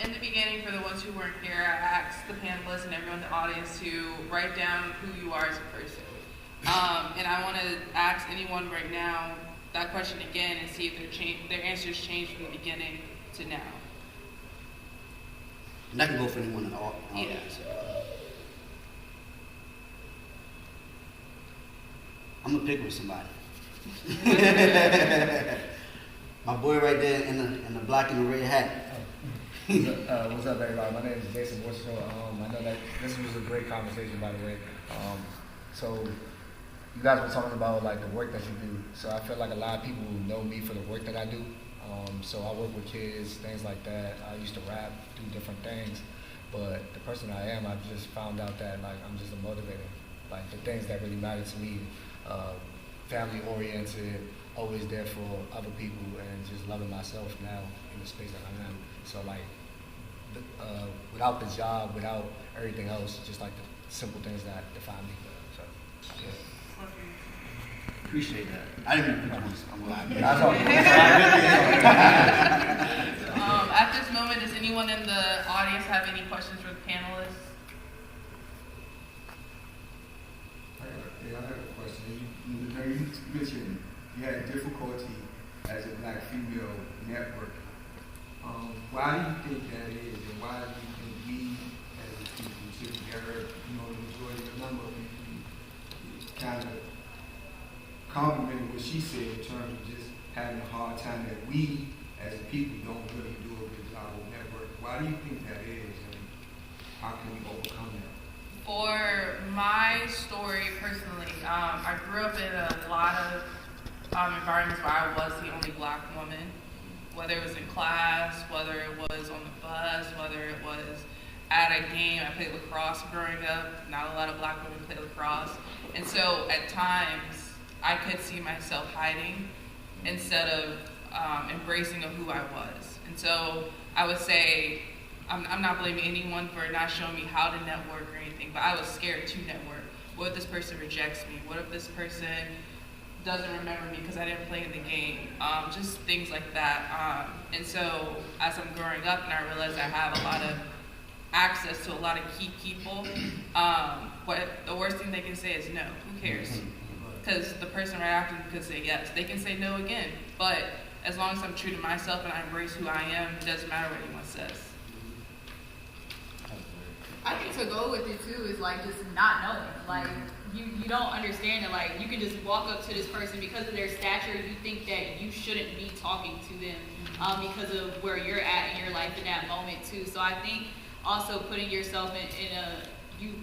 In the beginning, for the ones who weren't here, I asked the panelists and everyone in the audience to write down who you are as a person. And I want to ask anyone right now that question again and see if their answers changed from the beginning to now. And that can go for anyone in the audience. I'm going to pick with somebody. My boy right there in the black and the red hat. What's up, everybody? My name is Jason Bushel. I know that this was a great conversation, by the way. So you guys were talking about like the work that you do. So I feel like a lot of people know me for the work that I do. So I work with kids, things like that. I used to rap, do different things. But the person I am, I've just found out that like I'm just a motivator. Like the things that really matter to me, family oriented, always there for other people, and just loving myself now in the space that I am. So like, without the job, without everything else, just like the simple things that define me. So, yeah. Appreciate that. I didn't even I'm lying. At this moment, does anyone in the audience have any questions for the panelists? I have a question. You mentioned you had difficulty as a black female network. Why do you think that is, and why do you think we as a people together, the majority of the number of people kind of complimented what she said in terms of just having a hard time that we as a people don't really do a good job of network? Why do you think that is? how can we overcome that? For my story personally, I grew up in a lot of environments where I was the only black woman, whether it was in class, whether it was on the bus, whether it was at a game. I played lacrosse growing up. Not a lot of black women play lacrosse. And so at times, I could see myself hiding instead of embracing of who I was. And so I would say, I'm not blaming anyone for not showing me how to network or anything, but I was scared to network. What if this person rejects me? What if this person doesn't remember me because I didn't play in the game? Just things like that. And so as I'm growing up and I realized I have a lot of access to a lot of key people, what the worst thing they can say is no. Who cares? Because the person right after me could say yes. They can say no again. But as long as I'm true to myself and I embrace who I am, it doesn't matter what anyone says. I think to go with it too is like just not knowing. Like you don't understand it. Like you can just walk up to this person because of their stature. You think that you shouldn't be talking to them because of where you're at in your life in that moment too. So I think also putting yourself in a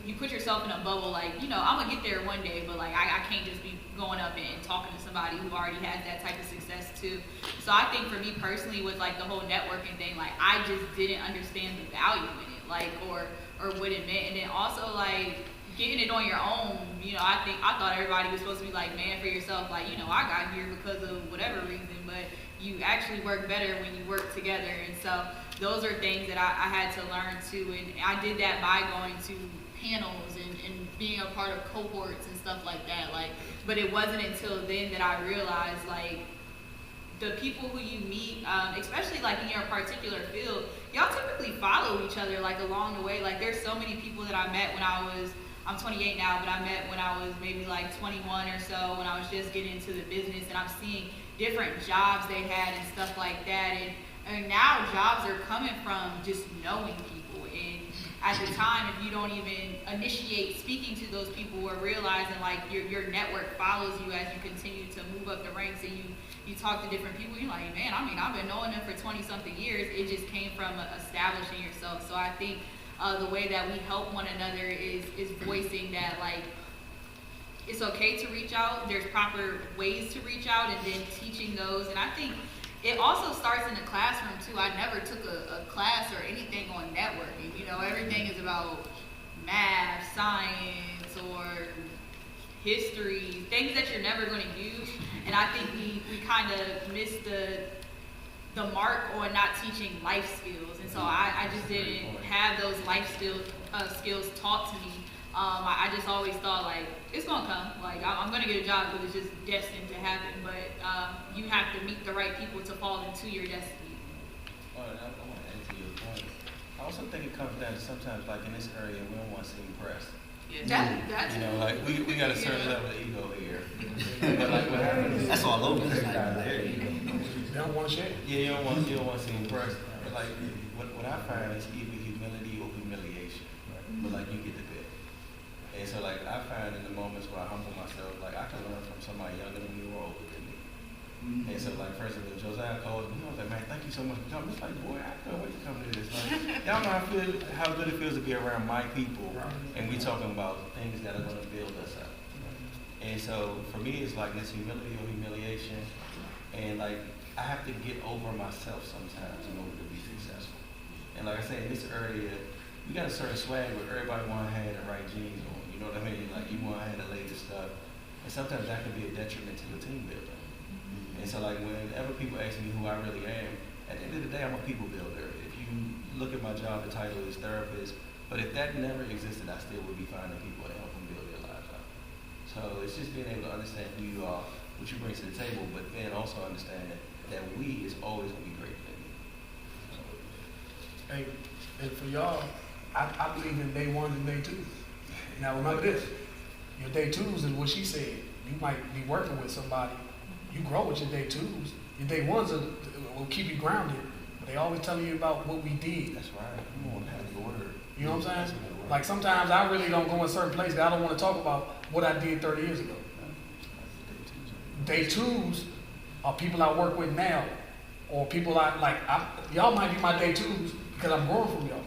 you put yourself in a bubble. Like, you know, I'm gonna get there one day, but like I can't just be going up and talking to somebody who already has that type of success too. So I think for me personally with like the whole networking thing, like I just didn't understand the value in it, like or what it meant. And then also like getting it on your own, you know, I thought everybody was supposed to be like, man, for yourself, like, you know, I got here because of whatever reason, but you actually work better when you work together. And so those are things that I had to learn too. And I did that by going to panels and being a part of cohorts and stuff like that. Like, but it wasn't until then that I realized like the people who you meet, especially like in your particular field, y'all typically follow each other like along the way. Like there's so many people that I met when I'm 28 now, but I met when I was maybe like 21 or so, when I was just getting into the business, and I'm seeing different jobs they had and stuff like that. And now jobs are coming from just knowing people. And at the time, if you don't even initiate speaking to those people or realizing like your network follows you as you continue to move up the ranks and you talk to different people, you're like, man, I mean, I've been knowing them for 20 something years. It just came from establishing yourself. So I think the way that we help one another is voicing that like it's okay to reach out. There's proper ways to reach out, and then teaching those. And I think it also starts in the classroom too. I never took a class or anything on networking. You know, everything is about math, science, or history, things that you're never going to use. And I think we kind of missed the mark on not teaching life skills. And so I just didn't have those life skills taught to me. I just always thought like, it's gonna come. Like I'm gonna get a job because it's just destined to happen. But you have to meet the right people to fall into your destiny. I want to add to your point. I also think it comes down to sometimes like in this area, we don't want to seem pressed. Yeah. That's you know, like we got a certain level of ego here. But like what happens? That's all over. They don't want to share. Yeah, you don't want to seem pressed. But like what I find is either humility or humiliation. But like you get the bit. And so like I find in the moments where I humble myself, like I can learn from somebody younger than me or older than me. And so like first of all, Josiah called me, I was like, man, thank you so much for coming. It's like, boy, I can't wait to come to this. Like, y'all know how good it feels to be around my people, and we talking about things that are gonna build us up. And so for me, it's like this humility or humiliation, and like I have to get over myself sometimes in order to be successful. And like I said, in this area, we got a certain swag where everybody want to have the right jeans on. You know what I mean? Like you want to have the latest stuff, and sometimes that can be a detriment to the team building. And so like whenever people ask me who I really am, at the end of the day, I'm a people builder. If you look at my job, the title is therapist, but if that never existed, I still would be finding people to help them build their lives out. So it's just being able to understand who you are, what you bring to the table, but then also understand that we is always going to be greater than you. Hey, and for y'all, I believe in day ones and day twos. Now remember this, your day twos is what she said. You might be working with somebody, you grow with your day twos. Your day ones will keep you grounded. They always tell you about what we did. That's right. You want to have the word. You know what I'm saying? Like sometimes I really don't go in certain places that I don't want to talk about what I did 30 years ago. Day twos are people I work with now, or people y'all might be my day twos because I'm growing from y'all.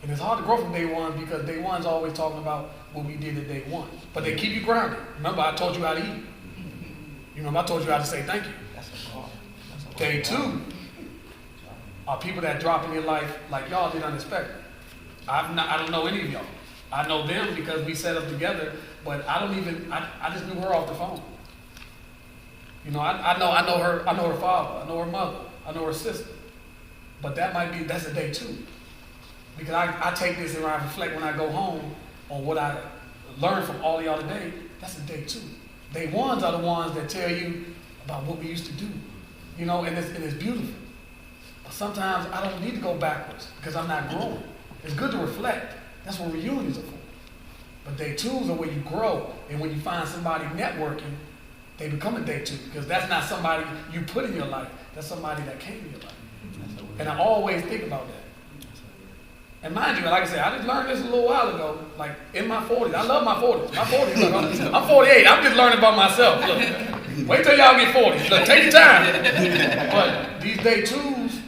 And it's hard to grow from day one because day one's always talking about what we did at day one. But they keep you grounded. Remember, I taught you how to eat. You know, I told you how to say thank you. Day two are people that drop in your life like y'all did unexpected. I don't know any of y'all. I know them because we set up together, but I just knew her off the phone. You know, I know her father, I know her mother, I know her sister. But that's a day two. Because I take this and I reflect when I go home on what I learned from all of y'all today. That's a day two. Day ones are the ones that tell you about what we used to do. You know, and it's beautiful. But sometimes I don't need to go backwards because I'm not growing. It's good to reflect. That's what reunions are for. But day twos are where you grow. And when you find somebody networking, they become a day two. Because that's not somebody you put in your life. That's somebody that came in your life. And I always think about that. And mind you, like I said, I just learned this a little while ago, like in my 40s. I love my 40s. My 40s, I'm 48. I'm just learning about myself. Look, wait till y'all get 40. Look, take your time. But these day twos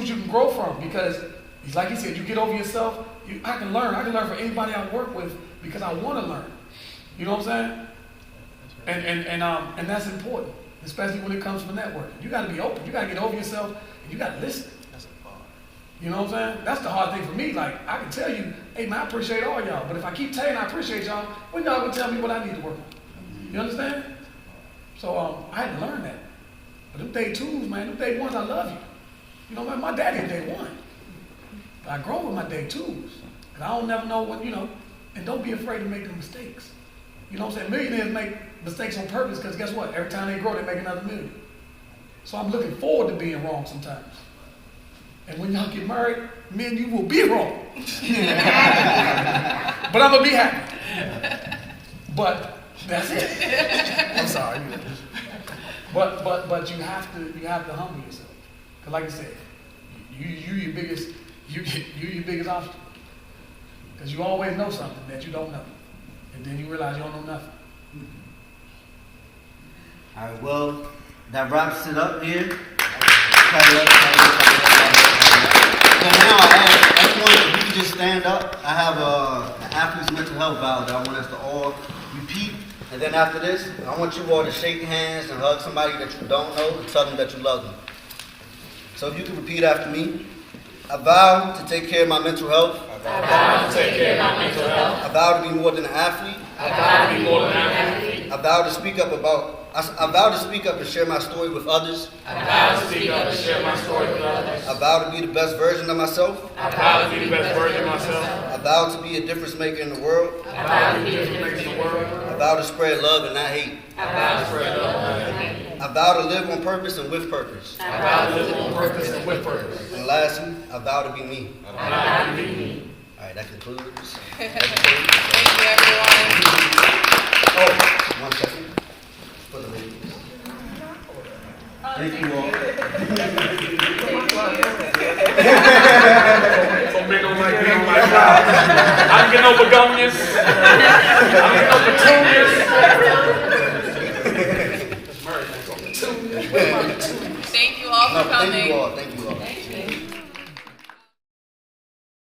you can grow from because, like he said, you get over yourself. I can learn from anybody I work with because I want to learn. You know what I'm saying? And that's important, especially when it comes to networking. You got to be open. You got to get over yourself, and you got to listen. You know what I'm saying? That's the hard thing for me. Like, I can tell you, hey, man, I appreciate all y'all. But if I keep telling you I appreciate y'all, when y'all gonna tell me what I need to work on? You understand? So I had to learn that. But them day twos, man, them day ones, I love you. You know, man, my daddy is day one. But I grow with my day twos. Because I don't never know what, you know, and don't be afraid to make the mistakes. You know what I'm saying? Millionaires make mistakes on purpose because guess what? Every time they grow, they make another million. So I'm looking forward to being wrong sometimes. And when y'all get married, me and you will be wrong. But I'm gonna be happy. But that's it. I'm sorry. But you have to humble yourself. Cause like I said, you your biggest obstacle. Cause you always know something that you don't know, and then you realize you don't know nothing. All right. Well, that wraps it up here. So now I ask everyone if you can just stand up. I have an athlete's mental health vow that I want us to all repeat. And then after this, I want you all to shake hands and hug somebody that you don't know and tell them that you love them. So if you can repeat after me. I vow to take care of my mental health. I vow to take care of my mental health. I vow to be more than an athlete. I vow to be more than an athlete. I vow to speak up and share my story with others. I vow to speak up and share my story with others. I vow to be the best version of myself. I vow to be the best version of myself. I vow to be a difference maker in the world. I vow to be a difference maker in the world. I vow to spread love and not hate. I vow to spread love and not hate. I vow to live on purpose and with purpose. I vow to live on purpose and with purpose. And lastly, I vow to be me. I vow to be me. All right, that concludes. Thank you, everyone. Oh, 1 second. For the ladies. Thank you all. Some men don't like being on my job. I'm getting over begonias. I'm getting over petunias. Thank you all for coming. Thank you all.